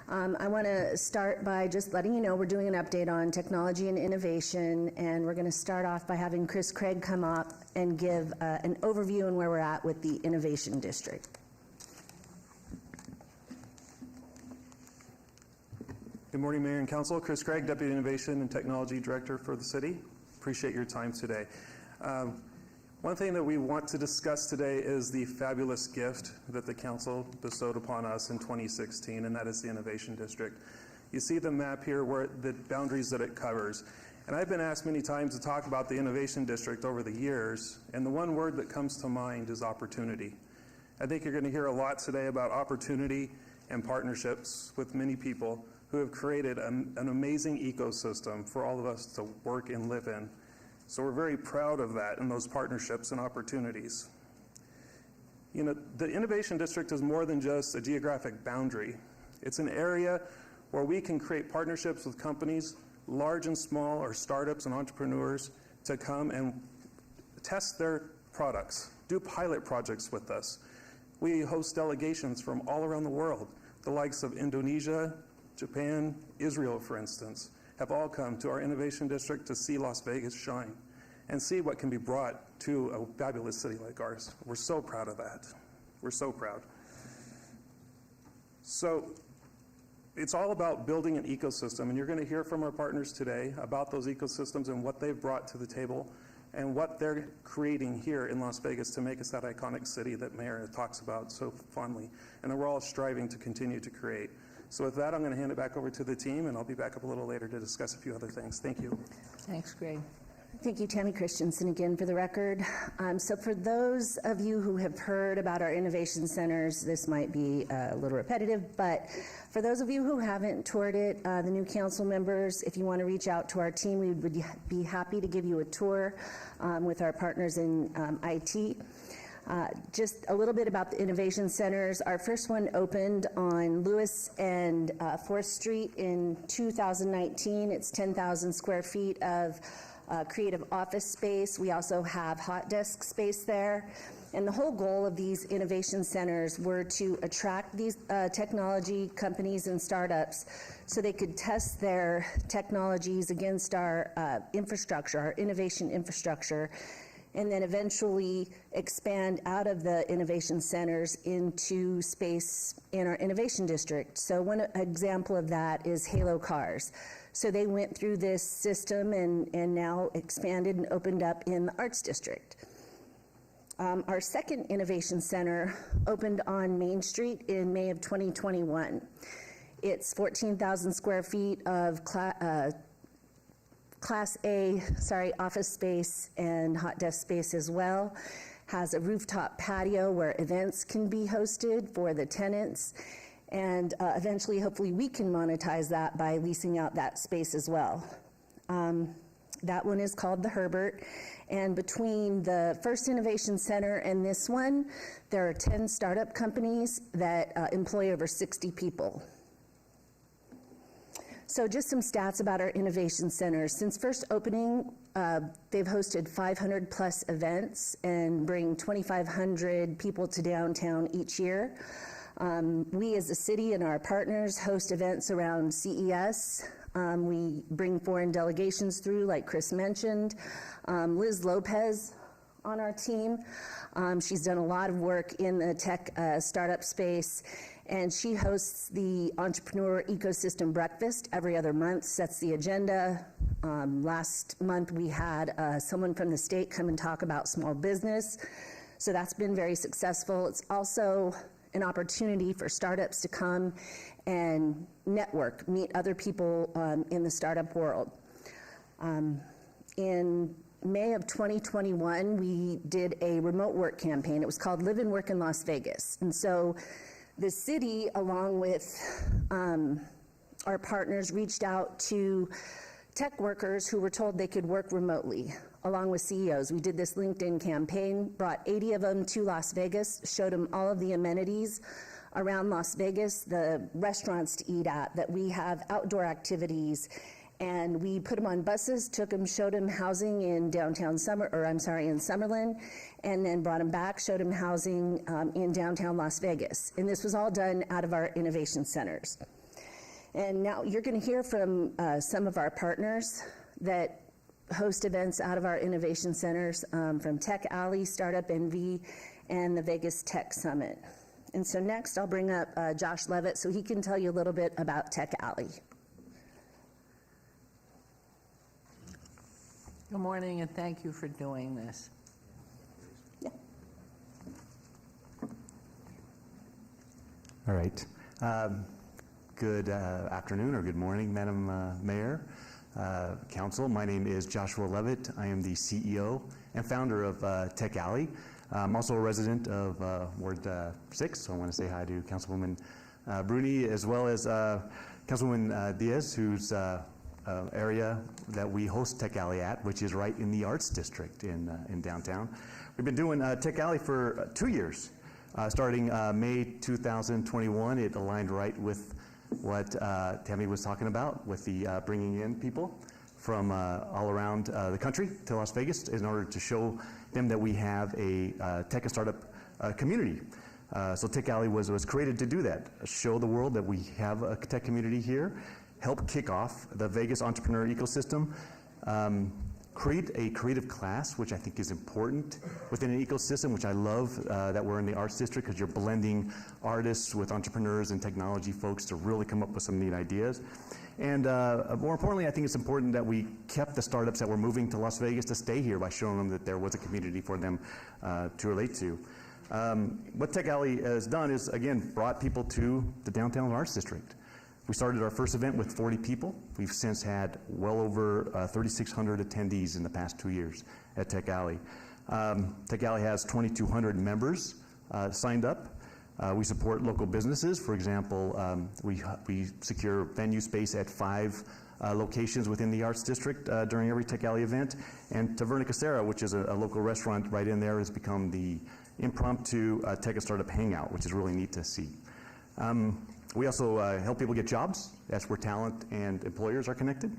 I want to start by just letting you know we're doing an update on technology and innovation, and we're going to start off by having Chris Craig come up and give an overview on where we're at with the Innovation District. Good morning, Mayor and Council. Chris Craig, Deputy Innovation and Technology Director for the city. Appreciate your time today. One thing that we want to discuss today is the fabulous gift that the council bestowed upon us in 2016, and that is the Innovation District. You see the map here, where the boundaries that it covers. And I've been asked many times to talk about the Innovation District over the years, and the one word that comes to mind is opportunity. I think you're going to hear a lot today about opportunity and partnerships with many people who have created an amazing ecosystem for all of us to work and live in. So we're very proud of that and those partnerships and opportunities. You know, the Innovation District is more than just a geographic boundary. It's an area where we can create partnerships with companies, large and small, or startups and entrepreneurs, to come and test their products, do pilot projects with us. We host delegations from all around the world. The likes of Indonesia, Japan, Israel, for instance, have all come to our Innovation District to see Las Vegas shine and see what can be brought to a fabulous city like ours. We're so proud of that. We're so proud. So it's all about building an ecosystem, and you're going to hear from our partners today about those ecosystems and what they've brought to the table and what they're creating here in Las Vegas to make us that iconic city that Mayor talks about so fondly, and that we're all striving to continue to create. So with that, I'm going to hand it back over to the team, and I'll be back up a little later to discuss a few other things. Thank you. Thanks, Greg. Thank you, Tammy Christensen, again for the record. So for those of you who have heard about our innovation centers, this might be a little repetitive, but for those of you who haven't toured it, the new council members, if you want to reach out to our team, we would be happy to give you a tour with our partners in IT. Just a little bit about the innovation centers. Our first one opened on Lewis and 4th Street in 2019. It's 10,000 square feet of creative office space. We also have hot desk space there. And the whole goal of these innovation centers were to attract these technology companies and startups so they could test their technologies against our infrastructure, our innovation infrastructure, and then eventually expand out of the innovation centers into space in our innovation district. So one example of that is Halo Cars. So they went through this system and now expanded and opened up in the Arts District. Our second innovation center opened on Main Street in May of 2021. It's 14,000 square feet of Class A, office space and hot desk space as well. Has a rooftop patio where events can be hosted for the tenants. And eventually, hopefully, we can monetize that by leasing out that space as well. That one is called the Herbert. And between the first innovation center and this one, there are 10 startup companies that employ over 60 people. So just some stats about our innovation centers. Since first opening, they've hosted 500 plus events and bring 2,500 people to downtown each year. We as a city and our partners host events around CES. We bring foreign delegations through, like Chris mentioned. Liz Lopez on our team. She's done a lot of work in the tech startup space, and she hosts the Entrepreneur Ecosystem Breakfast every other month, sets the agenda. Last month we had someone from the state come and talk about small business, so that's been very successful. It's also an opportunity for startups to come and network, meet other people in the startup world. In May of 2021, we did a remote work campaign. It was called Live and Work in Las Vegas. And so the city, along with our partners, reached out to tech workers who were told they could work remotely, along with CEOs. We did this LinkedIn campaign, brought 80 of them to Las Vegas, showed them all of the amenities around Las Vegas, the restaurants to eat at, that we have outdoor activities, And we put them on buses, took them, showed them housing in in Summerlin, and then brought them back, showed them housing in downtown Las Vegas. And this was all done out of our innovation centers. And now you're going to hear from some of our partners that host events out of our innovation centers, from Tech Alley, Startup NV, and the Vegas Tech Summit. And so next I'll bring up Josh Levitt so he can tell you a little bit about Tech Alley. Good morning, and thank you for doing this. All right. Good afternoon or good morning, Madam Mayor, Council. My name is Joshua Levitt. I am the CEO and founder of Tech Alley. I'm also a resident of Ward 6, so I want to say hi to Councilwoman Bruni, as well as Councilwoman Diaz, whose area that we host Tech Alley at, which is right in the Arts District in downtown. We've been doing Tech Alley for 2 years. Starting May 2021, it aligned right with what Tammy was talking about, with the bringing in people from all around the country to Las Vegas in order to show them that we have a tech and startup community. So Tech Alley was created to do that, show the world that we have a tech community here, help kick off the Vegas entrepreneur ecosystem, create a creative class, which I think is important within an ecosystem, which I love that we're in the Arts District, because you're blending artists with entrepreneurs and technology folks to really come up with some neat ideas. And more importantly, I think it's important that we kept the startups that were moving to Las Vegas to stay here by showing them that there was a community for them to relate to. What Tech Alley has done is, again, brought people to the downtown Arts District. We started our first event with 40 people. We've since had well over 3,600 attendees in the past 2 years at Tech Alley. Tech Alley has 2,200 members signed up. We support local businesses. For example, we secure venue space at 5 locations within the Arts District during every Tech Alley event. And Taverna Casera, which is a local restaurant right in there, has become the impromptu tech and startup hangout, which is really neat to see. We also help people get jobs. That's where talent and employers are connected.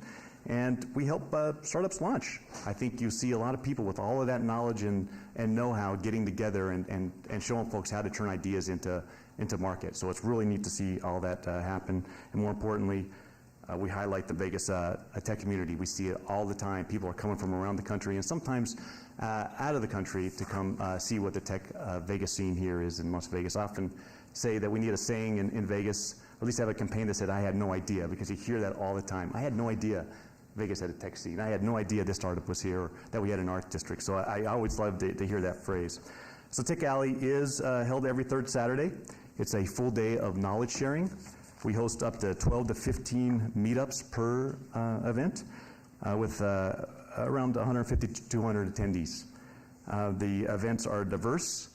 And we help startups launch. I think you see a lot of people with all of that knowledge and know-how getting together and showing folks how to turn ideas into market. So it's really neat to see all that happen. And more importantly, we highlight the Vegas tech community. We see it all the time. People are coming from around the country and sometimes out of the country to come see what the tech Vegas scene here is in Las Vegas. I often say that we need a saying in Vegas, or at least have a campaign that said, "I had no idea," because you hear that all the time. I had no idea Vegas had a tech scene. I had no idea this startup was here, or that we had an art district. So I always love to hear that phrase. So Tech Alley is held every third Saturday. It's a full day of knowledge sharing. We host up to 12 to 15 meetups per event with around 150 to 200 attendees. The events are diverse.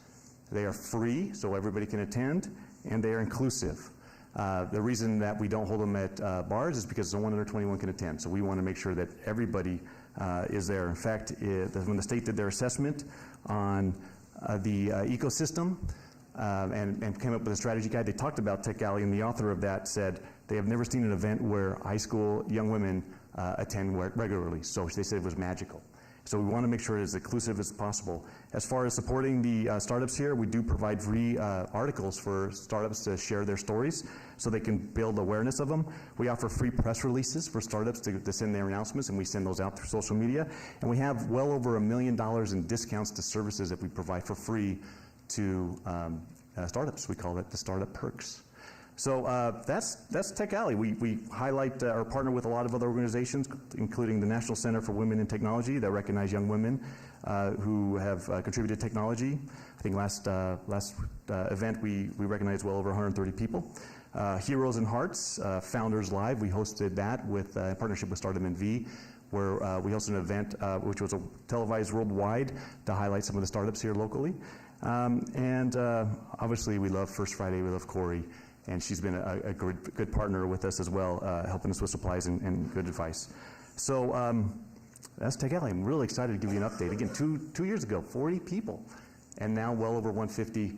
They are free, so everybody can attend, and they are inclusive. The reason that we don't hold them at bars is because no one under 21 can attend, so we want to make sure that everybody is there. In fact, when the state did their assessment on the ecosystem and came up with a strategy guide, they talked about Tech Alley, and the author of that said they have never seen an event where high school young women attend regularly, so they said it was magical. So we want to make sure it is as inclusive as possible. As far as supporting the startups here, we do provide free articles for startups to share their stories so they can build awareness of them. We offer free press releases for startups to send their announcements, and we send those out through social media. And we have well over $1 million in discounts to services that we provide for free to startups. We call it the Startup Perks. So that's Tech Alley. We highlight or partner with a lot of other organizations, including the National Center for Women in Technology, that recognize young women who have contributed to technology. I think last event we recognized well over 130 people. Heroes and Hearts, Founders Live, we hosted that with in partnership with Startup NV, where we hosted an event which was televised worldwide to highlight some of the startups here locally. Obviously we love First Friday, we love Corey. And she's been a good partner with us as well, helping us with supplies and good advice. So that's Tech Alley. I'm really excited to give you an update. Again, two years ago, 40 people, and now well over 150,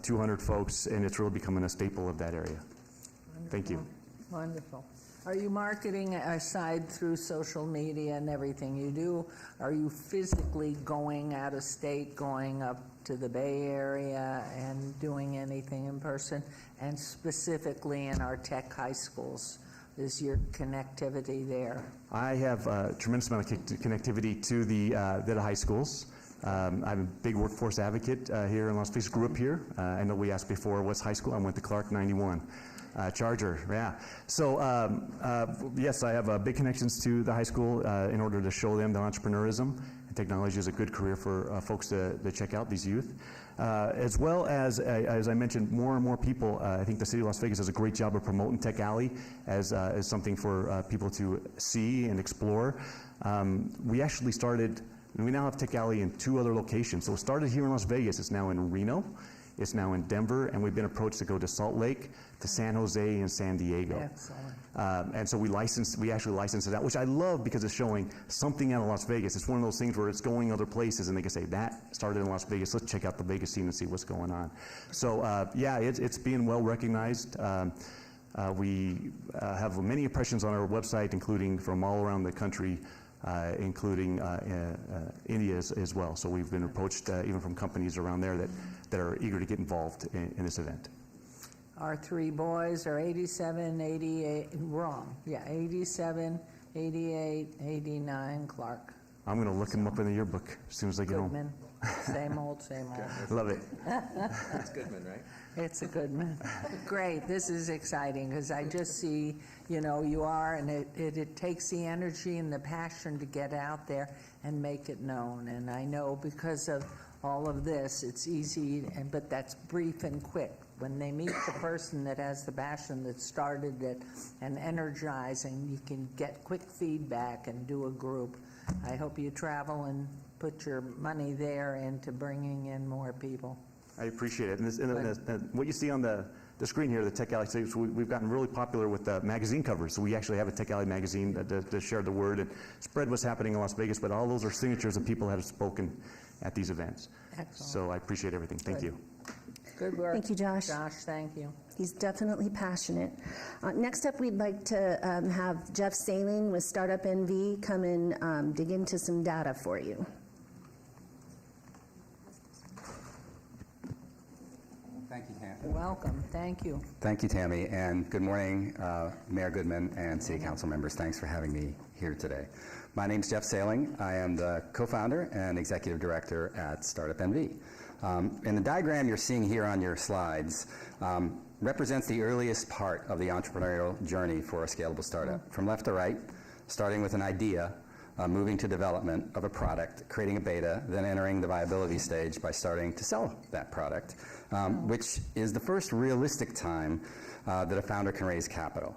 200 folks, and it's really becoming a staple of that area. Wonderful. Thank you. Wonderful. Are you marketing aside through social media and everything you do? Are you physically going out of state, going up to the Bay Area and doing anything in person? And specifically in our tech high schools, is your connectivity there? I have a tremendous amount of connectivity to the high schools. I'm a big workforce advocate here in Las Vegas. Grew up here. I know we asked before, what's high school? I went to Clark 91. Charger, yeah. So yes, I have big connections to the high school in order to show them that entrepreneurism and technology is a good career for folks to check out, these youth. As well as I mentioned, more and more people, I think the city of Las Vegas does a great job of promoting Tech Alley as something for people to see and explore. We actually started, we now have Tech Alley in 2 other locations. So it started here in Las Vegas, it's now in Reno. It's now in Denver, and we've been approached to go to Salt Lake, to San Jose, and San Diego. Excellent. And so we actually licensed it out, which I love because it's showing something out of Las Vegas. It's one of those things where it's going other places, and they can say, that started in Las Vegas, let's check out the Vegas scene and see what's going on. So yeah, it's being well recognized. We have many impressions on our website, including from all around the country, including India as well. So we've been approached even from companies around there that are eager to get involved in this event. Our 3 boys are 87, 88, wrong. Yeah, 87, 88, 89, Clark. I'm going to look them up in the yearbook as soon as I get Goodman. home. Same old, same old. Love it. It's Goodman, right? It's a Goodman. Great. This is exciting because I just see, you know, you are, and it takes the energy and the passion to get out there and make it known. And I know because of all of this, it's easy, but that's brief and quick. When they meet the person that has the passion that started it and energizing, you can get quick feedback and do a group. I hope you travel and put your money there into bringing in more people. I appreciate it. And what you see on the screen here, the Tech Alley, so we've gotten really popular with the magazine covers. So we actually have a Tech Alley magazine to share the word and spread what's happening in Las Vegas, but all those are signatures of people that have spoken at these events. Excellent. So I appreciate everything. Thank you. Good work. Thank you, Josh. Josh, thank you. He's definitely passionate. Next up, we'd like to have Jeff Saling with Startup NV come and dig into some data for you. Thank you, Tammy. Welcome. Thank you. Thank you, Tammy, and good morning, Mayor Goodman and City Council members. Thanks for having me here today. My name is Jeff Saling. I am the co-founder and executive director at Startup NV. And the diagram you're seeing here on your slides represents the earliest part of the entrepreneurial journey for a scalable startup. From left to right, starting with an idea, moving to development of a product, creating a beta, then entering the viability stage by starting to sell that product, which is the first realistic time that a founder can raise capital.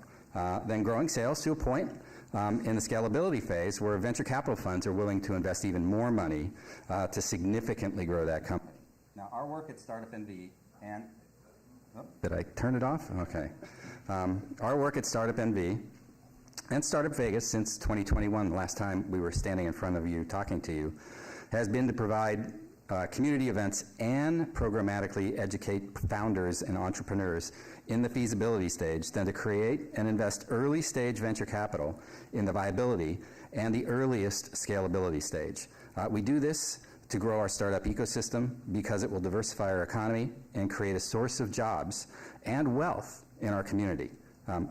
Then growing sales to a point in the scalability phase where venture capital funds are willing to invest even more money to significantly grow that company. Now, our work at Startup NV and... Oh, did I turn it off? Okay. Our work at Startup NV and Startup Vegas since 2021, the last time we were standing in front of you talking to you, has been to provide community events and programmatically educate founders and entrepreneurs in the feasibility stage, then to create and invest early stage venture capital in the viability and the earliest scalability stage. We do this to grow our startup ecosystem because it will diversify our economy and create a source of jobs and wealth in our community.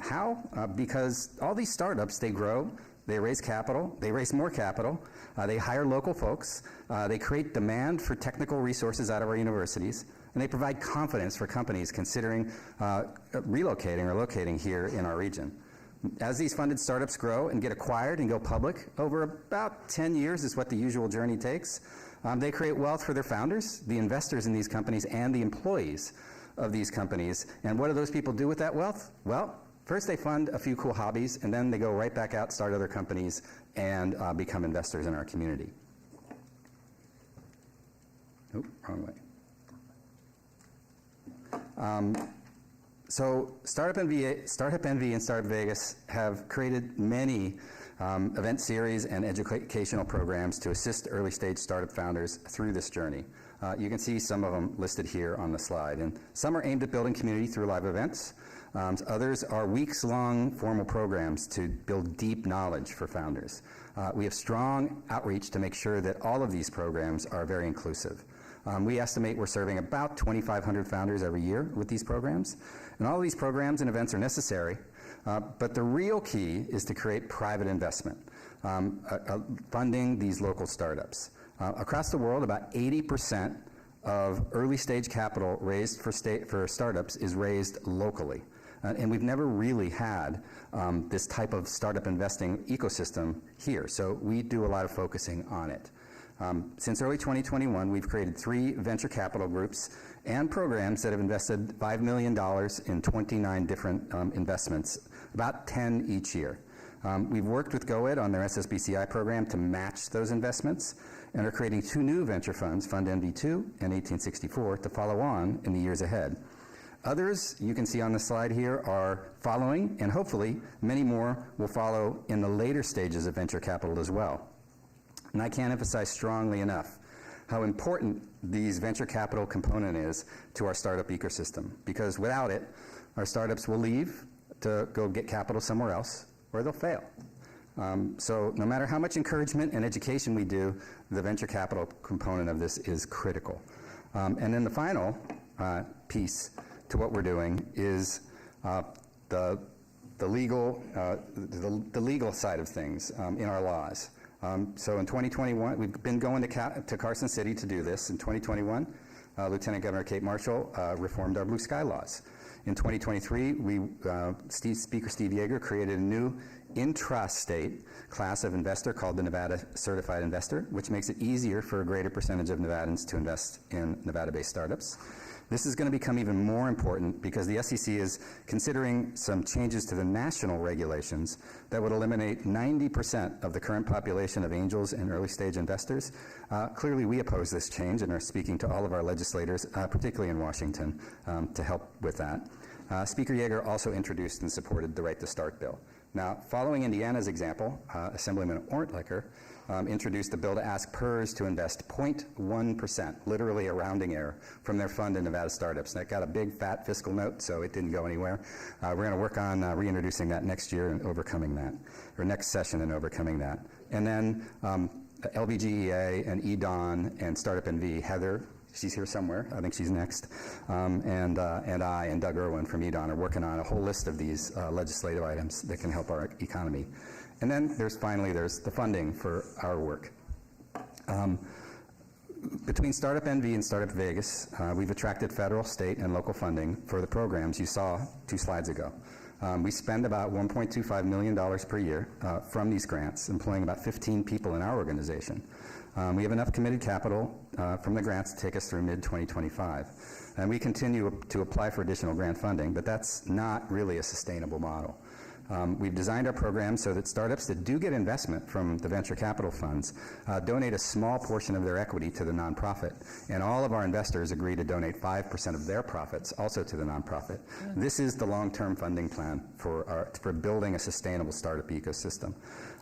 How? Because all these startups, they grow, they raise capital, they raise more capital, they hire local folks, they create demand for technical resources out of our universities, and they provide confidence for companies considering relocating or locating here in our region. As these funded startups grow and get acquired and go public, over about 10 years is what the usual journey takes, they create wealth for their founders, the investors in these companies, and the employees of these companies. And what do those people do with that wealth? Well, first they fund a few cool hobbies, and then they go right back out, start other companies, and become investors in our community. Oh, wrong way. So Startup NV and Startup Vegas have created many event series and educational programs to assist early stage startup founders through this journey. You can see some of them listed here on the slide. And some are aimed at building community through live events. Others are weeks-long formal programs to build deep knowledge for founders. We have strong outreach to make sure that all of these programs are very inclusive. We estimate we're serving about 2,500 founders every year with these programs. And all of these programs and events are necessary, but the real key is to create private investment, funding these local startups. Across the world, about 80% of early stage capital raised for startups is raised locally. And we've never really had this type of startup investing ecosystem here, so we do a lot of focusing on it. Since early 2021, we've created 3 venture capital groups and programs that have invested $5 million in 29 different investments, about 10 each year. We've worked with GoEd on their SSBCI program to match those investments and are creating 2 new venture funds, Fund NV2 and 1864, to follow on in the years ahead. Others, you can see on the slide here, are following, and hopefully many more will follow in the later stages of venture capital as well. And I can't emphasize strongly enough how important these venture capital component is to our startup ecosystem, because without it, our startups will leave to go get capital somewhere else, or they'll fail. So no matter how much encouragement and education we do, the venture capital component of this is critical. And then the final piece to what we're doing is the legal side of things in our laws. So in 2021, we've been going to Carson City to do this. In 2021, Lieutenant Governor Kate Marshall reformed our blue sky laws. In 2023, Speaker Steve Yeager created a new intrastate class of investor called the Nevada Certified Investor, which makes it easier for a greater percentage of Nevadans to invest in Nevada-based startups. This is going to become even more important because the SEC is considering some changes to the national regulations that would eliminate 90% of the current population of angels and early-stage investors. Clearly, we oppose this change and are speaking to all of our legislators, particularly in Washington, to help with that. Speaker Yeager also introduced and supported the Right to Start bill. Now, following Indiana's example, Assemblyman Ortlicker introduced a bill to ask PERS to invest 0.1%, literally a rounding error, from their fund in Nevada startups. That got a big, fat fiscal note, so it didn't go anywhere. We're going to work on reintroducing that next year and overcoming that, or next session and overcoming that. And then LVGEA and EDON and Startup NV, Heather, she's here somewhere, I think she's next, and I and Doug Irwin from EDON are working on a whole list of these legislative items that can help our economy. And then there's the funding for our work. Between Startup NV and Startup Vegas, we've attracted federal, state, and local funding for the programs you saw 2 slides ago. We spend about $1.25 million per year from these grants, employing about 15 people in our organization. We have enough committed capital from the grants to take us through mid-2025. And we continue to apply for additional grant funding, but that's not really a sustainable model. We've designed our program so that startups that do get investment from the venture capital funds donate a small portion of their equity to the nonprofit, and all of our investors agree to donate 5% of their profits also to the nonprofit. This is the long-term funding plan for building a sustainable startup ecosystem.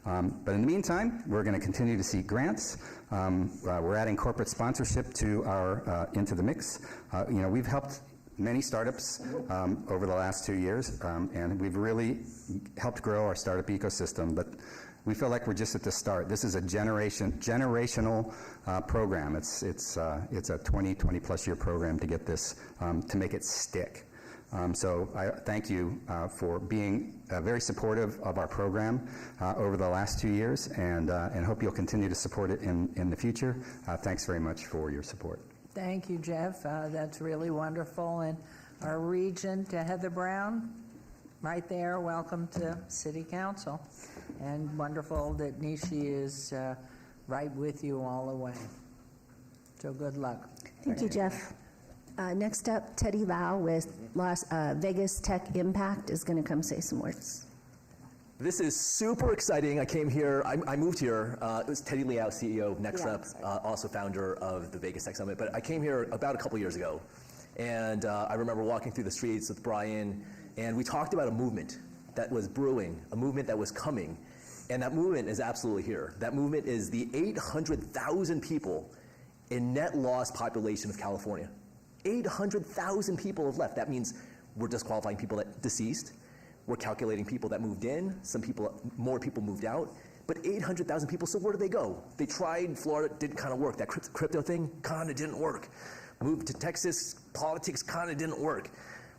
But in the meantime, we're going to continue to seek grants. We're adding corporate sponsorship to into the mix. We've helped many startups over the last 2 years, and we've really helped grow our startup ecosystem, but we feel like we're just at the start. This is a generational program. It's a 20 plus year program to get this, to make it stick. So I thank you for being very supportive of our program over the last 2 years, and hope you'll continue to support it in the future. Thanks very much for your support. Thank you, Jeff. That's really wonderful. And our regent, Heather Brown, right there. Welcome to City Council. And wonderful that Nishi is right with you all the way. So good luck. Thank you, Jeff. Next up, Teddy Lau with Vegas Tech Impact is going to come say some words. This is super exciting. I came here, I moved here. It was Teddy Liao, CEO of NextUp, also founder of the Vegas Tech Summit. But I came here about a couple years ago. And I remember walking through the streets with Brian, and we talked about a movement that was brewing, a movement that was coming. And that movement is absolutely here. That movement is the 800,000 people in net loss population of California. 800,000 people have left. That means we're disqualifying people that deceased. We're calculating people that moved in. More people moved out. But 800,000 people, so where did they go? They tried Florida, didn't kind of work. That crypto thing kind of didn't work. Moved to Texas, politics kind of didn't work.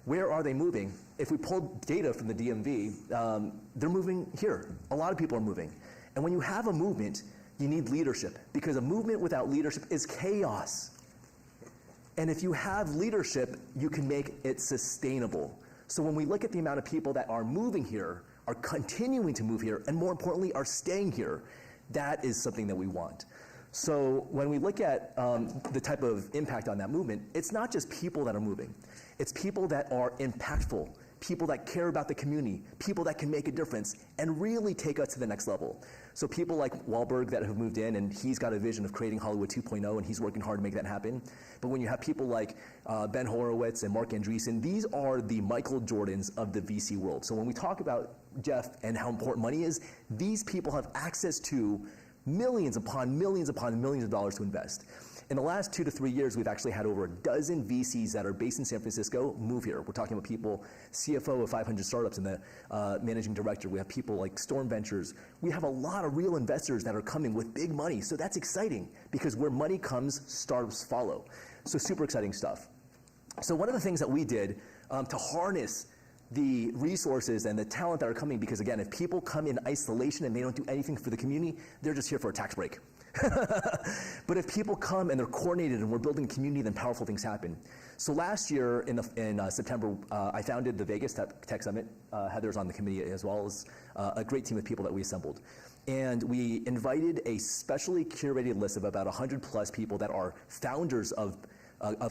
Where are they moving? If we pull data from the DMV, they're moving here. A lot of people are moving. And when you have a movement, you need leadership, because a movement without leadership is chaos. And if you have leadership, you can make it sustainable. So when we look at the amount of people that are moving here, are continuing to move here, and more importantly, are staying here, that is something that we want. So when we look at the type of impact on that movement, it's not just people that are moving. It's people that are impactful, people that care about the community, people that can make a difference and really take us to the next level. So people like Wahlberg that have moved in, and he's got a vision of creating Hollywood 2.0, and he's working hard to make that happen. But when you have people like Ben Horowitz and Mark Andreessen, these are the Michael Jordans of the VC world. So when we talk about Jeff and how important money is, these people have access to millions upon millions upon millions of dollars to invest. In the last 2 to 3 years, we've actually had over a dozen VCs that are based in San Francisco move here. We're talking about people, CFO of 500 startups and the managing director. We have people like Storm Ventures. We have a lot of real investors that are coming with big money. So that's exciting, because where money comes, startups follow. So super exciting stuff. So one of the things that we did to harness the resources and the talent that are coming, because again, if people come in isolation and they don't do anything for the community, they're just here for a tax break. But if people come and they're coordinated and we're building a community, then powerful things happen. So last year in September, I founded the Vegas Tech Summit. Heather's on the committee, as well as a great team of people that we assembled. And we invited a specially curated list of about 100 plus people that are founders of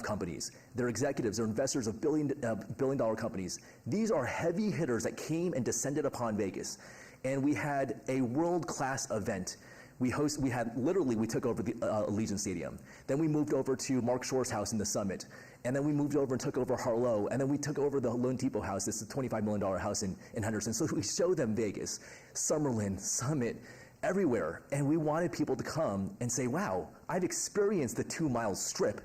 companies. They're executives, they're investors of billion-dollar companies. These are heavy hitters that came and descended upon Vegas. And we had a world-class event. We took over the Allegiant Stadium. Then we moved over to Mark Shor's house in the Summit. And then we moved over and took over Harlow. And then we took over the Lone Depot house. This is a $25 million house in Henderson. So we showed them Vegas, Summerlin, Summit, everywhere. And we wanted people to come and say, wow, I've experienced the 2 mile strip,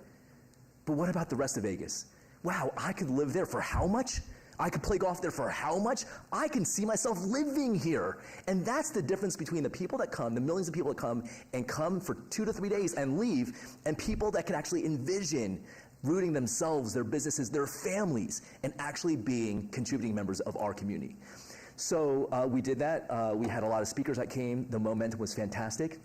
but what about the rest of Vegas? Wow, I could live there for how much? I could play golf there for how much? I can see myself living here. And that's the difference between the people that come, the millions of people that come and come for 2 to 3 days and leave, and people that can actually envision rooting themselves, their businesses, their families, and actually being contributing members of our community. So we did that. We had a lot of speakers that came. The momentum was fantastic.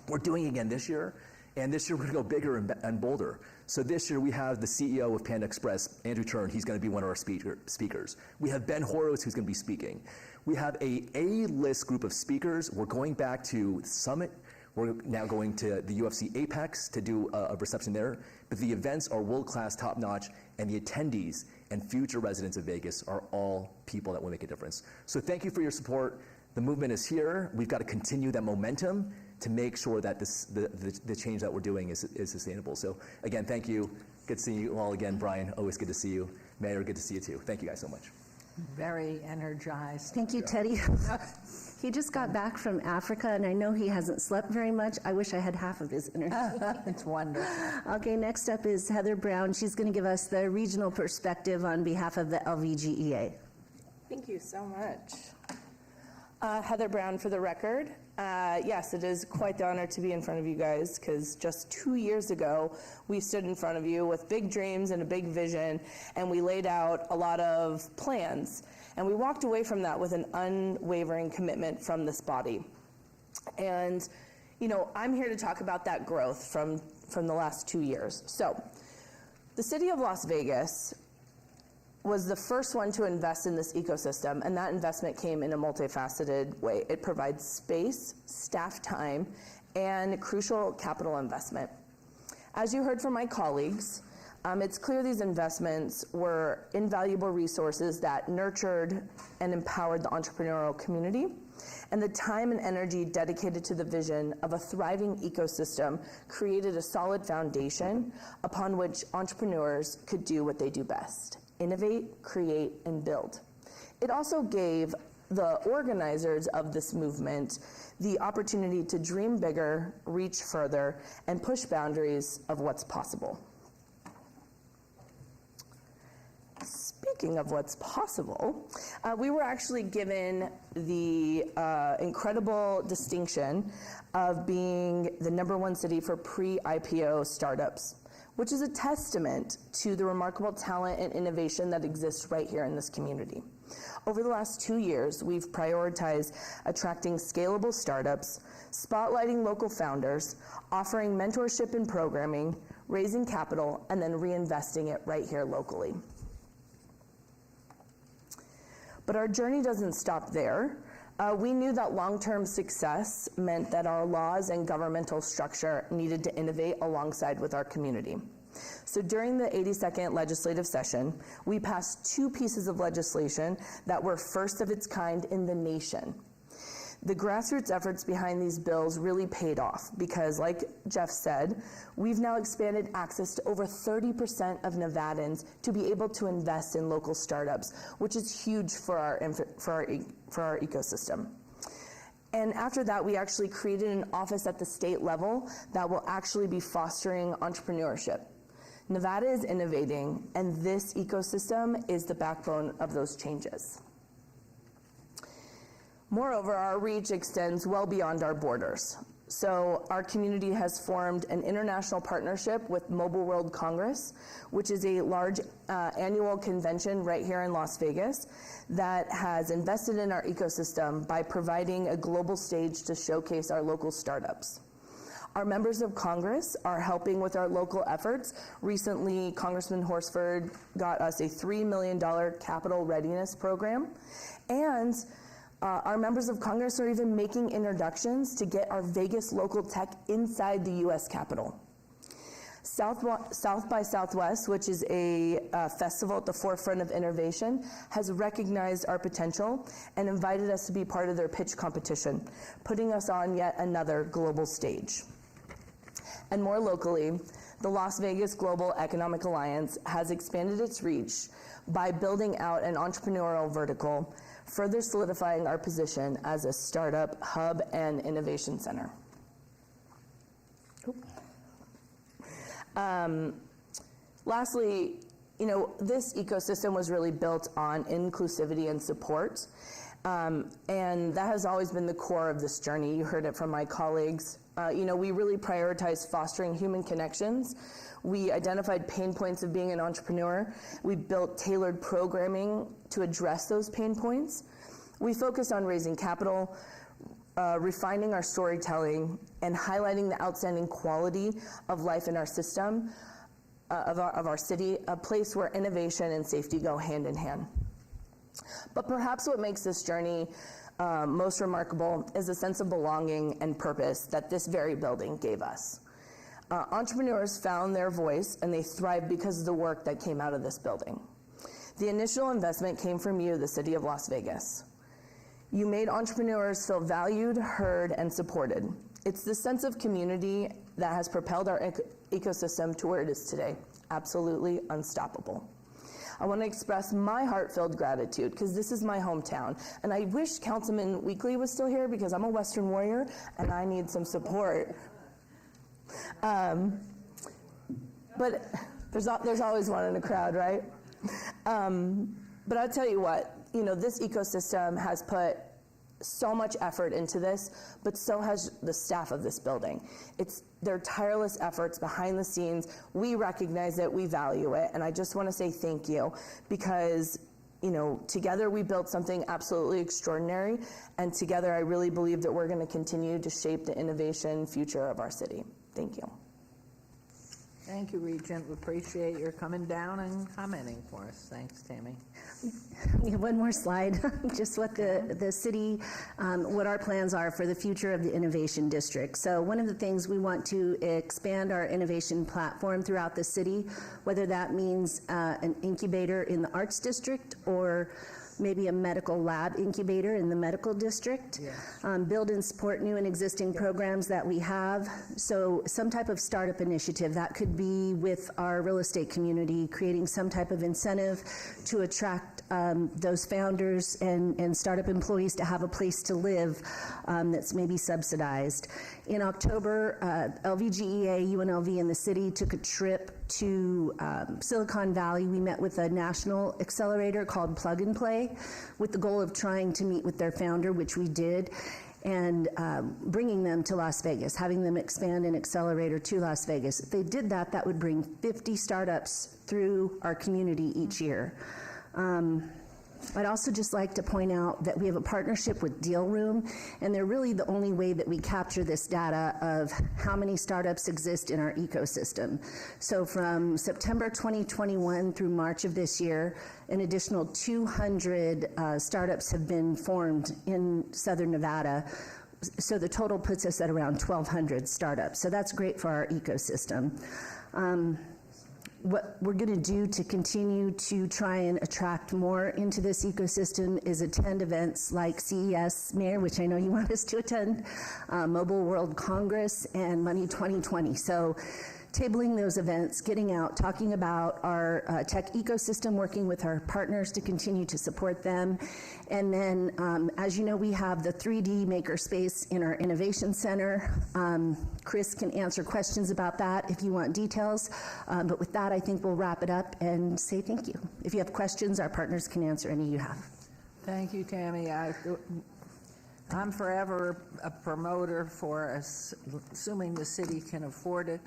We're doing it again this year. And this year we're going to go bigger and bolder. So this year we have the CEO of Panda Express, Andrew Turn. He's going to be one of our speakers. We have Ben Horowitz, who's going to be speaking. We have a A-list group of speakers. We're going back to Summit. We're now going to the UFC Apex to do a reception there. But the events are world-class, top-notch, and the attendees and future residents of Vegas are all people that will make a difference. So thank you for your support. The movement is here. We've got to continue that momentum to make sure that the change that we're doing is sustainable. So again, thank you. Good seeing you all again. Brian, always good to see you. Mayor, good to see you too. Thank you guys so much. Very energized. Thank you, Teddy. He just got back from Africa, and I know he hasn't slept very much. I wish I had half of his energy. It's wonderful. Okay, next up is Heather Brown. She's going to give us the regional perspective on behalf of the LVGEA. Thank you so much. Heather Brown for the record. Yes, it is quite the honor to be in front of you guys, because just 2 years ago, we stood in front of you with big dreams and a big vision, and we laid out a lot of plans. And we walked away from that with an unwavering commitment from this body. And, you know, I'm here to talk about that growth from the last 2 years. So, the city of Las Vegas was the first one to invest in this ecosystem, and that investment came in a multifaceted way. It provides space, staff time, and crucial capital investment. As you heard from my colleagues, it's clear these investments were invaluable resources that nurtured and empowered the entrepreneurial community, and the time and energy dedicated to the vision of a thriving ecosystem created a solid foundation upon which entrepreneurs could do what they do best: innovate, create, and build. It also gave the organizers of this movement the opportunity to dream bigger, reach further, and push boundaries of what's possible. speaking of what's possible, we were actually given the incredible distinction of being the #1 city for pre-IPO startups, which is a testament to the remarkable talent and innovation that exists right here in this community. Over the last 2 years, we've prioritized attracting scalable startups, spotlighting local founders, offering mentorship and programming, raising capital, and then reinvesting it right here locally. But our journey doesn't stop there. We knew that long-term success meant that our laws and governmental structure needed to innovate alongside with our community. So during the 82nd legislative session, we passed 2 pieces of legislation that were first of its kind in the nation. The grassroots efforts behind these bills really paid off because, like Jeff said, we've now expanded access to over 30% of Nevadans to be able to invest in local startups, which is huge for our ecosystem. And after that, we actually created an office at the state level that will actually be fostering entrepreneurship. Nevada is innovating, and this ecosystem is the backbone of those changes. Moreover, our reach extends well beyond our borders. So our community has formed an international partnership with Mobile World Congress, which is a large annual convention right here in Las Vegas that has invested in our ecosystem by providing a global stage to showcase our local startups. Our members of Congress are helping with our local efforts. Recently, Congressman Horsford got us a $3 million capital readiness program, and our members of Congress are even making introductions to get our Vegas local tech inside the U.S. Capitol. South by Southwest, which is a festival at the forefront of innovation, has recognized our potential and invited us to be part of their pitch competition, putting us on yet another global stage. And more locally, the Las Vegas Global Economic Alliance has expanded its reach by building out an entrepreneurial vertical, further solidifying our position as a startup hub and innovation center. Lastly, this ecosystem was really built on inclusivity and support, and that has always been the core of this journey. You heard it from my colleagues. We really prioritize fostering human connections. We identified pain points of being an entrepreneur. We built tailored programming to address those pain points. We focused on raising capital, refining our storytelling, and highlighting the outstanding quality of life in our system, of our city, a place where innovation and safety go hand in hand. But perhaps what makes this journey most remarkable is a sense of belonging and purpose that this very building gave us. Entrepreneurs found their voice and they thrived because of the work that came out of this building. The initial investment came from you, the city of Las Vegas. You made entrepreneurs feel valued, heard, and supported. It's the sense of community that has propelled our ecosystem to where it is today, absolutely unstoppable. I want to express my heart-filled gratitude because this is my hometown, and I wish Councilman Weekly was still here because I'm a Western Warrior and I need some support. But there's always one in a crowd, right? But I'll tell you what, this ecosystem has put so much effort into this, but so has the staff of this building. It's their tireless efforts behind the scenes. We recognize it, we value it, and I just want to say thank you because, together we built something absolutely extraordinary, and together I really believe that we're going to continue to shape the innovation future of our city. Thank you. Thank you, Regent. We appreciate your coming down and commenting for us. Thanks, Tammy. We have one more slide, just what the city, what our plans are for the future of the Innovation District. So one of the things we want to expand our innovation platform throughout the city, whether that means an incubator in the Arts District or maybe a medical lab incubator in the medical district, build and support new and existing programs that we have. So some type of startup initiative, that could be with our real estate community, creating some type of incentive to attract those founders and startup employees to have a place to live that's maybe subsidized. In October, LVGEA, UNLV, and the city took a trip to Silicon Valley. We met with a national accelerator called Plug and Play with the goal of trying to meet with their founder, which we did, and bringing them to Las Vegas, having them expand an accelerator to Las Vegas. If they did that, that would bring 50 startups through our community each year. I'd also just like to point out that we have a partnership with Deal Room, and they're really the only way that we capture this data of how many startups exist in our ecosystem. So from September 2021 through March of this year, an additional 200 startups have been formed in Southern Nevada. So the total puts us at around 1,200 startups. So that's great for our ecosystem. What we're going to do to continue to try and attract more into this ecosystem is attend events like CES, Mayor, which I know you want us to attend, Mobile World Congress, and Money 2020. So tabling those events, getting out, talking about our tech ecosystem, working with our partners to continue to support them. And then, as you know, we have the 3D makerspace in our Innovation Center. Chris can answer questions about that if you want details. But with that, I think we'll wrap it up and say thank you. If you have questions, our partners can answer any you have. Thank you, Tammy. I'm forever a promoter for us, assuming the city can afford it,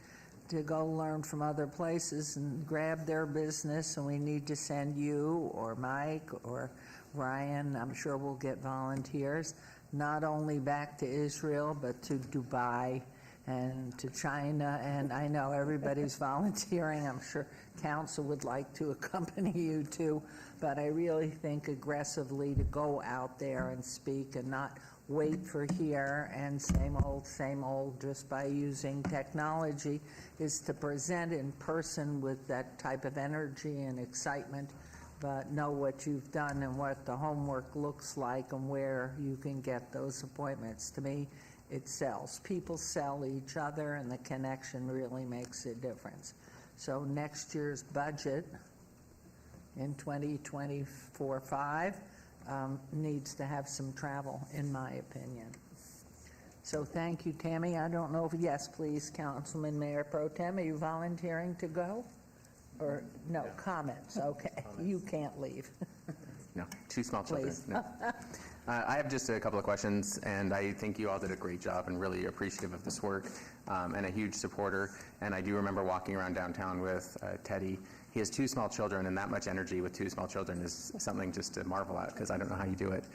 to go learn from other places and grab their business, and we need to send you or Mike or Ryan, I'm sure we'll get volunteers, not only back to Israel, but to Dubai and to China, and I know everybody's volunteering. I'm sure council would like to accompany you too, but I really think aggressively to go out there and speak and not wait for here and same old just by using technology, is to present in person with that type of energy and excitement, but know what you've done and what the homework looks like and where you can get those appointments. To me, it sells. People sell each other, and the connection really makes a difference. So next year's budget in 2024-5 needs to have some travel, in my opinion. So thank you, Tammy. I don't know if, yes, please, Councilman Mayor Pro Tem, are you volunteering to go? Or, no, comments, okay. You can't leave. No, two small children. Please. No. I have just a couple of questions, and I think you all did a great job and really appreciative of this work, and a huge supporter. And I do remember walking around downtown with Teddy. He has two small children, and that much energy with two small children is something just to marvel at, because I don't know how you do it.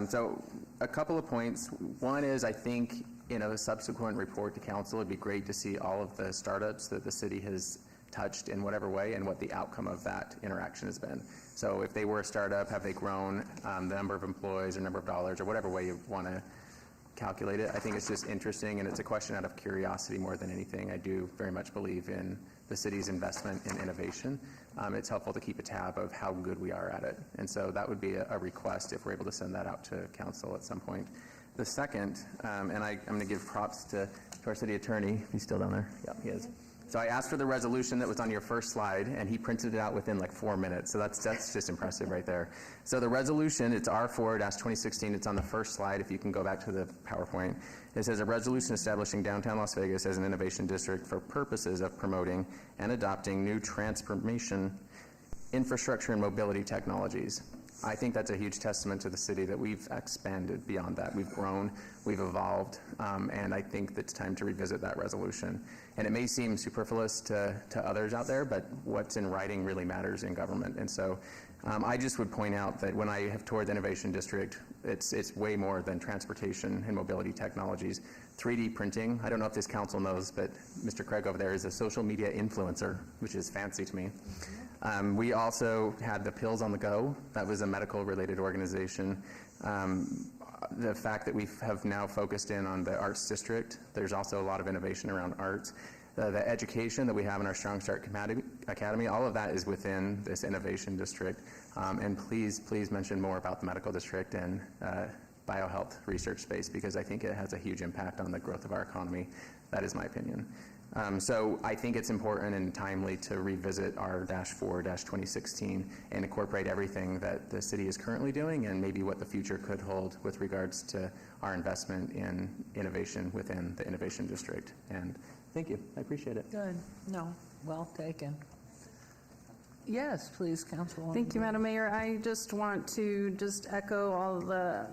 So a couple of points. One is, I think in a subsequent report to council, it'd be great to see all of the startups that the city has touched in whatever way and what the outcome of that interaction has been. So if they were a startup, have they grown, the number of employees or number of dollars or whatever way you want to calculate it. I think it's just interesting, and it's a question out of curiosity more than anything. I do very much believe in the city's investment in innovation. It's helpful to keep a tab of how good we are at it. And so that would be a request if we're able to send that out to council at some point. The second, and I'm going to give props to our city attorney. He's still down there. Yeah, he is. So I asked for the resolution that was on your first slide, and he printed it out within like 4 minutes. So that's just impressive right there. So the resolution, it's R4-2016. It's on the first slide. If you can go back to the PowerPoint, it says a resolution establishing downtown Las Vegas as an innovation district for purposes of promoting and adopting new transformation, infrastructure, and mobility technologies. I think that's a huge testament to the city that we've expanded beyond that. We've grown, we've evolved, and I think it's time to revisit that resolution. And it may seem superfluous to others out there, but what's in writing really matters in government. And so I just would point out that when I have toured the Innovation District, it's way more than transportation and mobility technologies. 3D printing, I don't know if this council knows, but Mr. Craig over there is a social media influencer, which is fancy to me. We also had the Pills on the Go. That was a medical-related organization. The fact that we have now focused in on the arts district, there's also a lot of innovation around arts. The education that we have in our Strong Start Academy, all of that is within this innovation district. And please mention more about the medical district and biohealth research space, because I think it has a huge impact on the growth of our economy. That is my opinion. So I think it's important and timely to revisit our -4-2016 and incorporate everything that the city is currently doing and maybe what the future could hold with regards to our investment in innovation within the Innovation District. And Thank you. I appreciate it. Good. No, well taken. Yes, please, Councilwoman. Thank you, Madam Mayor. I just want to echo all the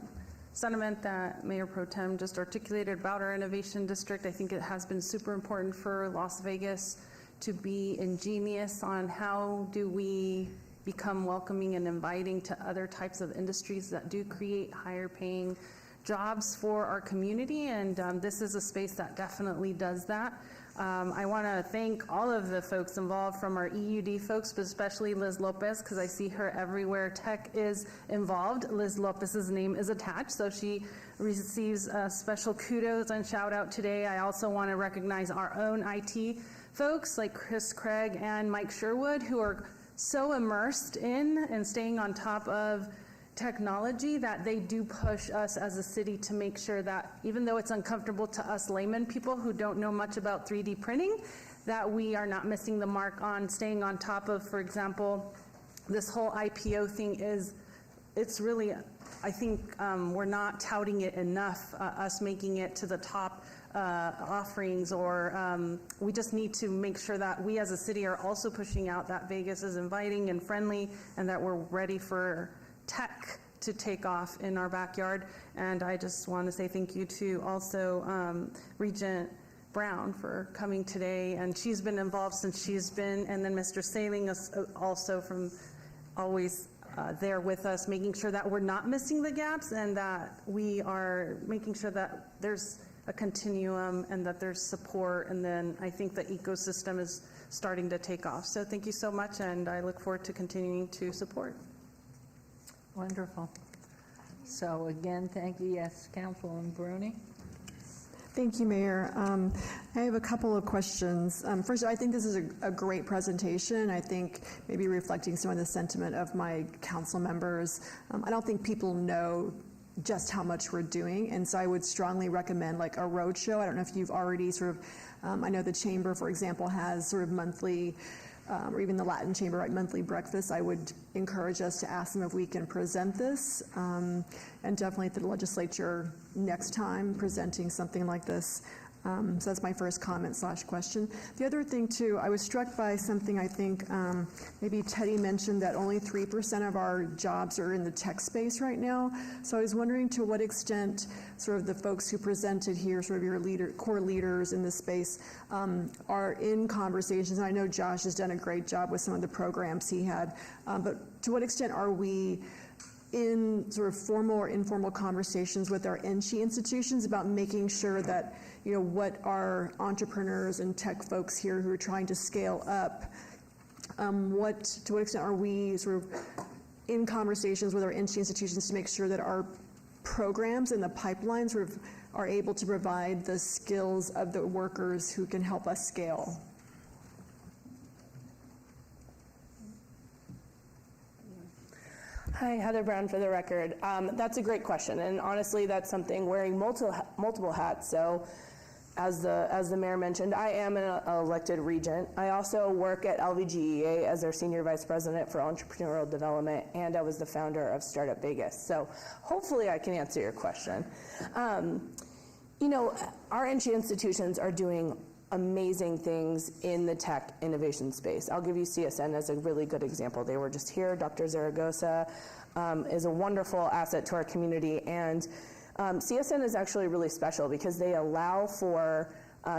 sentiment that Mayor Pro Tem just articulated about our innovation district. I think it has been super important for Las Vegas to be ingenious on how do we become welcoming and inviting to other types of industries that do create higher paying jobs for our community, and this is a space that definitely does that. I want to thank all of the folks involved, from our EUD folks, but especially Liz Lopez, because I see her everywhere tech is involved. Liz Lopez's name is attached, so she receives special kudos and shout out today. I also want to recognize our own IT folks like Chris Craig and Mike Sherwood, who are so immersed in and staying on top of technology that they do push us as a city to make sure that, even though it's uncomfortable to us layman people who don't know much about 3D printing, that we are not missing the mark on staying on top of, for example, this whole IPO thing it's really, I think we're not touting it enough, us making it to the top offerings, or we just need to make sure that we as a city are also pushing out that Vegas is inviting and friendly, and that we're ready for tech to take off in our backyard. And I just want to say thank you to also Regent Brown for coming today, and she's been involved since she's been, and then Mr. Sailing also from always there with us, making sure that we're not missing the gaps and that we are making sure that there's a continuum and that there's support, and then I think the ecosystem is starting to take off. So thank you so much, and I look forward to continuing to support. Wonderful. So again, thank you. Yes, Councilwoman Bruni. Thank you, Mayor. I have a couple of questions. First, I think this is a great presentation. I think maybe reflecting some of the sentiment of my council members. I don't think people know just how much we're doing, and so I would strongly recommend like a roadshow. I don't know if you've already sort of, I know the Chamber, for example, has sort of monthly, or even the Latin Chamber, right, monthly breakfast. I would encourage us to ask them if we can present this, and definitely at the legislature next time presenting something like this. So that's my first comment / question. The other thing too, I was struck by something I think maybe Teddy mentioned, that only 3% of our jobs are in the tech space right now. So I was wondering to what extent sort of the folks who presented here, sort of your core leaders in this space, are in conversations. And I know Josh has done a great job with some of the programs he had, but to what extent are we in sort of formal or informal conversations with our NCHE institutions about making sure that, you know, what our entrepreneurs and tech folks here who are trying to scale up, to what extent are we sort of in conversations with our NCHE institutions to make sure that our programs in the pipeline sort of are able to provide the skills of the workers who can help us scale? Hi, Heather Brown for the record. That's a great question, and honestly, that's something wearing multiple hats. So, as the mayor mentioned, I am an elected regent. I also work at LVGEA as their senior vice president for entrepreneurial development, and I was the founder of Startup Vegas. So, hopefully, I can answer your question. You know, our NCHE institutions are doing amazing things in the tech innovation space. I'll give you CSN as a really good example. They were just here. Dr. Zaragoza is a wonderful asset to our community, and CSN is actually really special because they allow for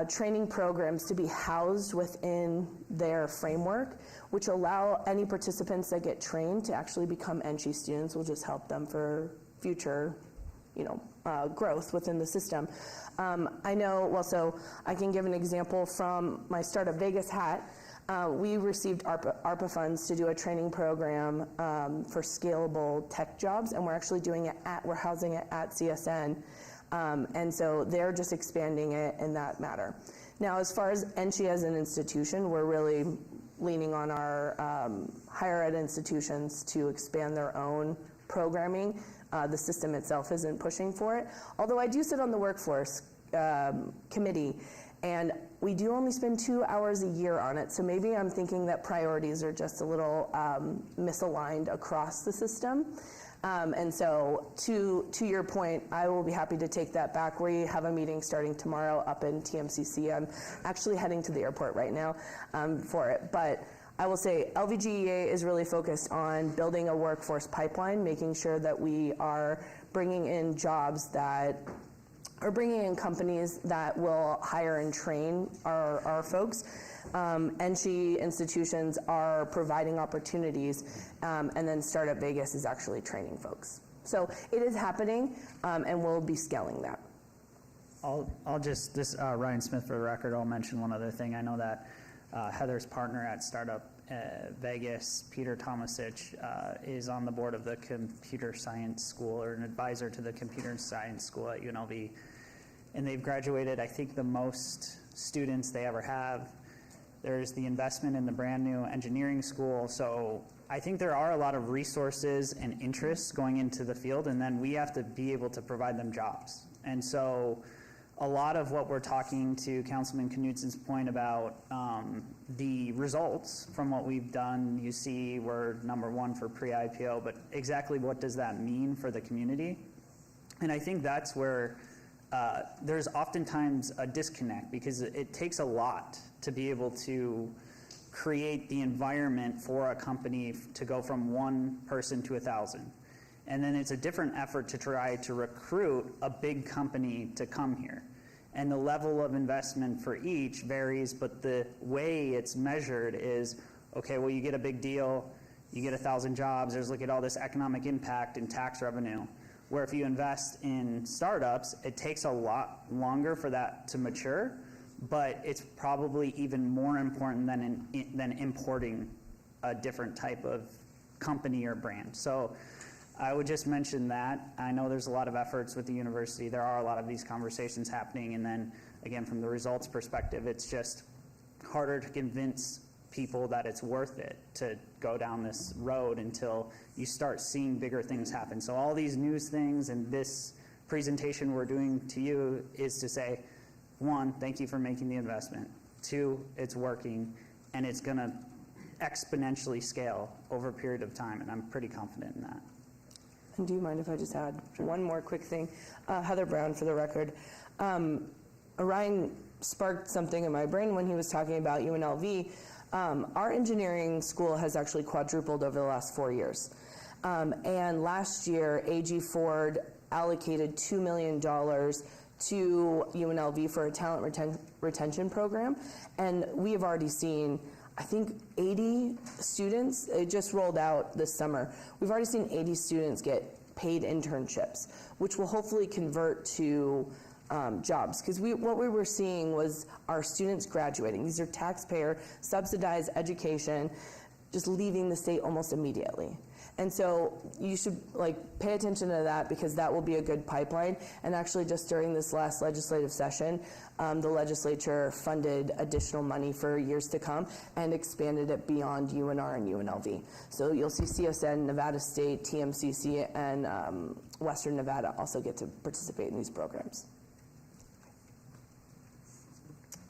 training programs to be housed within their framework, which allow any participants that get trained to actually become NCHE students. Will just help them for future, you know, growth within the system. I know, well, so I can give an example from my Startup Vegas hat. We received ARPA funds to do a training program for scalable tech jobs, and we're actually doing it we're housing it at CSN. And so they're just expanding it in that matter. Now, as far as NCHE as an institution, we're really leaning on our higher ed institutions to expand their own programming. The system itself isn't pushing for it. Although I do sit on the workforce committee, and we do only spend 2 hours a year on it. So maybe I'm thinking that priorities are just a little misaligned across the system. And so to your point, I will be happy to take that back. We have a meeting starting tomorrow up in TMCC. I'm actually heading to the airport right now for it. But I will say LVGEA is really focused on building a workforce pipeline, making sure that we are bringing in jobs that are bringing in companies that will hire and train our folks. NSHE institutions are providing opportunities, and then Startup Vegas is actually training folks. So it is happening, and we'll be scaling that. I'll just, Ryan Smith for the record, I'll mention one other thing. I know that Heather's partner at Startup Vegas, Peter Tomasich, is on the board of the Computer Science School, or an advisor to the Computer Science School at UNLV. And they've graduated, I think, the most students they ever have. There's the investment in the brand new engineering school. So I think there are a lot of resources and interests going into the field, and then we have to be able to provide them jobs. And so a lot of what we're talking to Councilman Knudsen's point about the results from what we've done, you see we're #1 for pre-IPO, but exactly what does that mean for the community? And I think that's where there's oftentimes a disconnect, because it takes a lot to be able to create the environment for a company to go from 1 person to 1,000. And then it's a different effort to try to recruit a big company to come here. And the level of investment for each varies, but the way it's measured is, okay, well, you get a big deal, you get 1,000 jobs, look at all this economic impact and tax revenue. Where if you invest in startups, it takes a lot longer for that to mature, but it's probably even more important than importing a different type of company or brand. So I would just mention that. I know there's a lot of efforts with the university. There are a lot of these conversations happening, and then again, from the results perspective, it's just harder to convince people that it's worth it to go down this road until you start seeing bigger things happen. So all these news things and this presentation we're doing to you is to say, 1, thank you for making the investment. 2, it's working, and it's going to exponentially scale over a period of time, and I'm pretty confident in that. And do you mind if I just add one more quick thing? Heather Brown, for the record. Orion sparked something in my brain when he was talking about UNLV. Our engineering school has actually quadrupled over the last 4 years. And last year, AG Ford allocated $2 million to UNLV for a talent retention program. And we have already seen, I think, 80 students. It just rolled out this summer. We've already seen 80 students get paid internships, which will hopefully convert to jobs. Because what we were seeing was our students graduating. These are taxpayer subsidized education, just leaving the state almost immediately. And so you should pay attention to that, because that will be a good pipeline. And actually, just during this last legislative session, the legislature funded additional money for years to come and expanded it beyond UNR and UNLV. So you'll see CSN, Nevada State, TMCC, and Western Nevada also get to participate in these programs.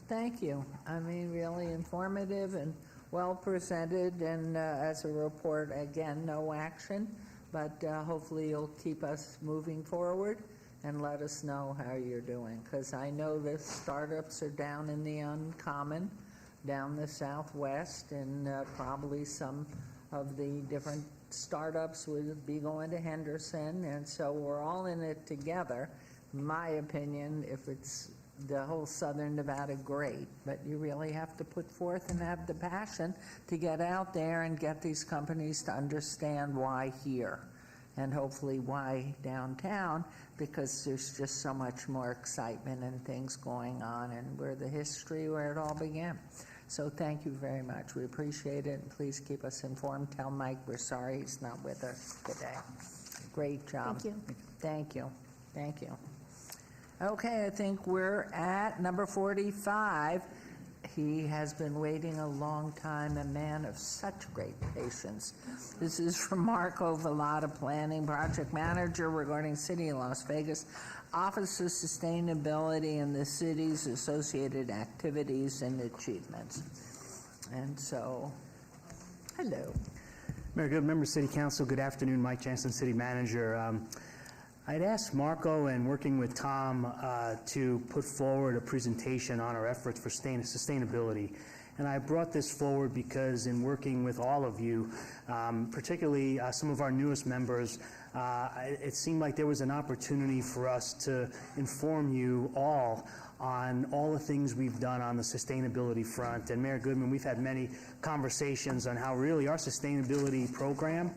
Thank you. I mean, really informative and well presented, and as a report, again, no action, but hopefully you'll keep us moving forward and let us know how you're doing, because I know the startups are down in the Uncommon, down the Southwest, and probably some of the different startups would be going to Henderson, and so we're all in it together. In my opinion, if it's the whole Southern Nevada, great, but you really have to put forth and have the passion to get out there and get these companies to understand why here, and hopefully why downtown, because there's just so much more excitement and things going on, and we're the history where it all began. So thank you very much. We appreciate it, and please keep us informed. Tell Mike we're sorry he's not with us today. Great job. Thank you. Thank you. Thank you. Okay, I think we're at number 45. He has been waiting a long time, a man of such great patience. This is from Marco Vallada, Planning Project Manager regarding City of Las Vegas Office of Sustainability and the city's associated activities and achievements. And so, hello. Mayor Good, members of City Council, good afternoon. Mike Jansen, City Manager. I'd asked Marco and working with Tom to put forward a presentation on our efforts for sustainability. And I brought this forward because in working with all of you, particularly some of our newest members, it seemed like there was an opportunity for us to inform you all on all the things we've done on the sustainability front. And Mayor Goodman, we've had many conversations on how really our sustainability program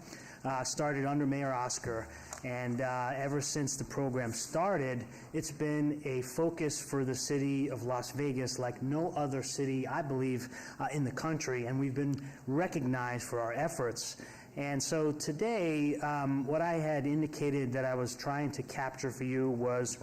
started under Mayor Oscar. And ever since the program started, it's been a focus for the city of Las Vegas like no other city, I believe, in the country. And we've been recognized for our efforts. And so today, what I had indicated that I was trying to capture for you was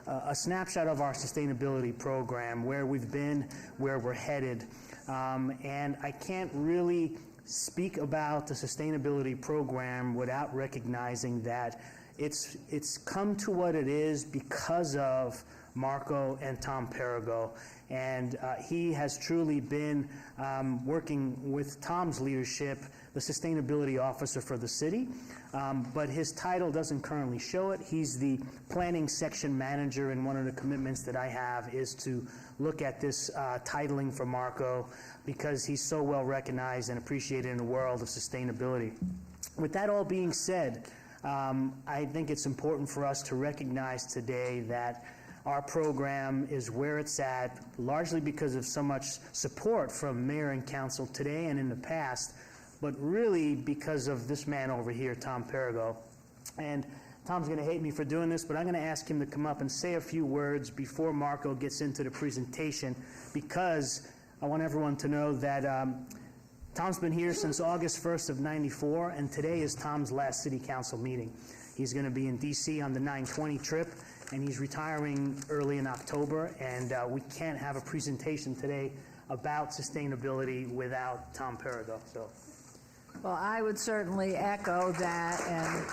a snapshot of our sustainability program, where we've been, where we're headed. And I can't really speak about the sustainability program without recognizing that it's come to what it is because of Marco and Tom Perigo. And he has truly been working with Tom's leadership, the sustainability officer for the city. But his title doesn't currently show it. He's the planning section manager, and one of the commitments that I have is to look at this titling for Marco because he's so well recognized and appreciated in the world of sustainability. With that all being said, I think it's important for us to recognize today that our program is where it's at, largely because of so much support from Mayor and Council today and in the past, but really because of this man over here, Tom Perigo. And Tom's going to hate me for doing this, but I'm going to ask him to come up and say a few words before Marco gets into the presentation, because I want everyone to know that Tom's been here since August 1st of '94, and today is Tom's last City Council meeting. He's going to be in D.C. on the 9/20 trip, and he's retiring early in October, and we can't have a presentation today about sustainability without Tom Perigo. So. Well, I would certainly echo that, and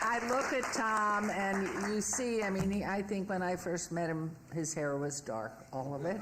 I look at Tom, and you see, I mean, I think when I first met him, his hair was dark, all of it.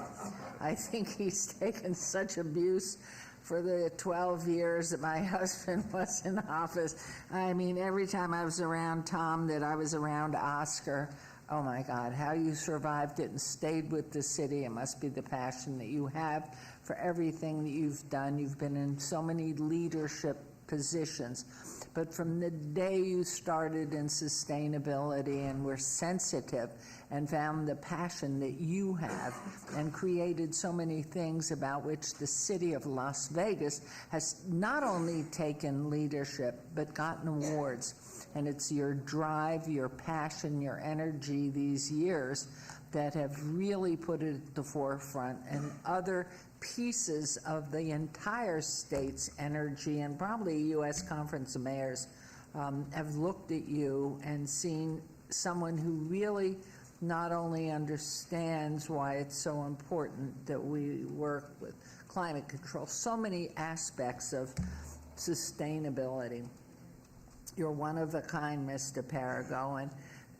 I think he's taken such abuse for the 12 years that my husband was in office. I mean, every time I was around Tom, that I was around Oscar, oh my God, how you survived it and stayed with the city. It must be the passion that you have for everything that you've done. You've been in so many leadership positions. But from the day you started in sustainability and were sensitive and found the passion that you have and created so many things about which the city of Las Vegas has not only taken leadership but gotten awards. And it's your drive, your passion, your energy these years that have really put it at the forefront, and other pieces of the entire state's energy, and probably U.S. Conference of Mayors have looked at you and seen someone who really not only understands why it's so important that we work with climate control, so many aspects of sustainability. You're one of a kind, Mr. Perigo, and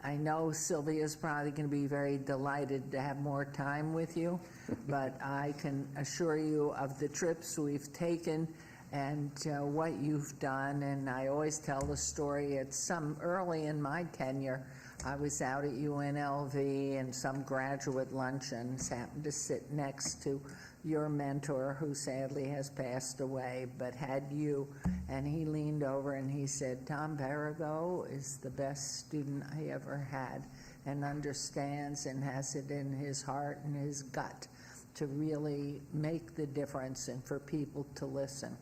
I know Sylvia's probably going to be very delighted to have more time with you, but I can assure you of the trips we've taken and what you've done. And I always tell the story. At some early in my tenure, I was out at UNLV and some graduate luncheons, happened to sit next to your mentor, who sadly has passed away, but had you, and he leaned over and he said, Tom Perigo is the best student I ever had, and understands and has it in his heart and his gut to really make the difference and for people to listen.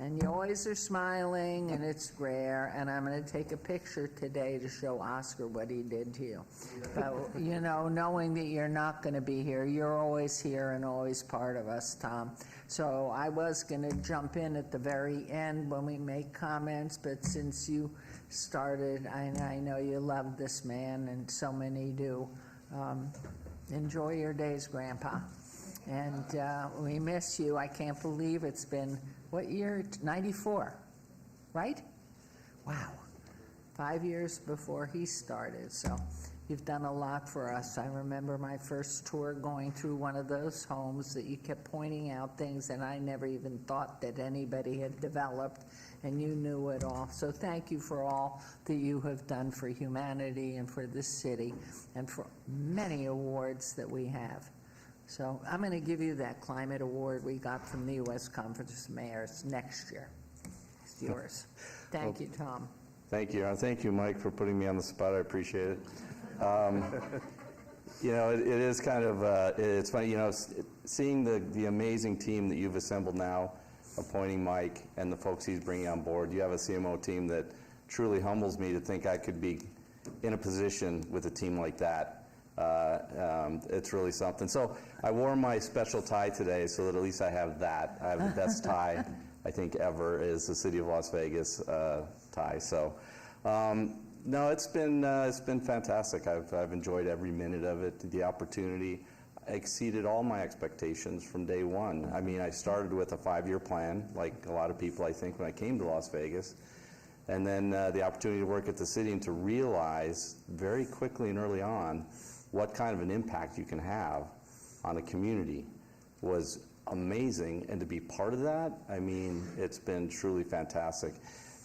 And you always are smiling, and it's rare, and I'm going to take a picture today to show Oscar what he did to you. But, you know, knowing that you're not going to be here, you're always here and always part of us, Tom. So I was going to jump in at the very end when we make comments, but since you started, I know you love this man, and so many do. Enjoy your days, Grandpa. And we miss you. I can't believe it's been, what year? 94, right? Wow. 5 years before he started. So You've done a lot for us. I remember my first tour going through one of those homes that you kept pointing out things that I never even thought that anybody had developed, and you knew it all. So thank you for all that you have done for humanity and for this city and for many awards that we have. So I'm going to give you that climate award we got from the U.S. Conference of Mayors next year. It's yours. Thank you, Tom. Thank you. Thank you, Mike, for putting me on the spot. I appreciate it. You know, it is kind of, it's funny, you know, seeing the amazing team that you've assembled now, appointing Mike and the folks he's bringing on board. You have a CMO team that truly humbles me to think I could be in a position with a team like that. It's really something. So I wore my special tie today so that at least I have that. I have the best tie, I think, ever, is the City of Las Vegas tie. So, no, it's been fantastic. I've enjoyed every minute of it. The opportunity exceeded all my expectations from day one. I mean, I started with a 5-year plan, like a lot of people, I think, when I came to Las Vegas. And then the opportunity to work at the city and to realize very quickly and early on what kind of an impact you can have on a community was amazing. And to be part of that, I mean, it's been truly fantastic.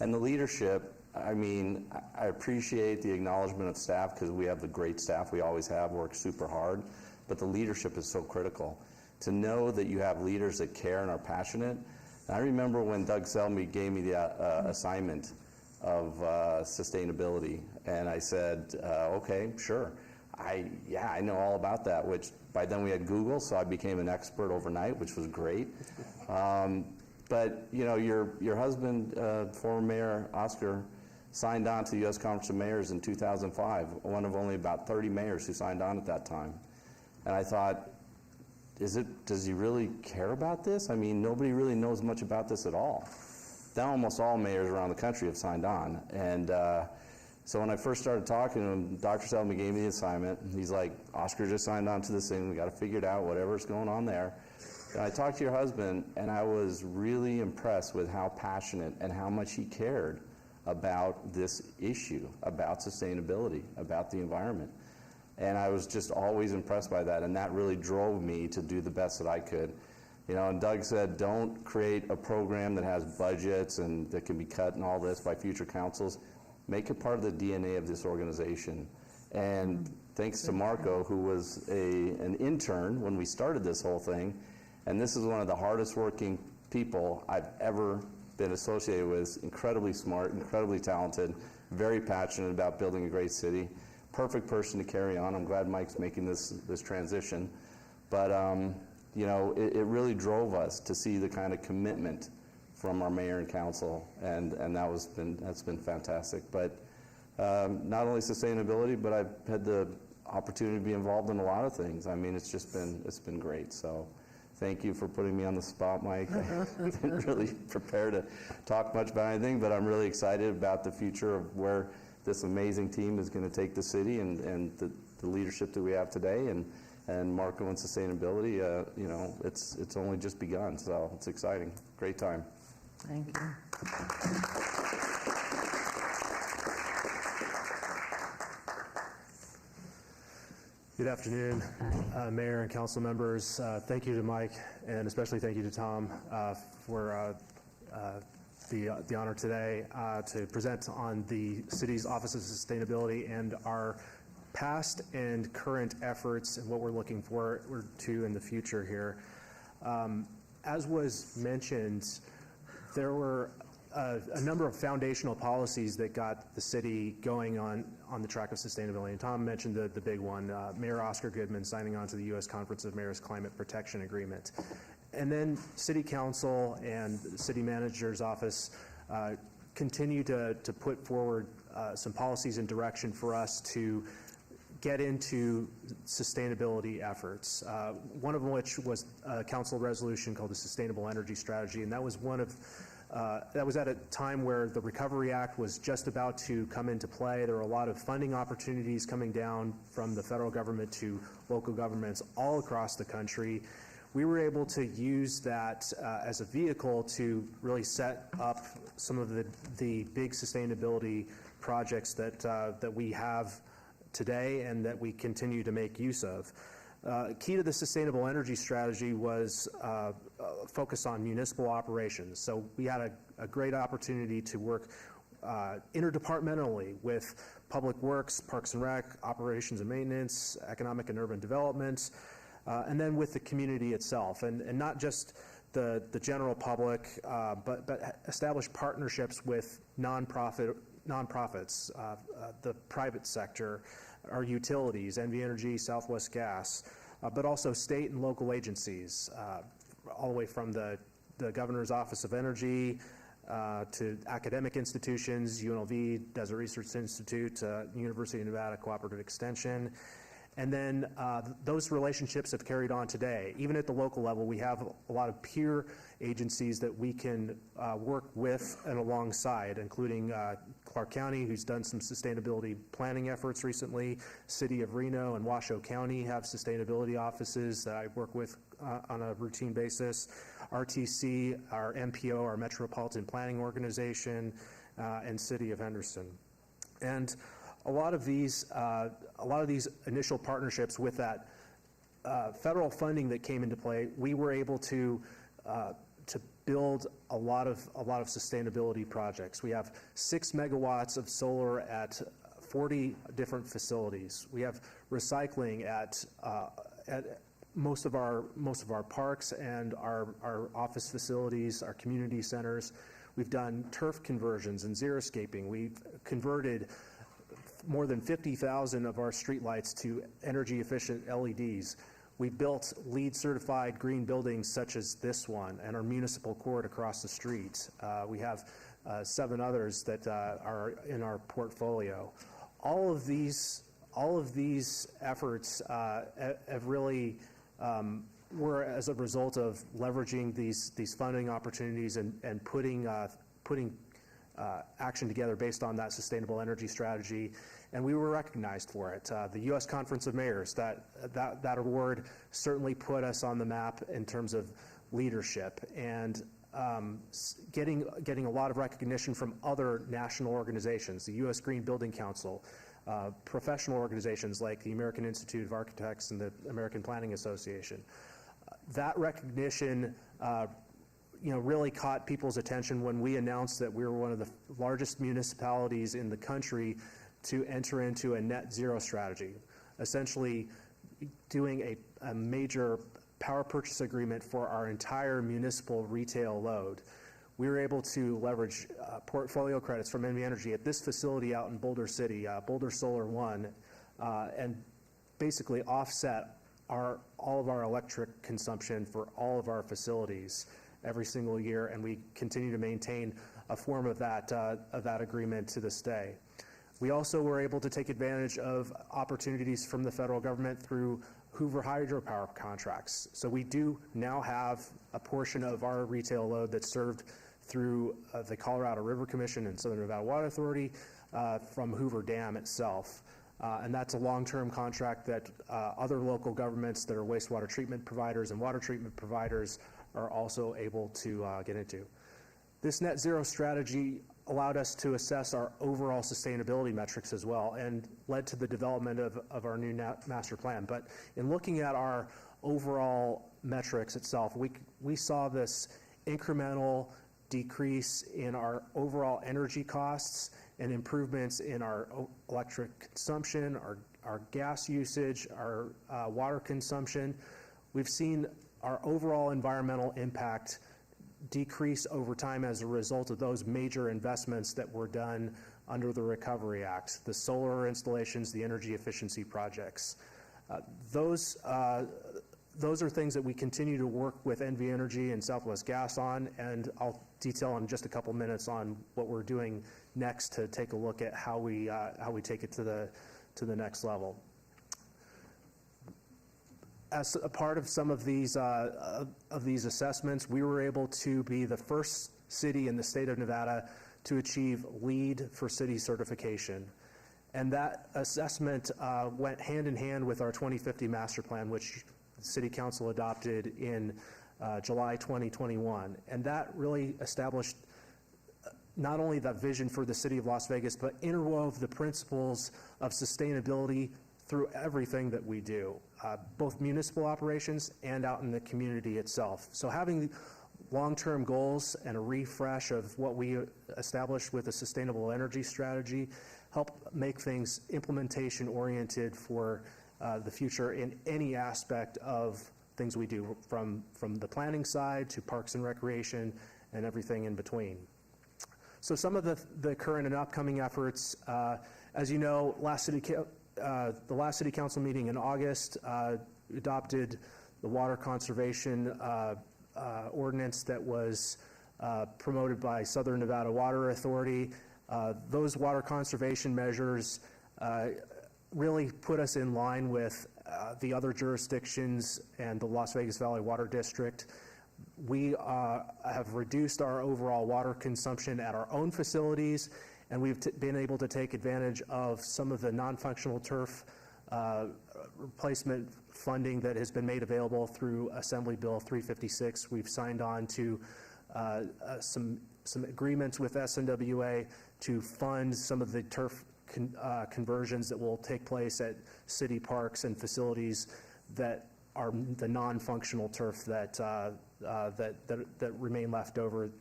And the leadership, I mean, I appreciate the acknowledgement of staff because we have the great staff we always have, work super hard, but the leadership is so critical. To know that you have leaders that care and are passionate. And I remember when Doug Selmy gave me the assignment of sustainability, and I said, okay, sure. I know all about that, which by then we had Google, so I became an expert overnight, which was great. But, you know, your husband, former Mayor Oscar, signed on to the U.S. Conference of Mayors in 2005, one of only about 30 mayors who signed on at that time. And I thought, does he really care about this? I mean, nobody really knows much about this at all. Now almost all mayors around the country have signed on. And so when I first started talking to him, Dr. Selmy gave me the assignment. He's like, Oscar just signed on to this thing. We got to figure it out, whatever's going on there. And I talked to your husband, and I was really impressed with how passionate and how much he cared about this issue, about sustainability, about the environment. And I was just always impressed by that, and that really drove me to do the best that I could. You know, and Doug said, don't create a program that has budgets and that can be cut and all this by future councils. Make it part of the DNA of this organization. And thanks to Marco, who was an intern when we started this whole thing, and this is one of the hardest working people I've ever been associated with. Incredibly smart, incredibly talented, very passionate about building a great city. Perfect person to carry on. I'm glad Mike's making this transition. But you know, it really drove us to see the kind of commitment from our mayor and council, and that's been fantastic. But not only sustainability, but I've had the opportunity to be involved in a lot of things. I mean, it's been great. So thank you for putting me on the spot, Mike. I didn't really prepare to talk much about anything, but I'm really excited about the future of where this amazing team is going to take the city and the leadership that we have today, and Marco and sustainability. You know, it's only just begun, so it's exciting. Great time. Thank you. Good afternoon, Mayor and council members. Thank you to Mike, and especially thank you to Tom for the honor today to present on the city's Office of Sustainability and our past and current efforts and what we're looking forward to in the future here. As was mentioned, there were a number of foundational policies that got the city going on the track of sustainability. And Tom mentioned the big one, Mayor Oscar Goodman signing on to the U.S. Conference of Mayors Climate Protection Agreement. And then City Council and the City Manager's Office continue to put forward some policies and direction for us to get into sustainability efforts, one of which was a council resolution called the Sustainable Energy Strategy, and that was that was at a time where the Recovery Act was just about to come into play. There were a lot of funding opportunities coming down from the federal government to local governments all across the country. We were able to use that as a vehicle to really set up some of the big sustainability projects that we have today and that we continue to make use of. Key to the sustainable energy strategy was focus on municipal operations. So we had a great opportunity to work interdepartmentally with Public Works, Parks and Rec, Operations and Maintenance, Economic and Urban Development, and then with the community itself, and not just the general public, but establish partnerships with nonprofits, the private sector, our utilities, NV Energy, Southwest Gas, but also state and local agencies, all the way from the Governor's Office of Energy to academic institutions, UNLV, Desert Research Institute, University of Nevada Cooperative Extension. And then those relationships have carried on today. Even at the local level, we have a lot of peer agencies that we can work with and alongside, including Clark County, who's done some sustainability planning efforts recently. City of Reno and Washoe County have sustainability offices that I work with on a routine basis. RTC, our MPO, our Metropolitan Planning Organization, and City of Henderson. And a lot of these initial partnerships with that federal funding that came into play, we were able to build a lot of sustainability projects. We have 6 megawatts of solar at 40 different facilities. We have recycling at most of our parks and our office facilities, our community centers. We've done turf conversions and xeriscaping. We've converted more than 50,000 of our streetlights to energy efficient LEDs. We built LEED certified green buildings such as this one and our municipal court across the street. We have 7 others that are in our portfolio. All of these efforts have really were as a result of leveraging these funding opportunities and putting action together based on that sustainable energy strategy, and we were recognized for it. The U.S. Conference of Mayors, that award certainly put us on the map in terms of leadership, and getting a lot of recognition from other national organizations, the U.S. Green Building Council, professional organizations like the American Institute of Architects and the American Planning Association. That recognition really caught people's attention when we announced that we were one of the largest municipalities in the country to enter into a net zero strategy, essentially doing a major power purchase agreement for our entire municipal retail load. We were able to leverage portfolio credits from NV Energy at this facility out in Boulder City, Boulder Solar 1, and basically offset all of our electric consumption for all of our facilities every single year, and we continue to maintain a form of that agreement to this day. We also were able to take advantage of opportunities from the federal government through Hoover hydropower contracts. So we do now have a portion of our retail load that's served through the Colorado River Commission and Southern Nevada Water Authority from Hoover Dam itself. And that's a long-term contract that other local governments that are wastewater treatment providers and water treatment providers are also able to get into. This net zero strategy allowed us to assess our overall sustainability metrics as well and led to the development of our new master plan. But in looking at our overall metrics itself, we saw this incremental decrease in our overall energy costs and improvements in our electric consumption, our gas usage, our water consumption. We've seen our overall environmental impact decrease over time as a result of those major investments that were done under the Recovery Act, the solar installations, the energy efficiency projects. Those are things that we continue to work with NV Energy and Southwest Gas on, and I'll detail in just a couple minutes on what we're doing next to take a look at how we take it to the next level. As a part of some of these assessments, we were able to be the first city in the state of Nevada to achieve LEED for city certification. And that assessment went hand in hand with our 2050 master plan, which the City Council adopted in July 2021. And that really established not only that vision for the city of Las Vegas, but interwove the principles of sustainability through everything that we do, both municipal operations and out in the community itself. So having long-term goals and a refresh of what we established with a sustainable energy strategy help make things implementation-oriented for the future in any aspect of things we do, from the planning side to parks and recreation and everything in between. So some of the current and upcoming efforts, as you know, the last city council meeting in August adopted the water conservation ordinance that was promoted by Southern Nevada Water Authority. Those water conservation measures really put us in line with the other jurisdictions and the Las Vegas Valley Water District. We have reduced our overall water consumption at our own facilities, and we've been able to take advantage of some of the non-functional turf replacement funding that has been made available through Assembly Bill 356. We've signed on to some agreements with SNWA to fund some of the turf conversions that will take place at city parks and facilities that are the non-functional turf that remain left over.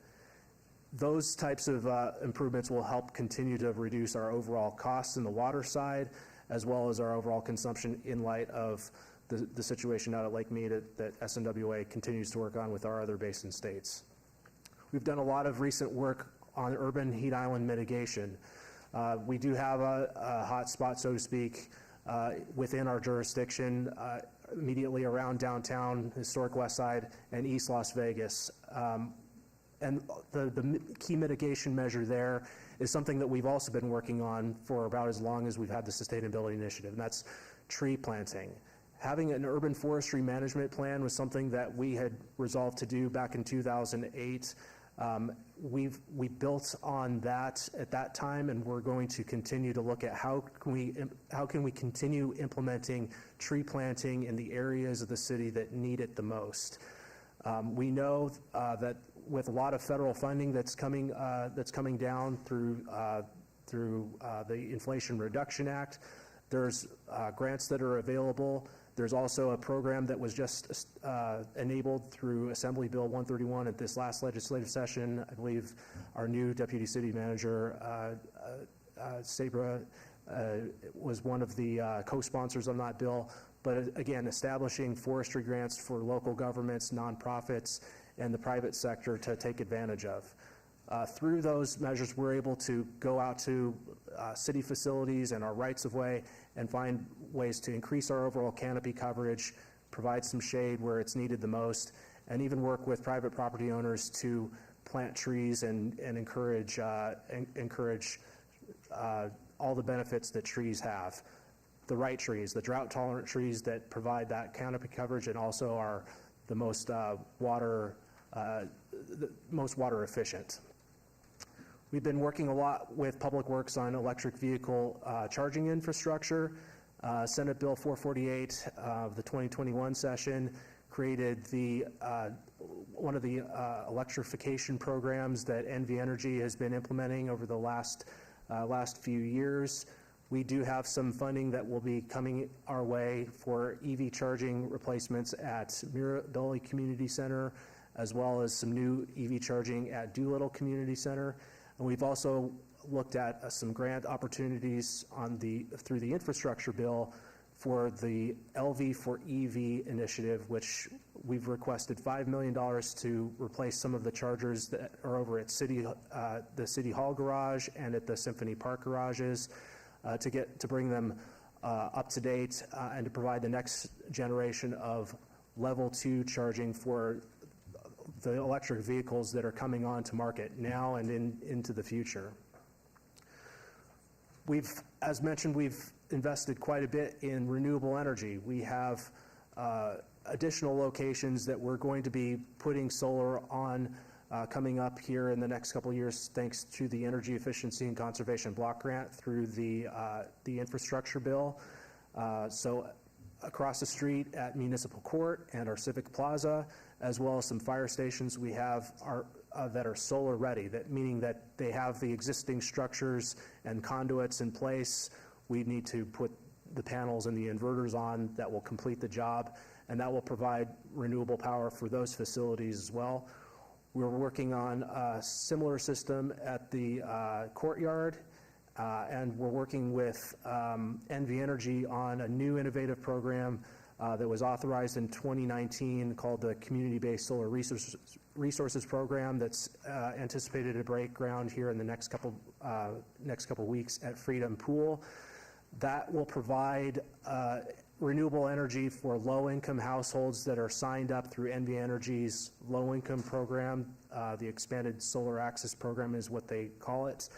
Those types of improvements will help continue to reduce our overall costs in the water side, as well as our overall consumption in light of the situation out at Lake Mead that SNWA continues to work on with our other basin states. We've done a lot of recent work on urban heat island mitigation. We do have a hot spot, so to speak, within our jurisdiction, immediately around downtown, historic West Side, and East Las Vegas. And the key mitigation measure there is something that we've also been working on for about as long as we've had the Sustainability Initiative, and that's tree planting. Having an urban forestry management plan was something that we had resolved to do back in 2008. We built on that at that time, and we're going to continue to look at how can we continue implementing tree planting in the areas of the city that need it the most. We know that with a lot of federal funding that's coming down through the Inflation Reduction Act, there's grants that are available. There's also a program that was just enabled through Assembly Bill 131 at this last legislative session. I believe our new Deputy City Manager, Sabra, was one of the co-sponsors on that bill. But again, establishing forestry grants for local governments, nonprofits, and the private sector to take advantage of. Through those measures, we're able to go out to city facilities and our rights-of-way and find ways to increase our overall canopy coverage, provide some shade where it's needed the most, and even work with private property owners to plant trees and encourage all the benefits that trees have. The right trees, the drought-tolerant trees that provide that canopy coverage and also are the most water efficient. We've been working a lot with Public Works on electric vehicle charging infrastructure. Senate Bill 448 of the 2021 session created one of the electrification programs that NV Energy has been implementing over the last few years. We do have some funding that will be coming our way for EV charging replacements at Mirabelli Community Center, as well as some new EV charging at Doolittle Community Center. And we've also looked at some grant opportunities through the infrastructure bill for the LV for EV initiative, which we've requested $5 million to replace some of the chargers that are over at the City Hall garage and at the Symphony Park garages, to bring them up to date and to provide the next generation of level 2 charging for the electric vehicles that are coming onto market now and into the future. As mentioned, we've invested quite a bit in renewable energy. We have additional locations that we're going to be putting solar on coming up here in the next couple of years, thanks to the Energy Efficiency and Conservation Block Grant through the infrastructure bill. So across the street at Municipal Court and our Civic Plaza, as well as some fire stations, we have that are solar ready, meaning that they have the existing structures and conduits in place. We need to put the panels and the inverters on that will complete the job, and that will provide renewable power for those facilities as well. We're working on a similar system at the courtyard, and we're working with NV Energy on a new innovative program that was authorized in 2019 called the Community-Based Solar Resources Program that's anticipated to break ground here in the next couple weeks at Freedom Pool. That will provide renewable energy for low-income households that are signed up through NV Energy's low-income program. The Expanded Solar Access Program is what they call it.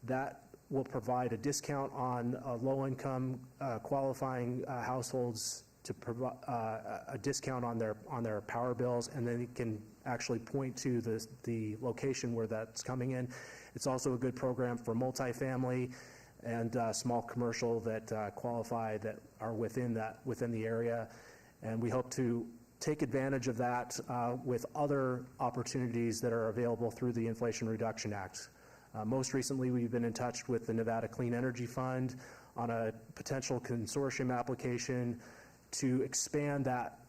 That will provide a discount on low-income qualifying households to provide a discount on their power bills, and then it can actually point to the location where that's coming in. It's also a good program for multifamily and small commercial that qualify, that are within the area, and we hope to take advantage of that with other opportunities that are available through the Inflation Reduction Act. Most recently, we've been in touch with the Nevada Clean Energy Fund on a potential consortium application to expand that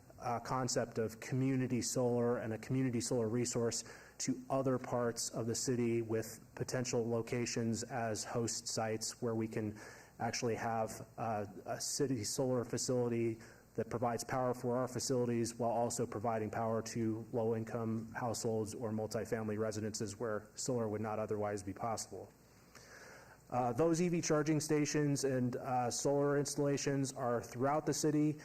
concept of community solar and a community solar resource to other parts of the city, with potential locations as host sites where we can actually have a city solar facility that provides power for our facilities while also providing power to low-income households or multifamily residences where solar would not otherwise be possible. Those EV charging stations and solar installations are throughout the city.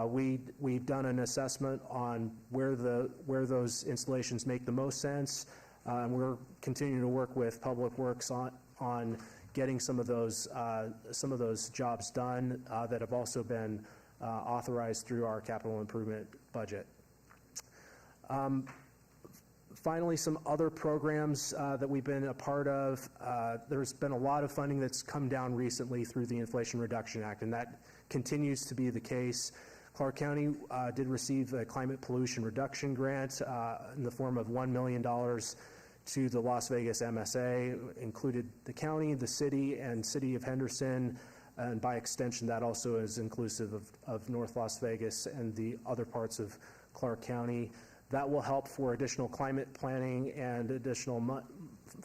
We've done an assessment on where those installations make the most sense, and we're continuing to work with Public Works on getting some of those jobs done that have also been authorized through our capital improvement budget. Finally, some other programs that we've been a part of. There's been a lot of funding that's come down recently through the Inflation Reduction Act, and that continues to be the case. Clark County did receive a climate pollution reduction grant in the form of $1 million to the Las Vegas MSA. Included the county, the city, and city of Henderson, and by extension that also is inclusive of North Las Vegas and the other parts of Clark County. That will help for additional climate planning and additional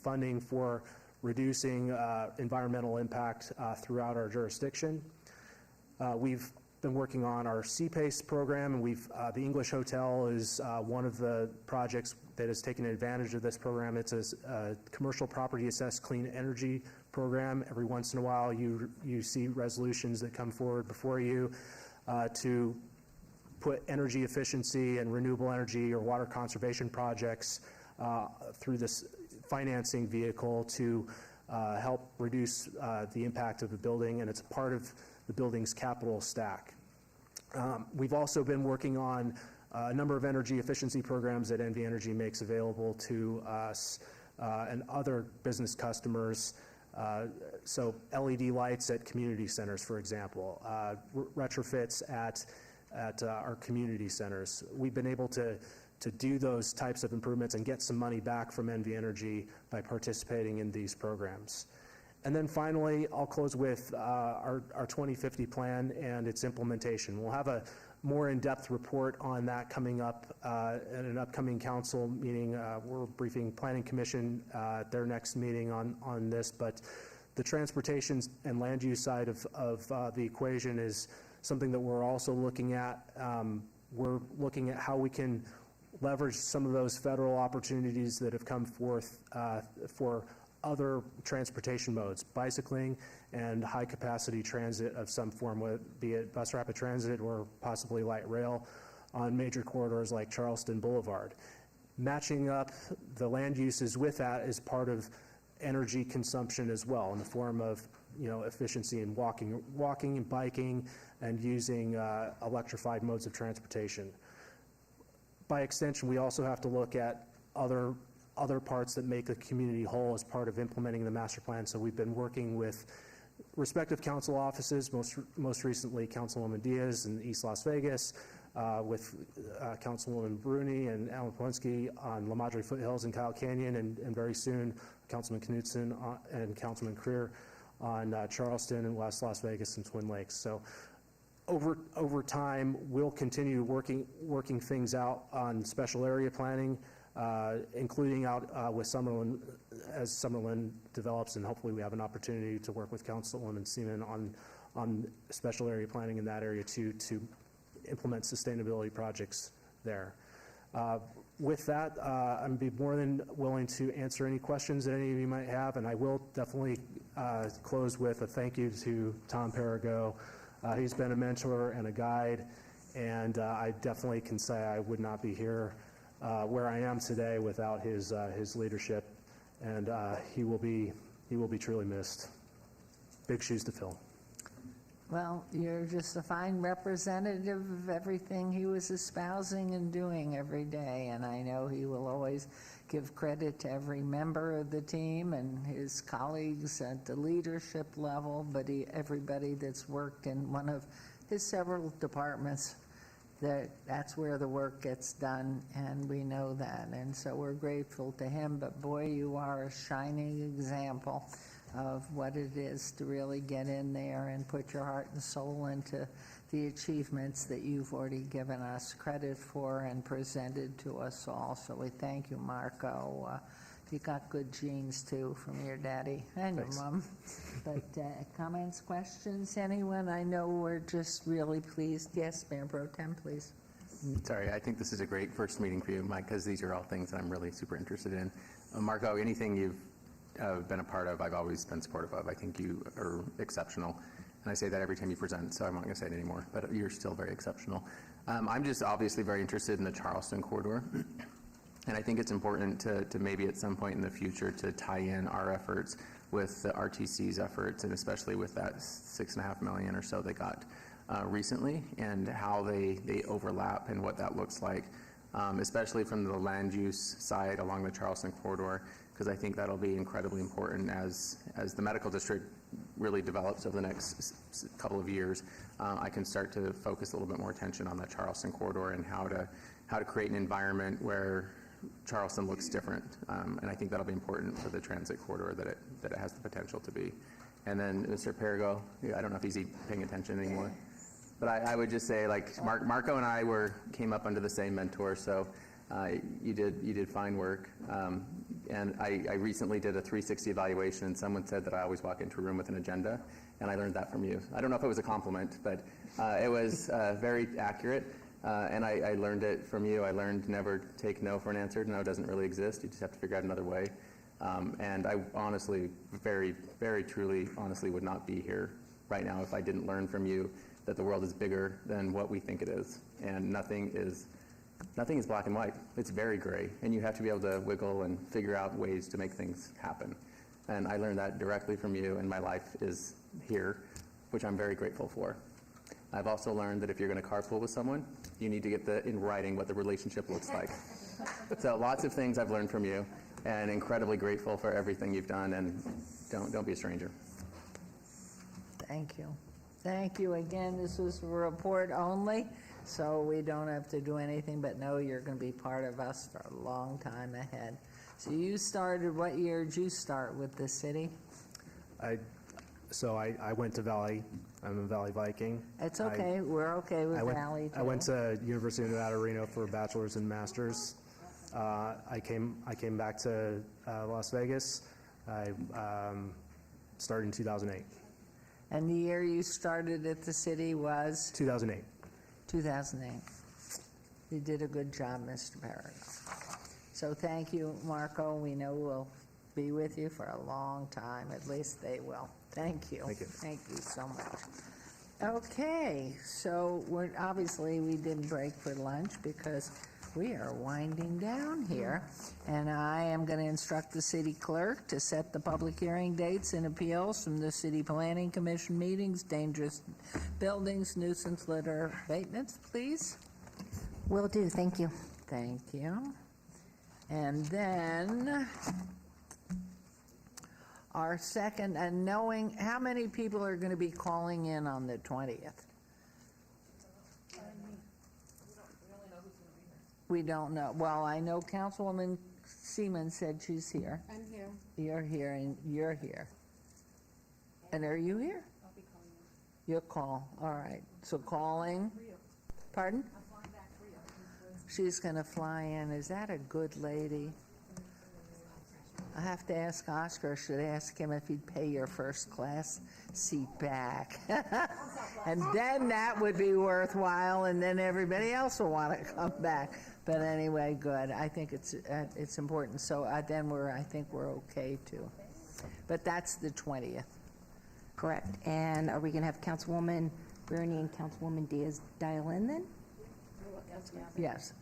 funding for reducing environmental impact throughout our jurisdiction. We've been working on our CPACE program, and the English Hotel is one of the projects that has taken advantage of this program. It's a commercial property assessed clean energy program. Every once in a while you see resolutions that come forward before you to put energy efficiency and renewable energy or water conservation projects through this financing vehicle to help reduce the impact of the building, and it's part of the building's capital stack. We've also been working on a number of energy efficiency programs that NV Energy makes available to us and other business customers. So LED lights at community centers, for example, retrofits at our community centers. We've been able to do those types of improvements and get some money back from NV Energy by participating in these programs. And then finally, I'll close with our 2050 plan and its implementation. We'll have a more in-depth report on that coming up at an upcoming council meeting. We're briefing Planning Commission at their next meeting on this, but the transportation and land use side of the equation is something that we're also looking at. We're looking at how we can leverage some of those federal opportunities that have come forth for other transportation modes, bicycling and high-capacity transit of some form, be it bus rapid transit or possibly light rail on major corridors like Charleston Boulevard. Matching up the land uses with that is part of energy consumption as well, in the form of efficiency in walking and biking and using electrified modes of transportation. By extension, we also have to look at other parts that make a community whole as part of implementing the master plan. So we've been working with respective council offices, most recently Councilwoman Diaz in East Las Vegas, with Councilwoman Bruni and Alan Polinski on La Madre Foothills and Kyle Canyon, and very soon Councilman Knudsen and Councilman Creer on Charleston and West Las Vegas and Twin Lakes. So over time, we'll continue working things out on special area planning, including out with Summerlin as Summerlin develops, and hopefully we have an opportunity to work with Councilwoman Seaman on special area planning in that area to implement sustainability projects there. With that, I'd be more than willing to answer any questions that any of you might have, and I will definitely close with a thank you to Tom Perigo. He's been a mentor and a guide, and I definitely can say I would not be here where I am today without his leadership, and he will be truly missed. Big shoes to fill. Well, you're just a fine representative of everything he was espousing and doing every day, and I know he will always give credit to every member of the team and his colleagues at the leadership level, but everybody that's worked in one of his several departments, that's where the work gets done, and we know that, and so we're grateful to him. But boy, you are a shining example of what it is to really get in there and put your heart and soul into the achievements that you've already given us credit for and presented to us all. So we thank you, Marco. You got good genes, too, from your daddy and your mom. But comments, questions, anyone? I know we're just really pleased. Yes, Mayor Pro Tem, please. Sorry, I think this is a great first meeting for you, Mike, because these are all things that I'm really super interested in. Marco, anything you've been a part of, I've always been supportive of. I think you are exceptional, and I say that every time you present, so I'm not going to say it anymore, but you're still very exceptional. I'm just obviously very interested in the Charleston corridor, and I think it's important to maybe at some point in the future to tie in our efforts with the RTC's efforts, and especially with that $6.5 million or so they got recently, and how they overlap and what that looks like, especially from the land use side along the Charleston corridor, because I think that'll be incredibly important as the medical district really develops over the next couple of years. I can start to focus a little bit more attention on the Charleston corridor and how to create an environment where Charleston looks different, and I think that'll be important for the transit corridor that it has the potential to be. And then Mr. Perigo, I don't know if he's paying attention anymore, but I would just say, like, Marco and I came up under the same mentor, so you did fine work. And I recently did a 360 evaluation, and someone said that I always walk into a room with an agenda, and I learned that from you. I don't know if it was a compliment, but it was very accurate, and I learned it from you. I learned never take no for an answer. No doesn't really exist. You just have to figure out another way. And I honestly, very, very truly, honestly would not be here right now if I didn't learn from you that the world is bigger than what we think it is, and nothing is black and white. It's very gray, and you have to be able to wiggle and figure out ways to make things happen. And I learned that directly from you, and my life is here, which I'm very grateful for. I've also learned that if you're going to carpool with someone, you need to get in writing what the relationship looks like. So lots of things I've learned from you, and incredibly grateful for everything you've done, and don't be a stranger. Thank you. Thank you again. This was a report only, so we don't have to do anything but know you're going to be part of us for a long time ahead. So you started, what year did you start with the city? I went to Valley. I'm a Valley Viking. It's okay. We're okay with Valley, too. I went to University of Nevada, Reno for a bachelor's and master's. I came back to Las Vegas. I started in 2008. And the year you started at the city was? 2008. 2008. You did a good job, Mr. Perigo. So thank you, Marco. We know we'll be with you for a long time. At least they will. Thank you. Thank you. Thank you so much. Okay, so obviously we didn't break for lunch because we are winding down here, and I am going to instruct the city clerk to set the public hearing dates and appeals from the City Planning Commission meetings, dangerous buildings, nuisance litter abatements, please. Will do, thank you. Thank you. And then our second, and knowing how many people are going to be calling in on the 20th? We don't know. Well, I know Councilwoman Seaman said she's here. I'm here. You're here, and you're here. And are you here? I'll be calling you. You'll call. All right. So calling. Pardon? I'm flying back Rio. She's going to fly in. Is that a good lady? I have to ask Oscar. I should ask him if he'd pay your first class seat back. And then that would be worthwhile, and then everybody else will want to come back. But anyway, good. I think it's important. So then I think we're okay too. But that's the 20th. Correct. And are we going to have Councilwoman Bruni and Councilwoman Diaz dial in then? Yes.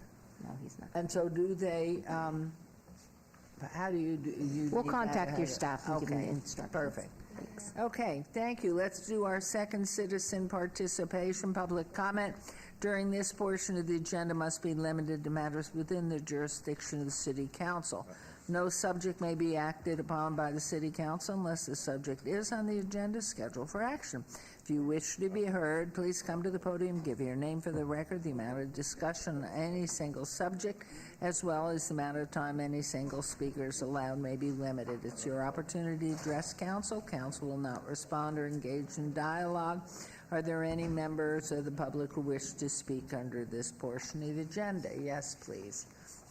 No, he's not. And so do they, how do you do? We'll contact your staff and give them Okay, instructions. perfect. Thanks. Okay, thank you. Let's do our second citizen participation, public comment. During this portion of the agenda must be limited to matters within the jurisdiction of the City Council. No subject may be acted upon by the City Council unless the subject is on the agenda scheduled for action. If you wish to be heard, please come to the podium, give your name for the record, the amount of discussion on any single subject, as well as the amount of time any single speaker is allowed may be limited. It's your opportunity to address council. Council will not respond or engage in dialogue. Are there any members of the public who wish to speak under this portion of the agenda? Yes, please.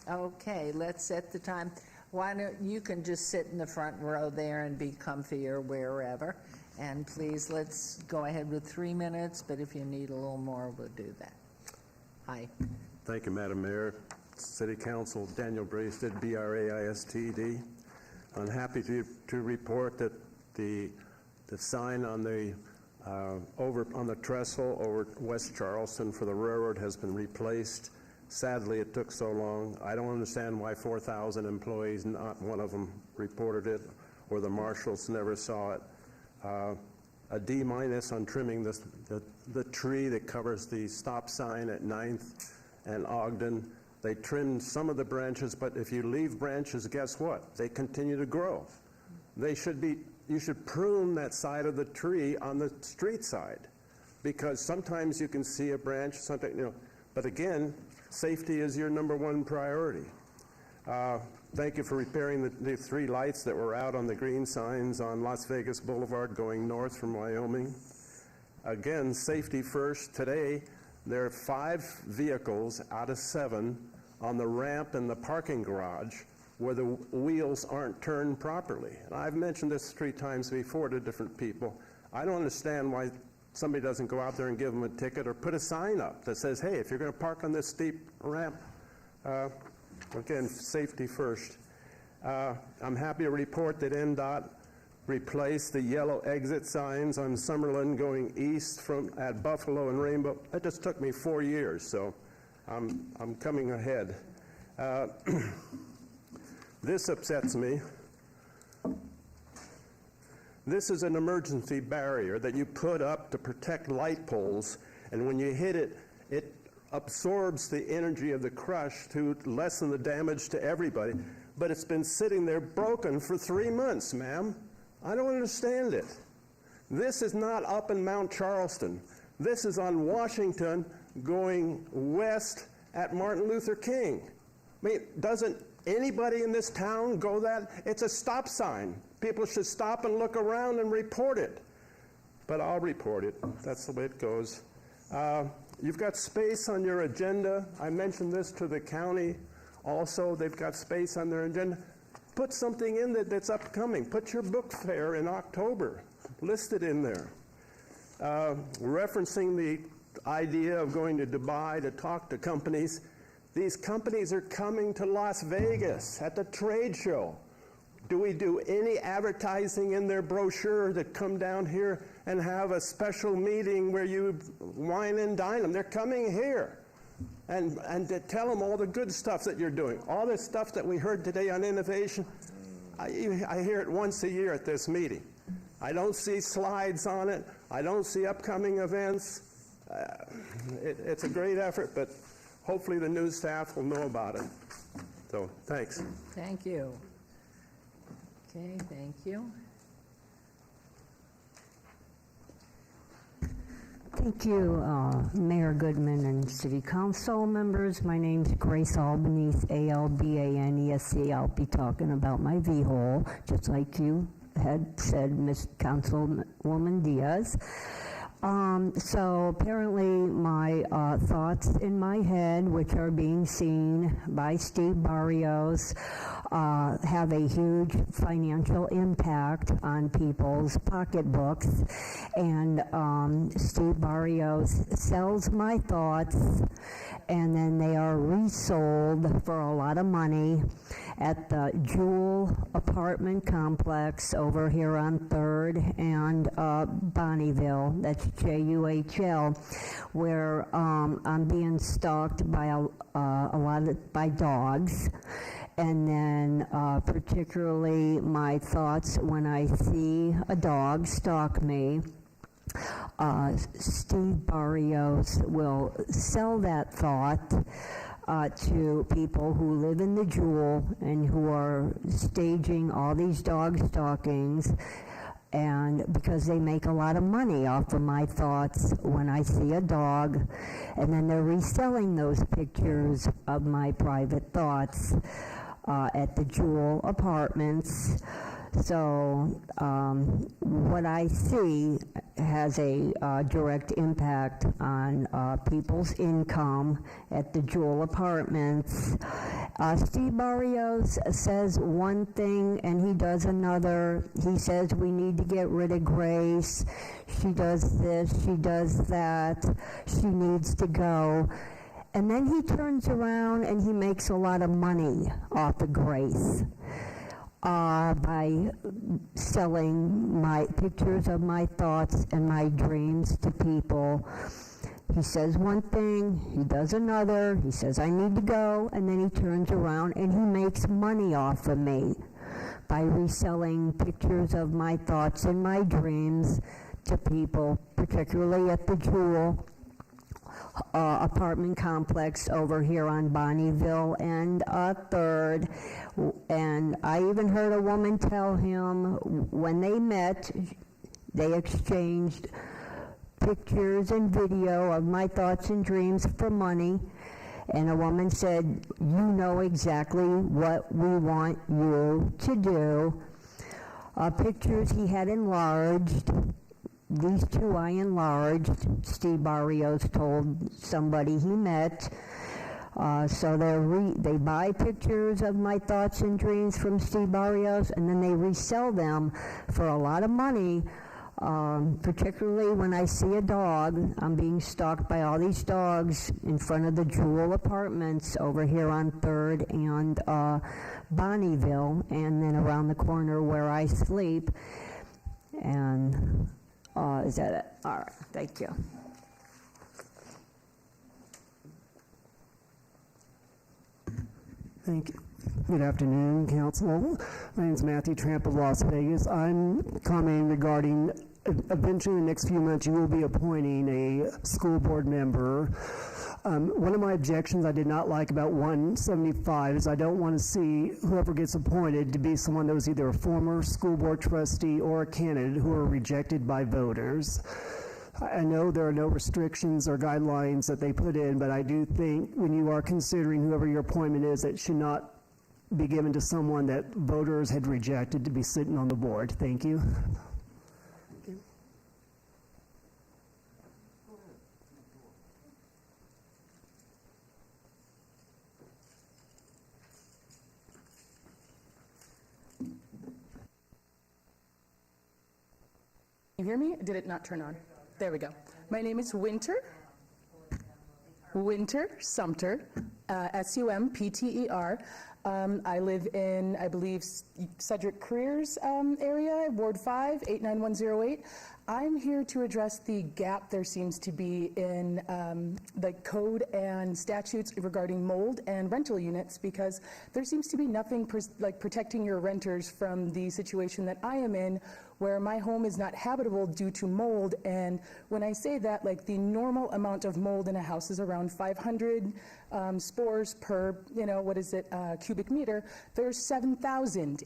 Okay, let's set the time. Why don't you can just sit in the front row there and be comfy or wherever. And please, let's go ahead with 3 minutes, but if you need a little more, we'll do that. Hi. Thank you, Madam Mayor. City Council, Daniel Braisted, B-R-A-I-S-T-D. I'm happy to report that the sign on the over on the trestle over West Charleston for the railroad has been replaced. Sadly, it took so long. I don't understand why 4,000 employees, not one of them reported it, or the marshals never saw it. A D- on trimming the tree that covers the stop sign at 9th and Ogden. They trimmed some of the branches, but if you leave branches, guess what? They continue to grow. You should prune that side of the tree on the street side, because sometimes you can see a branch, but again, safety is your #1 priority. Thank you for repairing the 3 lights that were out on the green signs on Las Vegas Boulevard going north from Wyoming. Again, safety first. Today, there are 5 vehicles out of 7 on the ramp in the parking garage where the wheels aren't turned properly. And I've mentioned this 3 times before to different people. I don't understand why somebody doesn't go out there and give them a ticket or put a sign up that says, hey, if you're going to park on this steep ramp, again, safety first. I'm happy to report that NDOT replaced the yellow exit signs on Summerlin going east at Buffalo and Rainbow. That just took me 4 years, so I'm coming ahead. This upsets me. This is an emergency barrier that you put up to protect light poles, and when you hit it, it absorbs the energy of the crush to lessen the damage to everybody. But it's been sitting there broken for 3 months, ma'am. I don't understand it. This is not up in Mount Charleston. This is on Washington going west at Martin Luther King. I mean, doesn't anybody in this town go that? It's a stop sign. People should stop and look around and report it. But I'll report it. That's the way it goes. You've got space on your agenda. I mentioned this to the county also. They've got space on their agenda. Put something in that's upcoming. Put your book fair in October. List it in there. Referencing the idea of going to Dubai to talk to companies. These companies are coming to Las Vegas at the trade show. Do we do any advertising in their brochure that come down here and have a special meeting where you wine and dine them? They're coming here. And to tell them all the good stuff that you're doing. All this stuff that we heard today on innovation, I hear it once a year at this meeting. I don't see slides on it. I don't see upcoming events. It's a great effort, but hopefully the news staff will know about it. So, thanks. Thank you. Okay, thank you. Thank you, Mayor Goodman and City Council members. My name's Grace Albanese, Albanesc. I'll be talking about my V-hole, just like you had said, Ms. Councilwoman Diaz. So apparently my thoughts in my head, which are being seen by Steve Barrios, have a huge financial impact on people's pocketbooks. And Steve Barrios sells my thoughts, and then they are resold for a lot of money at the Jewel apartment complex over here on 3rd and Bonneville. That's JUHL, where I'm being stalked by by dogs. And then particularly my thoughts when I see a dog stalk me. Steve Barrios will sell that thought to people who live in the Jewel and who are staging all these dog stalkings, and because they make a lot of money off of my thoughts when I see a dog, and then they're reselling those pictures of my private thoughts at the Jewel Apartments. So what I see has a direct impact on people's income at the Jewel Apartments. Steve Barrios says one thing and he does another. He says we need to get rid of Grace. She does this, she does that. She needs to go. And then he turns around and he makes a lot of money off of Grace. By selling my pictures of my thoughts and my dreams to people. He says one thing, he does another, he says I need to go, and then he turns around and he makes money off of me by reselling pictures of my thoughts and my dreams to people, particularly at the Jewel apartment complex over here on Bonneville and 3rd. And I even heard a woman tell him when they met, they exchanged pictures and video of my thoughts and dreams for money. And a woman said, you know exactly what we want you to do. Pictures he had enlarged. These two I enlarged, Steve Barrios told somebody he met. So they buy pictures of my thoughts and dreams from Steve Barrios, and then they resell them for a lot of money, particularly when I see a dog. I'm being stalked by all these dogs in front of the Jewel Apartments over here on 3rd and Bonneville, and then around the corner where I sleep. And is that it? All right, thank you. Thank you. Good afternoon, Council. My name is Matthew Tramp of Las Vegas. I'm commenting regarding eventually in the next few months you will be appointing a school board member. One of my objections I did not like about 175 is I don't want to see whoever gets appointed to be someone that was either a former school board trustee or a candidate who are rejected by voters. I know there are no restrictions or guidelines that they put in, but I do think when you are considering whoever your appointment is, it should not be given to someone that voters had rejected to be sitting on the board. Thank you. You hear me? Did it not turn on? There we go. My name is Winter Sumter, Sumpter. I live in, I believe, Cedric Careers area, Ward 5, 89108. I'm here to address the gap there seems to be in the code and statutes regarding mold and rental units, because there seems to be nothing like protecting your renters from the situation that I am in, where my home is not habitable due to mold. And when I say that, like, the normal amount of mold in a house is around 500 spores per, cubic meter. There's 7,000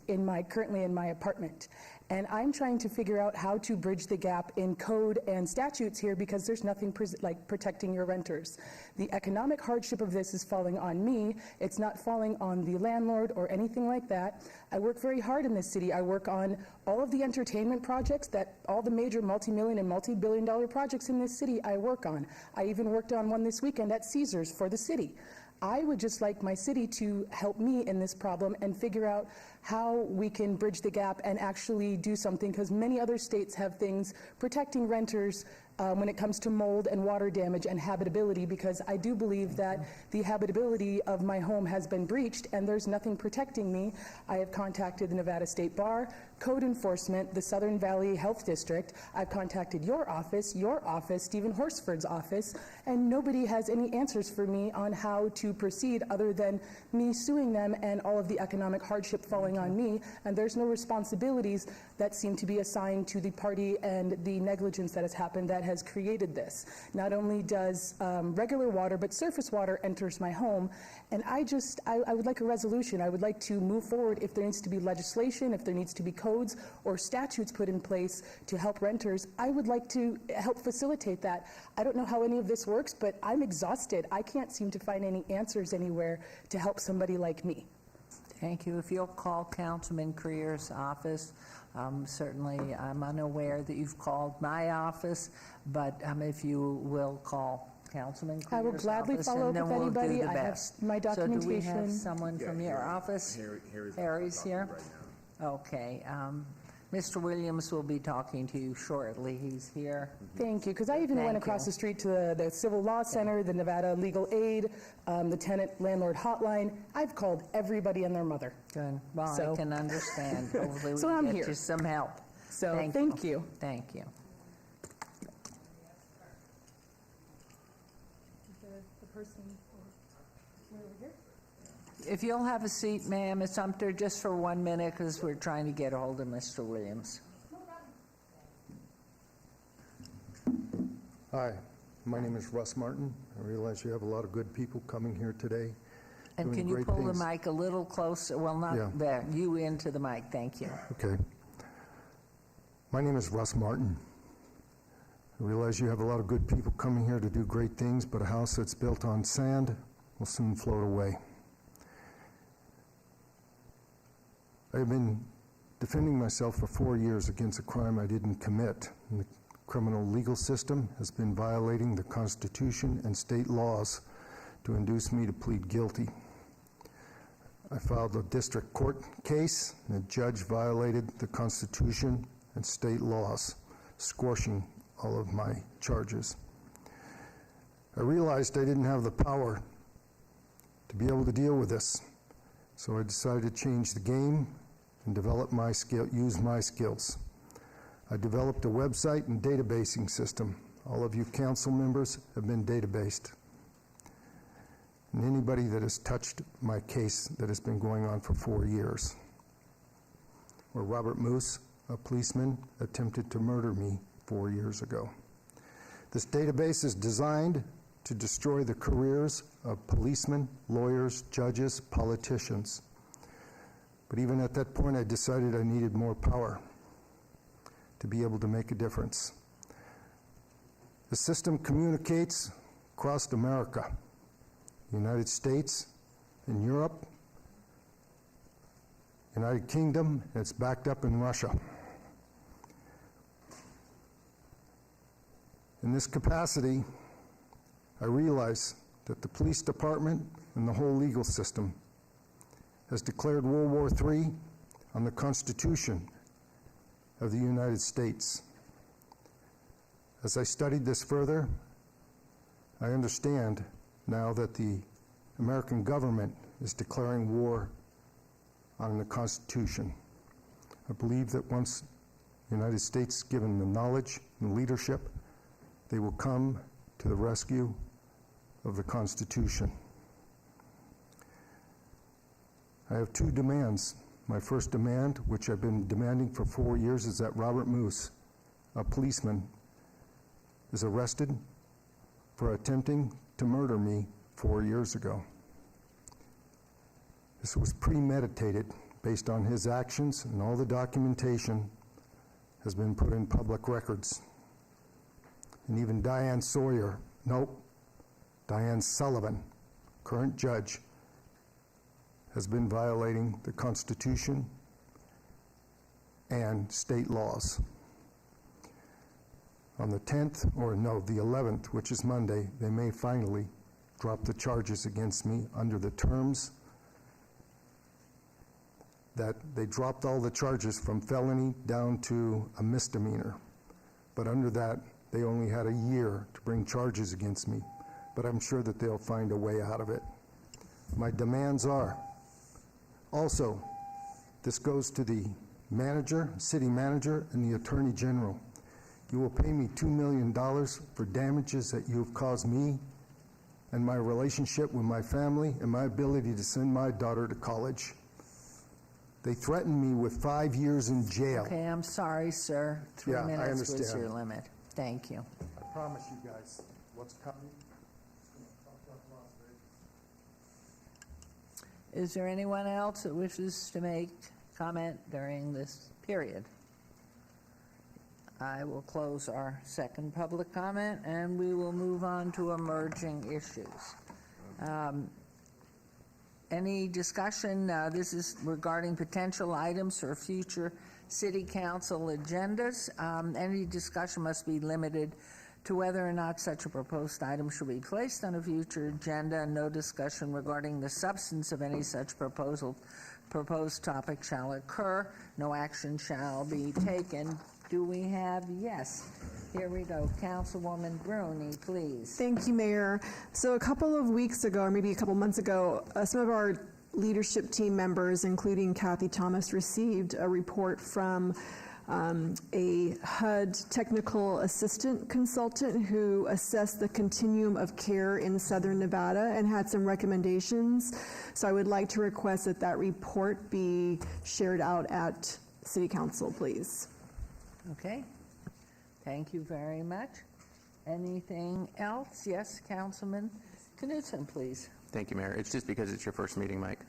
currently in my apartment. And I'm trying to figure out how to bridge the gap in code and statutes here because there's nothing like protecting your renters. The economic hardship of this is falling on me. It's not falling on the landlord or anything like that. I work very hard in this city. I work on all of the entertainment projects that all the major multi-million and multi-billion-dollar projects in this city I work on. I even worked on one this weekend at Caesars for the city. I would just like my city to help me in this problem and figure out how we can bridge the gap and actually do something, because many other states have things protecting renters when it comes to mold and water damage and habitability, because I do believe that the habitability of my home has been breached and there's nothing protecting me. I have contacted the Nevada State Bar, Code Enforcement, the Southern Valley Health District. I've contacted your office, Stephen Horsford's office, and nobody has any answers for me on how to proceed other than me suing them and all of the economic hardship falling on me, and there's no responsibilities that seem to be assigned to the party and the negligence that has happened that has created this. Not only does regular water, but surface water enters my home, and I would like a resolution. I would like to move forward if there needs to be legislation, if there needs to be codes or statutes put in place to help renters. I would like to help facilitate that. I don't know how any of this works, but I'm exhausted. I can't seem to find any answers anywhere to help somebody like me. Thank you. If you'll call Councilman Creer's office, certainly I'm unaware that you've called my office, but if you will call Councilman Creer's office, I will gladly follow up with anybody. I have my documentation. So do we have someone from your office? Harry's here? Okay. Mr. Williams will be talking to you shortly. He's here. Thank you, because I even went across the street to the Civil Law Center, the Nevada Legal Aid, the Tenant Landlord Hotline. I've called everybody and their mother. Good. Well, I can understand. Hopefully we So can I'm get here. you some help. So thank you. Thank you. If you'll have a seat, ma'am, Ms. Sumter, just for 1 minute, because we're trying to get a hold of Mr. Williams. Hi, my name is Russ Martin. I realize you have a lot of good people coming here today. And doing can you great pull things. the mic a little closer? Well, not there. You into the mic. Thank you. Okay. My name is Russ Martin. I realize you have a lot of good people coming here to do great things, but a house that's built on sand will soon float away. I've been defending myself for 4 years against a crime I didn't commit. And the criminal legal system has been violating the Constitution and state laws to induce me to plead guilty. I filed a district court case, and the judge violated the Constitution and state laws, squashing all of my charges. I realized I didn't have the power to be able to deal with this, so I decided to change the game and develop my skill, use my skills. I developed a website and databasing system. All of you council members have been databased. And anybody that has touched my case that has been going on for 4 years. Where Robert Moose, a policeman, attempted to murder me 4 years ago. This database is designed to destroy the careers of policemen, lawyers, judges, politicians. But even at that point, I decided I needed more power to be able to make a difference. The system communicates across America, the United States, in Europe, United Kingdom, and it's backed up in Russia. In this capacity, I realize that the police department and the whole legal system has declared World War III on the Constitution of the United States. As I studied this further, I understand now that the American government is declaring war on the Constitution. I believe that once the United States is given the knowledge and leadership, they will come to the rescue of the Constitution. I have two demands. My first demand, which I've been demanding for 4 years, is that Robert Moose, a policeman, is arrested for attempting to murder me 4 years ago. This was premeditated based on his actions and all the documentation has been put in public records. And even Diane Sullivan, current judge, has been violating the Constitution and state laws. On the 10th, the 11th, which is Monday, they may finally drop the charges against me under the terms that they dropped all the charges from felony down to a misdemeanor. But under that, they only had a year to bring charges against me. But I'm sure that they'll find a way out of it. My demands are, also, this goes to the manager, city manager, and the attorney general. You will pay me $2 million for damages that you have caused me and my relationship with my family and my ability to send my daughter to college. They threatened me with 5 years in jail. Okay, I'm sorry, sir. 3 Yeah, I minutes was understand. your limit. Thank you. I promise you guys what's coming. Is there anyone else that wishes to make comment during this period? I will close our second public comment, and we will move on to emerging issues. Any discussion? This is regarding potential items for future city council agendas. Any discussion must be limited to whether or not such a proposed item should be placed on a future agenda, and no discussion regarding the substance of any such proposed topic shall occur. No action shall be taken. Do we have? Yes. Here we go. Councilwoman Bruni, please. Thank you, Mayor. So a couple of weeks ago, or maybe a couple months ago, some of our leadership team members, including Kathy Thomas, received a report from a HUD technical assistant consultant who assessed the continuum of care in Southern Nevada and had some recommendations. So I would like to request that that report be shared out at City Council, please. Okay. Thank you very much. Anything else? Yes, Councilman Knudsen, please. Thank you, Mayor. It's just because it's your first meeting, Mike.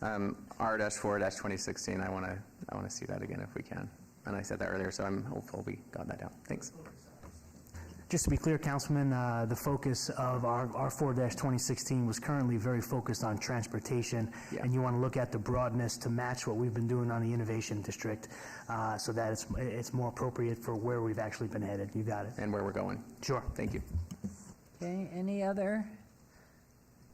R-4-2016, I want to see that again if we can. And I said that earlier, so I'm hopeful we got that down. Thanks. Just to be clear, Councilman, the focus of our 4-2016 was currently very focused on transportation, and you want to look at the broadness to match what we've been doing on the Innovation District, so that it's more appropriate for where we've actually been headed. You got it. And where we're going. Sure. Thank you. Okay, any other?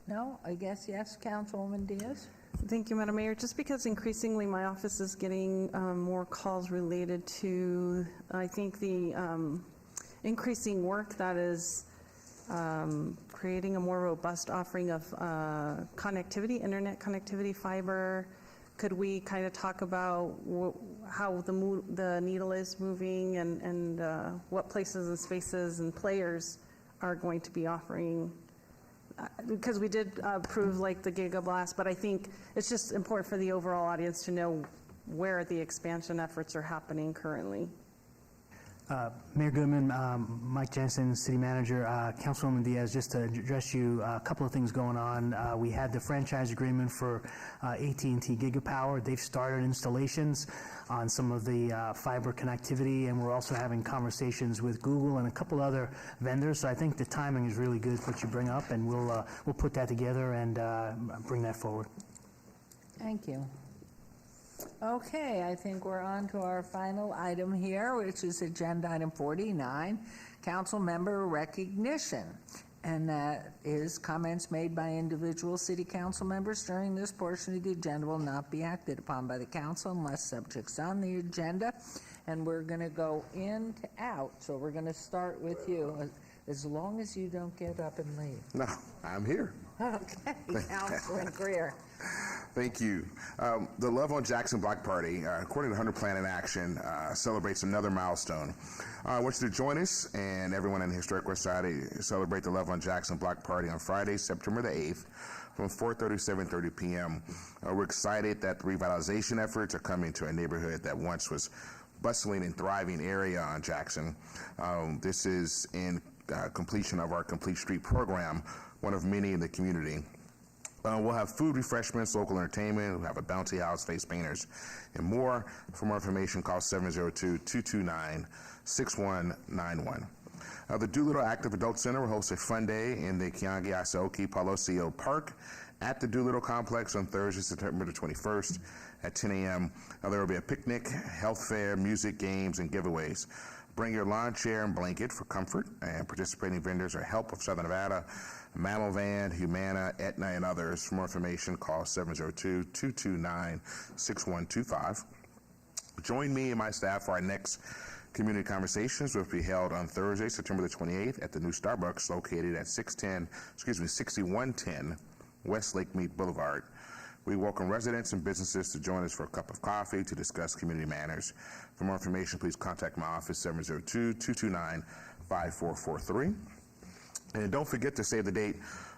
No? I guess yes, Councilwoman Diaz? Thank you, Madam Mayor. Just because increasingly my office is getting more calls related to, I think, the increasing work that is creating a more robust offering of connectivity, internet connectivity, fiber. Could we kind of talk about how the needle is moving and what places and spaces and players are going to be offering? Because we did approve like the Gigablast, but I think it's just important for the overall audience to know where the expansion efforts are happening currently. Mayor Goodman, Mike Jensen, City Manager, Councilwoman Diaz, just to address you, a couple of things going on. We had the franchise agreement for AT&T Gigapower. They've started installations on some of the fiber connectivity, and we're also having conversations with Google and a couple other vendors. So I think the timing is really good, what you bring up, and we'll put that together and bring that forward. Thank you. Okay, I think we're on to our final item here, which is agenda item 49, council member recognition. And that is comments made by individual city council members during this portion of the agenda will not be acted upon by the council unless subjects on the agenda. And we're going to go in to out. So we're going to start with you, as long as you don't get up and leave. No, I'm here. Okay, Councilman Greer. Thank you. The Love on Jackson Block Party, according to Hunter Plan in Action, celebrates another milestone. I want you to join us and everyone in the Historic West Side celebrate the Love on Jackson Block Party on Friday, September the 8th from 4:30 to 7:30 p.m. We're excited that the revitalization efforts are coming to a neighborhood that once was bustling and thriving area on Jackson. This is in completion of our Complete Street program, one of many in the community. We'll have food, refreshments, local entertainment. We'll have a bounty house, face painters, and more. For more information, call 702-229-6191. The Doolittle Active Adult Center will host a fun day in the Kiangi Asaoki Palosio Park at the Doolittle Complex on Thursday, September the 21st at 10 a.m. There will be a picnic, health fair, music, games, and giveaways. Bring your lawn chair and blanket for comfort, and participating vendors are Help of Southern Nevada, Mammal Van, Humana, Aetna, and others. For more information, call 702-229-6125. Join me and my staff for our next community conversations, which will be held on Thursday, September the 28th at the new Starbucks located at 6110 West Lake Mead Boulevard. We welcome residents and businesses to join us for a cup of coffee to discuss community matters. For more information, please contact my office, 702-229-5443. And don't forget to save the date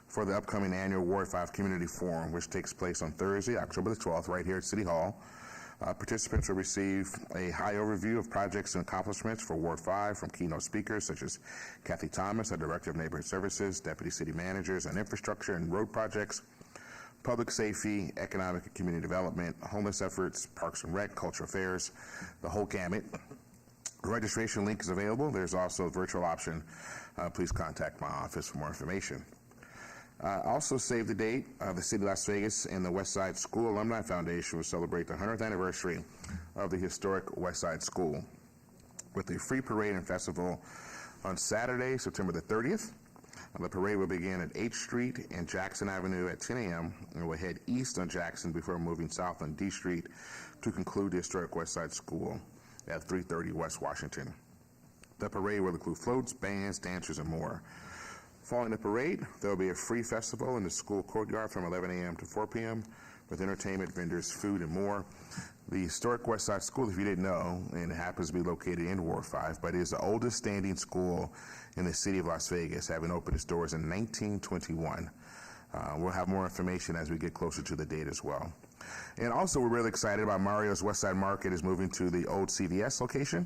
for the upcoming annual Ward 5 Community Forum, which takes place on Thursday, October the 12th, right here at City Hall. Participants will receive a high overview of projects and accomplishments for Ward 5 from keynote speakers such as Kathy Thomas, our Director of Neighborhood Services, Deputy City Managers on Infrastructure and Road Projects, Public Safety, Economic and Community Development, Homeless Efforts, Parks and Rec, Cultural Affairs, the whole gamut. The registration link is available. There's also a virtual option. Please contact my office for more information. Also save the date. The City of Las Vegas and the West Side School Alumni Foundation will celebrate the 100th anniversary of the historic West Side School with a free parade and festival on Saturday, September the 30th. The parade will begin at 8th Street and Jackson Avenue at 10 a.m. and will head east on Jackson before moving south on D Street to conclude the historic West Side School at 330 West Washington. The parade will include floats, bands, dancers, and more. Following the parade, there will be a free festival in the school courtyard from 11 a.m. to 4 p.m. with entertainment, vendors, food, and more. The historic West Side School, if you didn't know, and it happens to be located in Ward 5, but it is the oldest standing school in the city of Las Vegas, having opened its doors in 1921. We'll have more information as we get closer to the date as well. And also, we're really excited about Mario's West Side Market is moving to the old CVS location,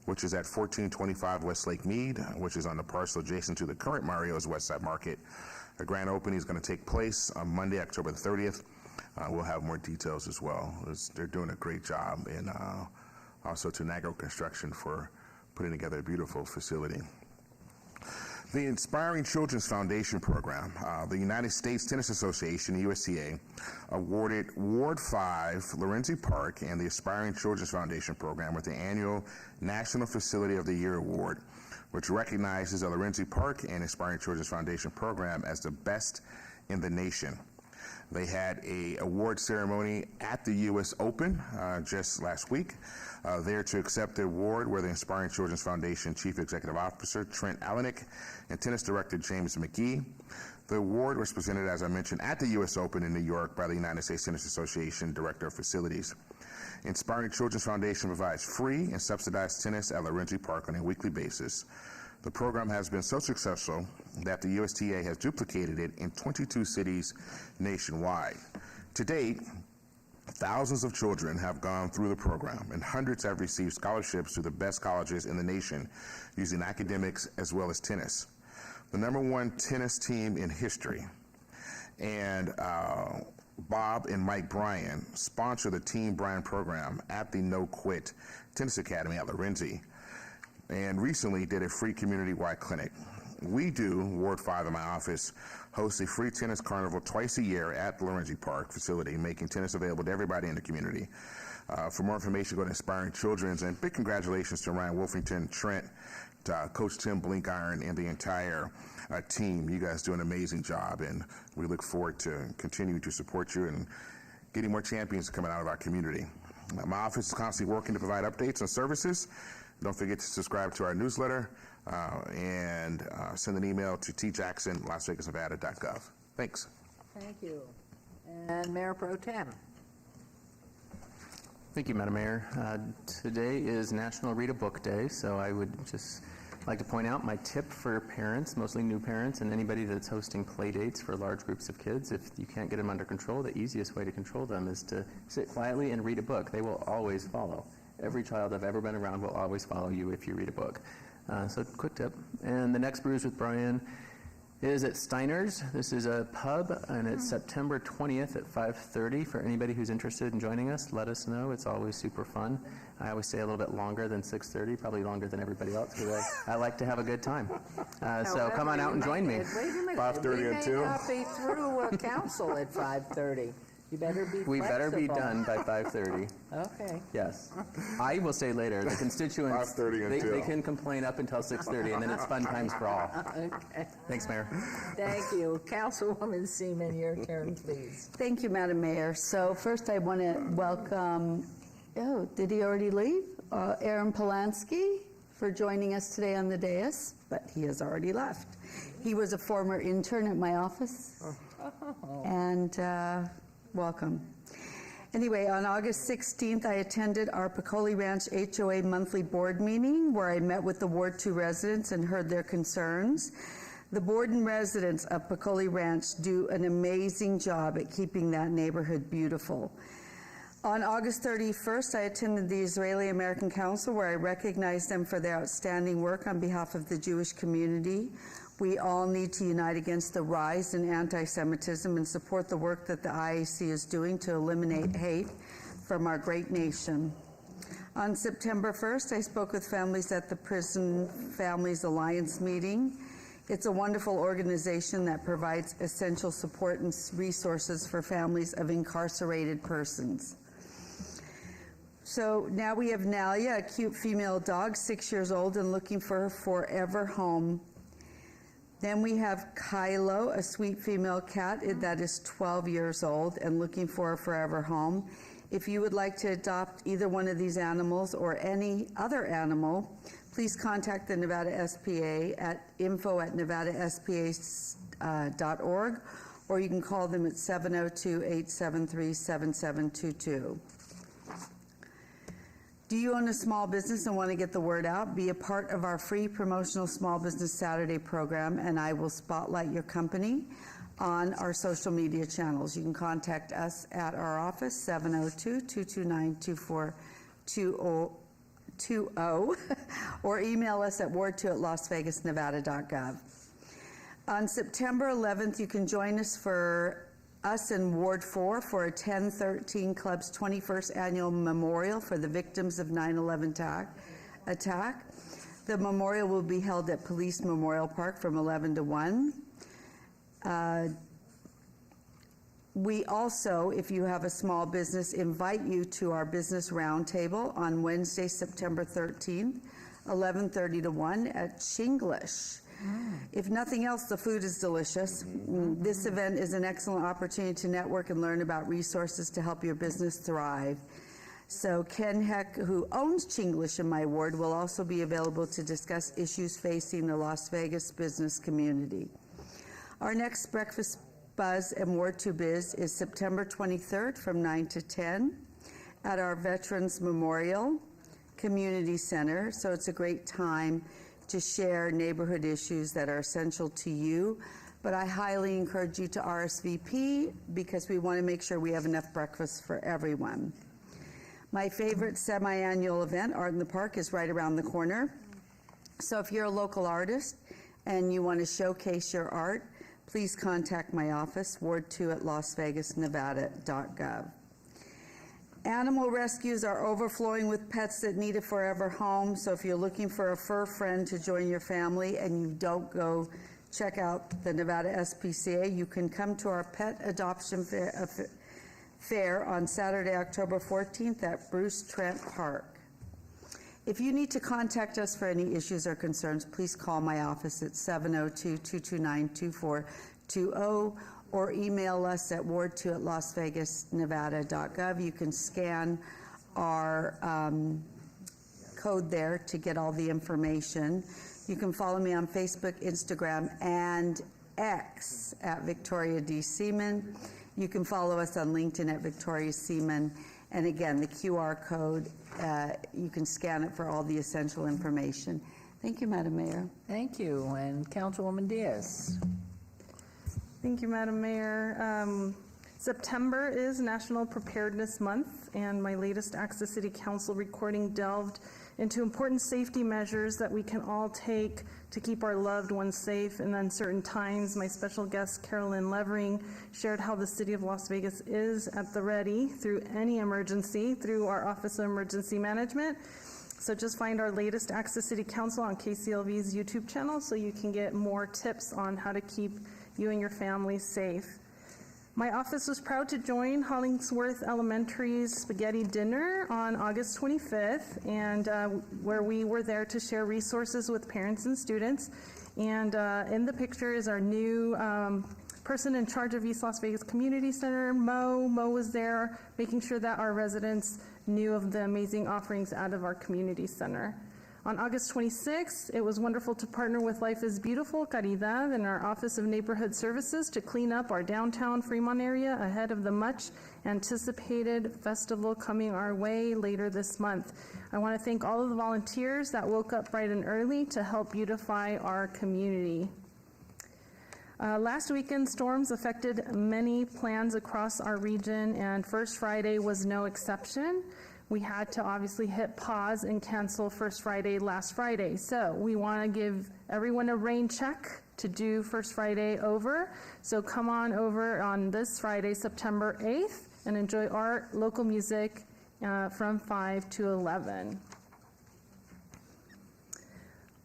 which is at 1425 West Lake Mead, which is on the parcel adjacent to the current Mario's West Side Market. The grand opening is going to take place on Monday, October the 30th. We'll have more details as well. They're doing a great job, and also to Nagro Construction for putting together a beautiful facility. The Inspiring Children's Foundation Program, the United States Tennis Association, USTA, awarded Ward 5, Lorenzi Park, and the Aspiring Children's Foundation Program with the annual National Facility of the Year Award, which recognizes the Lorenzi Park and Aspiring Children's Foundation Program as the best in the nation. They had an award ceremony at the U.S. Open just last week. There to accept the award were the Inspiring Children's Foundation Chief Executive Officer Trent Alenick and Tennis Director James McGee. The award was presented, as I mentioned, at the U.S. Open in New York by the United States Tennis Association Director of Facilities. Inspiring Children's Foundation provides free and subsidized tennis at Lorenzi Park on a weekly basis. The program has been so successful that the USTA has duplicated it in 22 cities nationwide. To date, thousands of children have gone through the program, and hundreds have received scholarships to the best colleges in the nation using academics as well as tennis. The #1 tennis team in history, and Bob and Mike Bryan sponsor the Team Bryan program at the No Quit Tennis Academy at Lorenzi, and recently did a free community-wide clinic. We do, Ward 5 in my office, host a free tennis carnival twice a year at the Lorenzi Park facility, making tennis available to everybody in the community. For more information, go to Inspiring Children's, and big congratulations to Ryan Wolfington, Trent, Coach Tim Blinkiron, and the entire team. You guys do an amazing job, and we look forward to continuing to support you and getting more champions coming out of our community. My office is constantly working to provide updates on services. Don't forget to subscribe to our newsletter and send an email to tjackson@lasvegasnevada.gov. Thanks. Thank you. And Mayor Pro Tem. Thank you, Madam Mayor. Today is National Read a Book Day, so I would just like to point out my tip for parents, mostly new parents, and anybody that's hosting play dates for large groups of kids. If you can't get them under control, the easiest way to control them is to sit quietly and read a book. They will always follow. Every child I've ever been around will always follow you if you read a book. So quick tip. And the next Brews with Brian It is at Steiner's. This is a pub, and it's September 20th at 5:30. For anybody who's interested in joining us, let us know. It's always super fun. I always stay a little bit longer than 6:30, probably longer than everybody else, because I like to have a good time. So come on out and join me. Wait a minute. 5:30 we and 2. may not be through council at 5:30. You better be We better be flexible. done by 5:30. Okay. Yes. I will stay later. The constituents, 5:30 and 2. they can complain up until 6:30, and then it's fun times for all. Okay. Thanks, Mayor. Thank you. Councilwoman Seaman, your turn, please. Thank you, Madam Mayor. So first I want to welcome, did he already leave? Aaron Polanski for joining us today on the dais, but he has already left. He was a former intern at my office, and welcome. Anyway, on August 16th, I attended our Piccoli Ranch HOA monthly board meeting where I met with the Ward 2 residents and heard their concerns. The board and residents of Piccoli Ranch do an amazing job at keeping that neighborhood beautiful. On August 31st, I attended the Israeli American Council where I recognized them for their outstanding work on behalf of the Jewish community. We all need to unite against the rise in anti-Semitism and support the work that the IAC is doing to eliminate hate from our great nation. On September 1st, I spoke with families at the Prison Families Alliance meeting. It's a wonderful organization that provides essential support and resources for families of incarcerated persons. So now we have Nalia, a cute female dog, 6 years old and looking for a forever home. Then we have Kylo, a sweet female cat that is 12 years old and looking for a forever home. If you would like to adopt either one of these animals or any other animal, please contact the Nevada SPA at info@nevadaspa.org, or you can call them at 702-873-7722. Do you own a small business and want to get the word out? Be a part of our free promotional Small Business Saturday program, and I will spotlight your company on our social media channels. You can contact us at our office, 702-229-2420, or email us at ward2@lasvegasnevada.gov. On September 11th, you can join us in Ward 4 for a 1013 Club's 21st annual memorial for the victims of 9/11 attack. The memorial will be held at Police Memorial Park from 11 to 1. We also, if you have a small business, invite you to our business roundtable on Wednesday, September 13th, 11:30 to 1 at Chinglish. If nothing else, the food is delicious. This event is an excellent opportunity to network and learn about resources to help your business thrive. So Ken Heck, who owns Chinglish in my ward, will also be available to discuss issues facing the Las Vegas business community. Our next Breakfast Buzz and Ward 2 Biz is September 23rd from 9 to 10 at our Veterans Memorial Community Center. So it's a great time to share neighborhood issues that are essential to you. But I highly encourage you to RSVP because we want to make sure we have enough breakfast for everyone. My favorite semi-annual event, Art in the Park, is right around the corner. So if you're a local artist and you want to showcase your art, please contact my office, ward2@lasvegasnevada.gov. Animal rescues are overflowing with pets that need a forever home. So if you're looking for a fur friend to join your family and you don't go check out the Nevada SPCA, you can come to our pet adoption fair on Saturday, October 14th at Bruce Trent Park. If you need to contact us for any issues or concerns, please call my office at 702-229-2420 or email us at ward2@lasvegasnevada.gov. You can scan our code there to get all the information. You can follow me on Facebook, Instagram, and X at Victoria D. Seaman. You can follow us on LinkedIn at Victoria Seaman. And again, the QR code, you can scan it for all the essential information. Thank you, Madam Mayor. Thank you. And Councilwoman Diaz. Thank you, Madam Mayor. September is National Preparedness Month, and my latest Access City Council recording delved into important safety measures that we can all take to keep our loved ones safe in uncertain times. My special guest, Carolyn Levering, shared how the City of Las Vegas is at the ready through any emergency through our Office of Emergency Management. So just find our latest Access City Council on KCLV's YouTube channel so you can get more tips on how to keep you and your family safe. My office was proud to join Hollingsworth Elementary's Spaghetti Dinner on August 25th, and where we were there to share resources with parents and students. And in the picture is our new person in charge of East Las Vegas Community Center, Mo. Mo was there making sure that our residents knew of the amazing offerings out of our community center. On August 26th, it was wonderful to partner with Life is Beautiful, Caridad, and our Office of Neighborhood Services to clean up our downtown Fremont area ahead of the much anticipated festival coming our way later this month. I want to thank all of the volunteers that woke up bright and early to help beautify our community. Last weekend, storms affected many plans across our region, and First Friday was no exception. We had to obviously hit pause and cancel First Friday last Friday. So we want to give everyone a rain check to do First Friday over. So come on over on this Friday, September 8th, and enjoy art, local music from 5 to 11.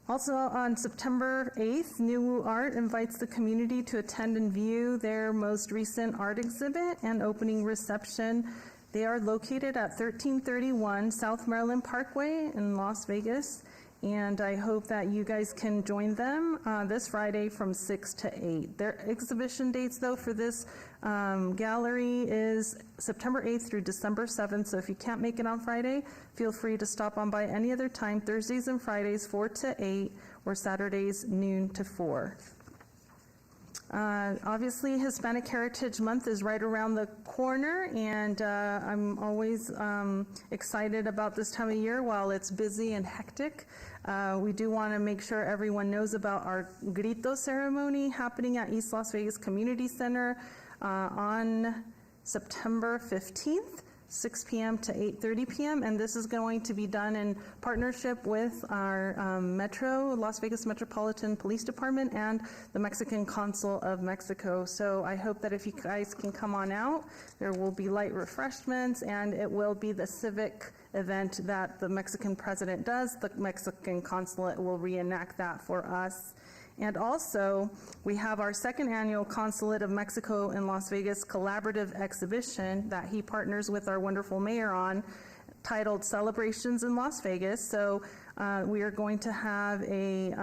Also on September 8th, New Art invites the community to attend and view their most recent art exhibit and opening reception. They are located at 1331 South Maryland Parkway in Las Vegas, and I hope that you guys can join them this Friday from 6 to 8. Their exhibition dates, though, for this gallery is September 8th through December 7th, so if you can't make it on Friday, feel free to stop on by any other time, Thursdays and Fridays 4 to 8, or Saturdays noon to 4. Obviously, Hispanic Heritage Month is right around the corner, and I'm always excited about this time of year while it's busy and hectic. We do want to make sure everyone knows about our Grito ceremony happening at East Las Vegas Community Center on September 15th. 6 p.m. to 8:30 p.m. and this is going to be done in partnership with our Las Vegas Metropolitan Police Department and the Mexican Consul of Mexico. So I hope that if you guys can come on out, there will be light refreshments, and it will be the civic event that the Mexican president does. The Mexican consulate will reenact that for us. And also, we have our second annual Consulate of Mexico in Las Vegas collaborative exhibition that he partners with our wonderful mayor on, titled Celebrations in Las Vegas. So we are going to have a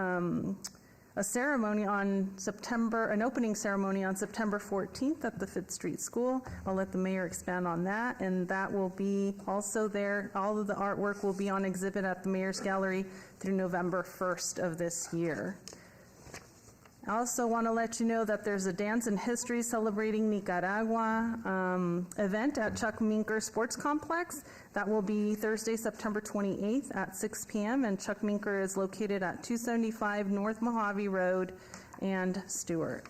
ceremony on an opening ceremony on September 14th at the Fifth Street School. I'll let the mayor expand on that, and that will be also there. All of the artwork will be on exhibit at the Mayor's Gallery through November 1st of this year. I also want to let you know that there's a Dance in History Celebrating Nicaragua event at Chuck Minker Sports Complex. That will be Thursday, September 28th at 6 p.m. and Chuck Minker is located at 275 North Mojave Road and Stewart.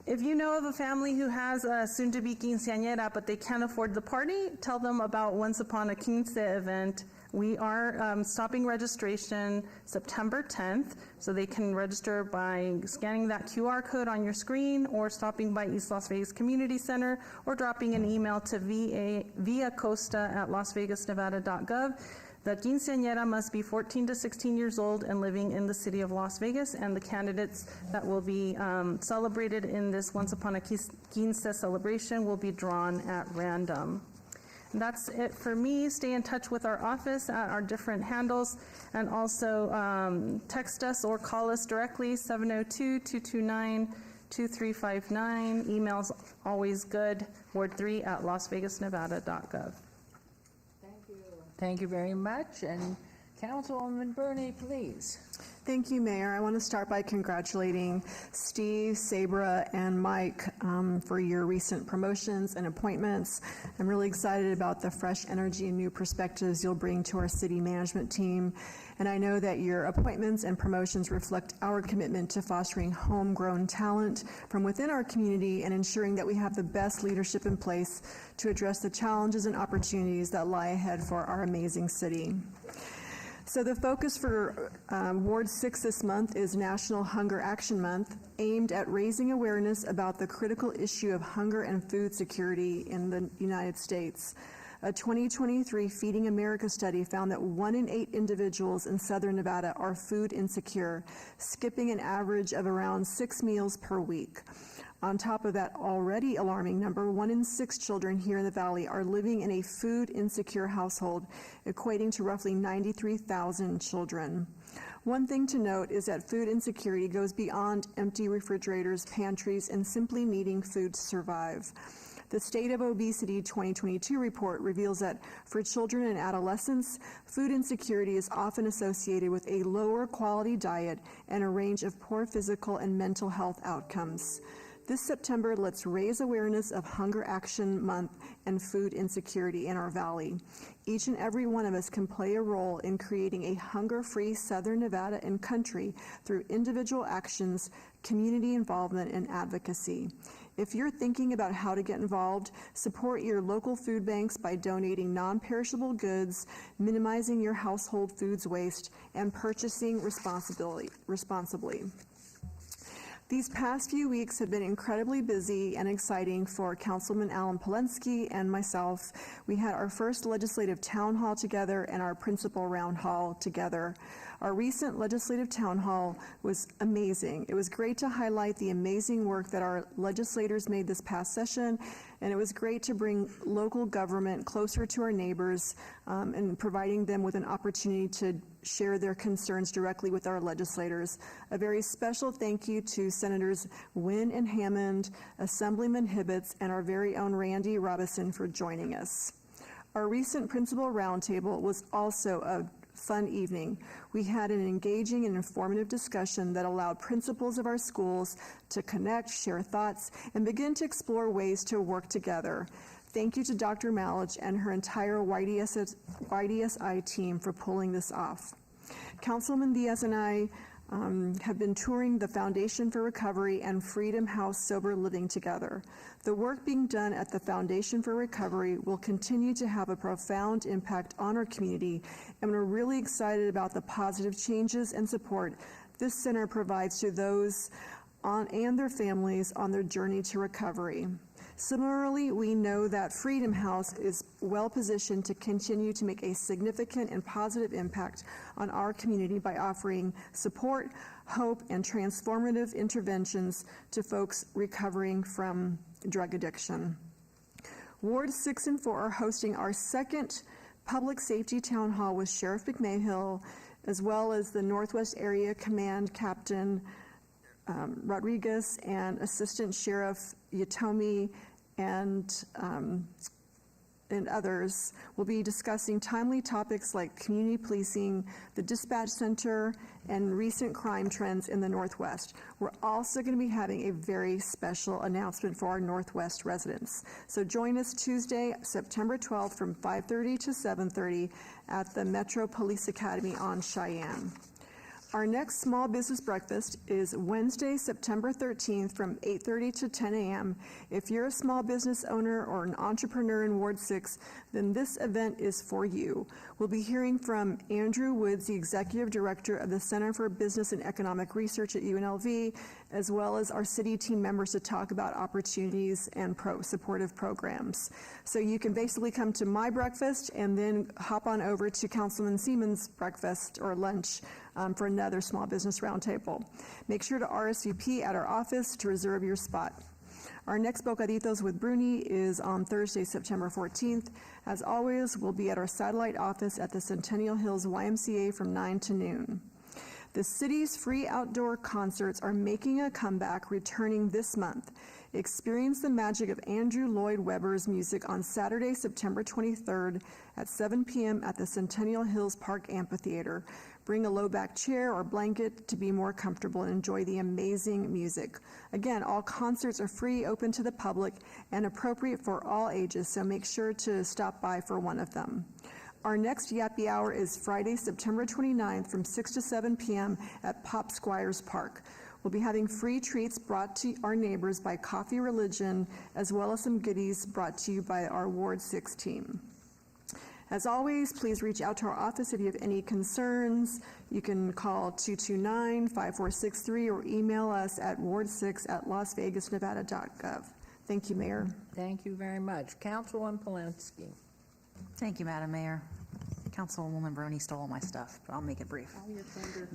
If you know of a family who has a soon-to-be quinceañera but they can't afford the party, tell them about Once Upon a Quince event. We are stopping registration September 10th, so they can register by scanning that QR code on your screen or stopping by East Las Vegas Community Center or dropping an email to viacosta@lasvegasnevada.gov. The quinceañera must be 14 to 16 years old and living in the city of Las Vegas, and the candidates that will be celebrated in this Once Upon a Quince celebration will be drawn at random. And that's it for me. Stay in touch with our office at our different handles, and also text us or call us directly, 702-229-2359. Email's always good, ward3@lasvegasnevada.gov. Thank you very much. And Councilwoman Bernie, please. Thank you, Mayor. I want to start by congratulating Steve, Sabra, and Mike for your recent promotions and appointments. I'm really excited about the fresh energy and new perspectives you'll bring to our city management team. And I know that your appointments and promotions reflect our commitment to fostering homegrown talent from within our community and ensuring that we have the best leadership in place to address the challenges and opportunities that lie ahead for our amazing city. So the focus for Ward 6 this month is National Hunger Action Month, aimed at raising awareness about the critical issue of hunger and food security in the United States. A 2023 Feeding America study found that 1 in 8 individuals in Southern Nevada are food insecure, skipping an average of around 6 meals per week. On top of that already alarming number, 1 in 6 children here in the Valley are living in a food insecure household, equating to roughly 93,000 children. One thing to note is that food insecurity goes beyond empty refrigerators, pantries, and simply needing food to survive. The State of Obesity 2022 report reveals that for children and adolescents, food insecurity is often associated with a lower quality diet and a range of poor physical and mental health outcomes. This September, let's raise awareness of Hunger Action Month and food insecurity in our valley. Each and every one of us can play a role in creating a hunger-free Southern Nevada and country through individual actions, community involvement, and advocacy. If you're thinking about how to get involved, support your local food banks by donating non-perishable goods, minimizing your household foods waste, and purchasing responsibly. These past few weeks have been incredibly busy and exciting for Councilman Alan Polensky and myself. We had our first legislative town hall together and our principal round hall together. Our recent legislative town hall was amazing. It was great to highlight the amazing work that our legislators made this past session, and it was great to bring local government closer to our neighbors and providing them with an opportunity to share their concerns directly with our legislators. A very special thank you to Senators Wynn and Hammond, Assemblyman Hibbets, and our very own Randy Robison for joining us. Our recent principal roundtable was also a fun evening. We had an engaging and informative discussion that allowed principals of our schools to connect, share thoughts, and begin to explore ways to work together. Thank you to Dr. Malich and her entire YDSI team for pulling this off. Councilman Diaz and I have been touring the Foundation for Recovery and Freedom House Sober Living together. The work being done at the Foundation for Recovery will continue to have a profound impact on our community, and we're really excited about the positive changes and support this center provides to those and their families on their journey to recovery. Similarly, we know that Freedom House is well positioned to continue to make a significant and positive impact on our community by offering support, hope, and transformative interventions to folks recovering from drug addiction. Ward 6 and 4 are hosting our second public safety town hall with Sheriff McMahill, as well as the Northwest Area Command Captain Rodriguez and Assistant Sheriff Yatomi and others will be discussing timely topics like community policing, the dispatch center, and recent crime trends in the Northwest. We're also going to be having a very special announcement for our Northwest residents. So join us Tuesday, September 12th from 5:30 to 7:30 at the Metro Police Academy on Cheyenne. Our next small business breakfast is Wednesday, September 13th from 8:30 to 10 a.m. If you're a small business owner or an entrepreneur in Ward 6, then this event is for you. We'll be hearing from Andrew Woods, the Executive Director of the Center for Business and Economic Research at UNLV, as well as our city team members to talk about opportunities and supportive programs. So you can basically come to my breakfast and then hop on over to Councilman Seaman's breakfast or lunch for another small business roundtable. Make sure to RSVP at our office to reserve your spot. Our next Bocaditos with Bruni is on Thursday, September 14th. As always, we'll be at our satellite office at the Centennial Hills YMCA from 9 to noon. The city's free outdoor concerts are making a comeback, returning this month. Experience the magic of Andrew Lloyd Webber's music on Saturday, September 23rd at 7 p.m. at the Centennial Hills Park Amphitheater. Bring a low-back chair or blanket to be more comfortable and enjoy the amazing music. Again, all concerts are free, open to the public, and appropriate for all ages, so make sure to stop by for one of them. Our next Yappy Hour is Friday, September 29th from 6 to 7 p.m. at Pop Squires Park. We'll be having free treats brought to our neighbors by Coffee Religion, as well as some goodies brought to you by our Ward 6 team. As always, please reach out to our office if you have any concerns. You can call 229-5463 or email us at ward6@lasvegasnevada.gov. Thank you, Mayor. Thank you very much. Councilwoman Polanski. Thank you, Madam Mayor. Councilwoman Brony stole my stuff, but I'll make it brief. Oh, you're tender.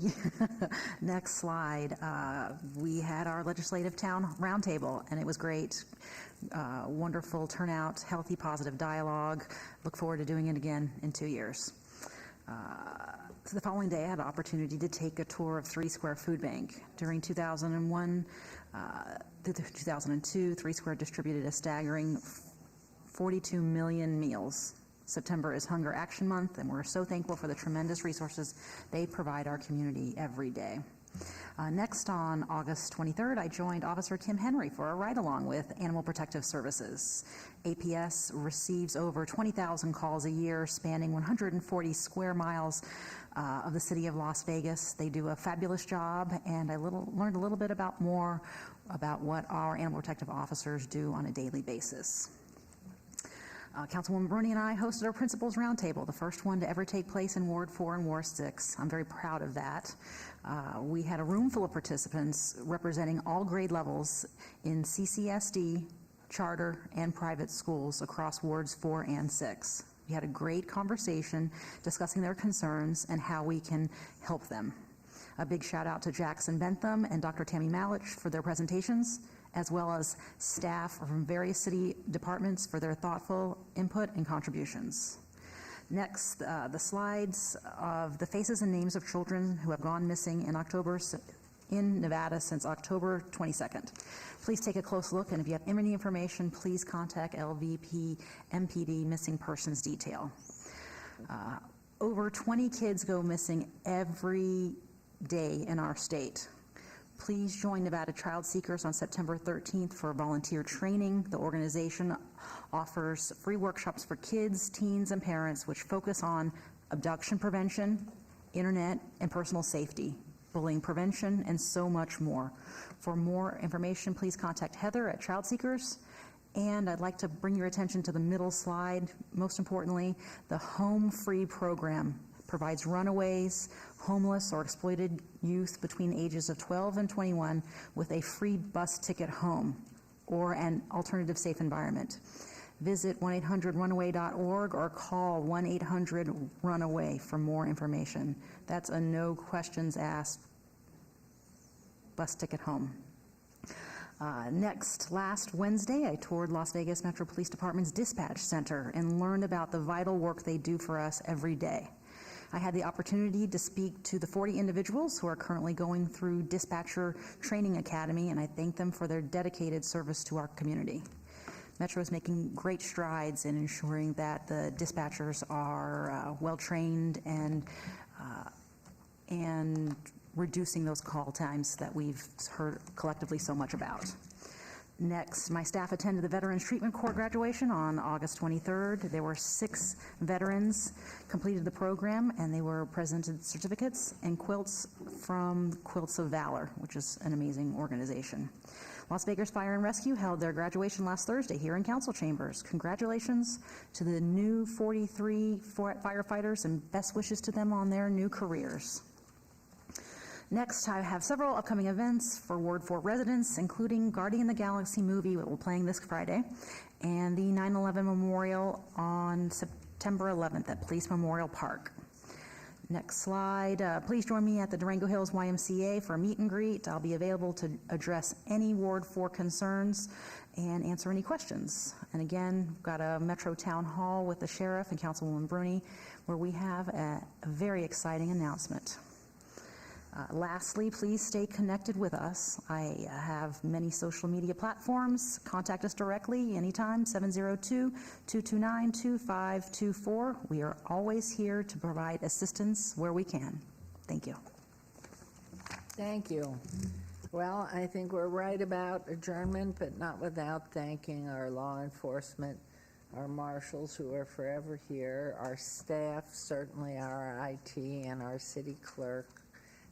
Next slide. We had our legislative town roundtable, and it was great. Wonderful turnout, healthy, positive dialogue. Look forward to doing it again in 2 years. So the following day, I had the opportunity to take a tour of 3 Square Food Bank. During 2001 through 2002, 3 Square distributed a staggering 42 million meals. September is Hunger Action Month, and we're so thankful for the tremendous resources they provide our community every day. Next, on August 23rd, I joined Officer Kim Henry for a ride-along with Animal Protective Services. APS receives over 20,000 calls a year, spanning 140 square miles of the city of Las Vegas. They do a fabulous job, and I learned a little bit more about what our animal protective officers do on a daily basis. Councilwoman Brony and I hosted our Principals Roundtable, the first one to ever take place in Ward 4 and Ward 6. I'm very proud of that. We had a room full of participants representing all grade levels in CCSD, charter, and private schools across Wards 4 and 6. We had a great conversation discussing their concerns and how we can help them. A big shout out to Jackson Bentham and Dr. Tammy Malich for their presentations, as well as staff from various city departments for their thoughtful input and contributions. Next, the slides of the faces and names of children who have gone missing in Nevada since October 22nd. Please take a close look, and if you have any information, please contact LVP MPD Missing Persons Detail. Over 20 kids go missing every day in our state. Please join Nevada Child Seekers on September 13th for volunteer training. The organization offers free workshops for kids, teens, and parents which focus on abduction prevention, internet and personal safety, bullying prevention, and so much more. For more information, please contact Heather at Child Seekers. And I'd like to bring your attention to the middle slide. Most importantly, the Home Free program provides runaways, homeless, or exploited youth between ages of 12 and 21 with a free bus ticket home or an alternative safe environment. Visit 1-800-RUNAWAY.org or call 1-800-RUNAWAY for more information. That's a no questions asked bus ticket home. Next, last Wednesday, I toured Las Vegas Metro Police Department's dispatch center and learned about the vital work they do for us every day. I had the opportunity to speak to the 40 individuals who are currently going through Dispatcher Training Academy, and I thank them for their dedicated service to our community. Metro is making great strides in ensuring that the dispatchers are well-trained and reducing those call times that we've heard collectively so much about. Next, my staff attended the Veterans Treatment Corps graduation on August 23rd. There were 6 veterans completed the program, and they were presented certificates and quilts from Quilts of Valor, which is an amazing organization. Las Vegas Fire and Rescue held their graduation last Thursday here in Council Chambers. Congratulations to the new 43 firefighters and best wishes to them on their new careers. Next, I have several upcoming events for Ward 4 residents, including Guardian of the Galaxy movie, that we're playing this Friday, and the 9/11 Memorial on September 11th at Police Memorial Park. Next slide. Please join me at the Durango Hills YMCA for a meet and greet. I'll be available to address any Ward 4 concerns and answer any questions. And again, we've got a Metro Town Hall with the Sheriff and Councilwoman Bruni, where we have a very exciting announcement. Lastly, please stay connected with us. I have many social media platforms. Contact us directly anytime, 702-229-2524. We are always here to provide assistance where we can. Thank you. Thank you. Well, I think we're right about adjournment, but not without thanking our law enforcement, our marshals who are forever here, our staff, certainly our IT and our city clerk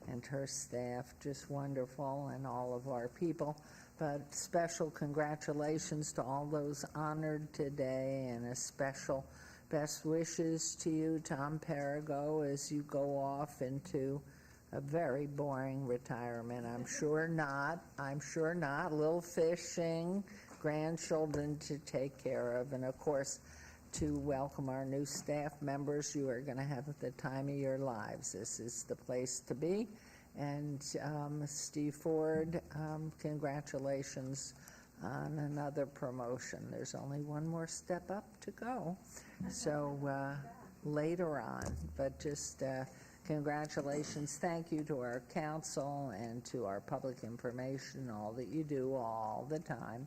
and her staff, just wonderful, and all of our people. But special congratulations to all those honored today, and a special best wishes to you, Tom Perigo, as you go off into a very boring retirement. I'm sure not. A little fishing, grandchildren to take care of, and of course, to welcome our new staff members. You are going to have the time of your lives. This is the place to be. And Steve Ford, congratulations on another promotion. There's only one more step up to go. So later on, but just congratulations. Thank you to our council and to our public information, all that you do all the time.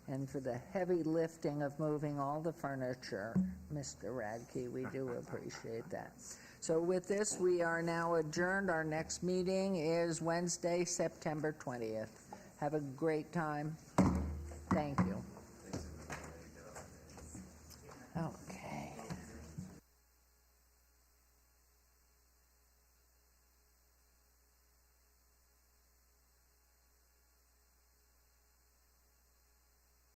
And for the heavy lifting of moving all the furniture, Mr. Radke, we do appreciate that. So with this, we are now adjourned. Our next meeting is Wednesday, September 20th. Have a great time. Thank you.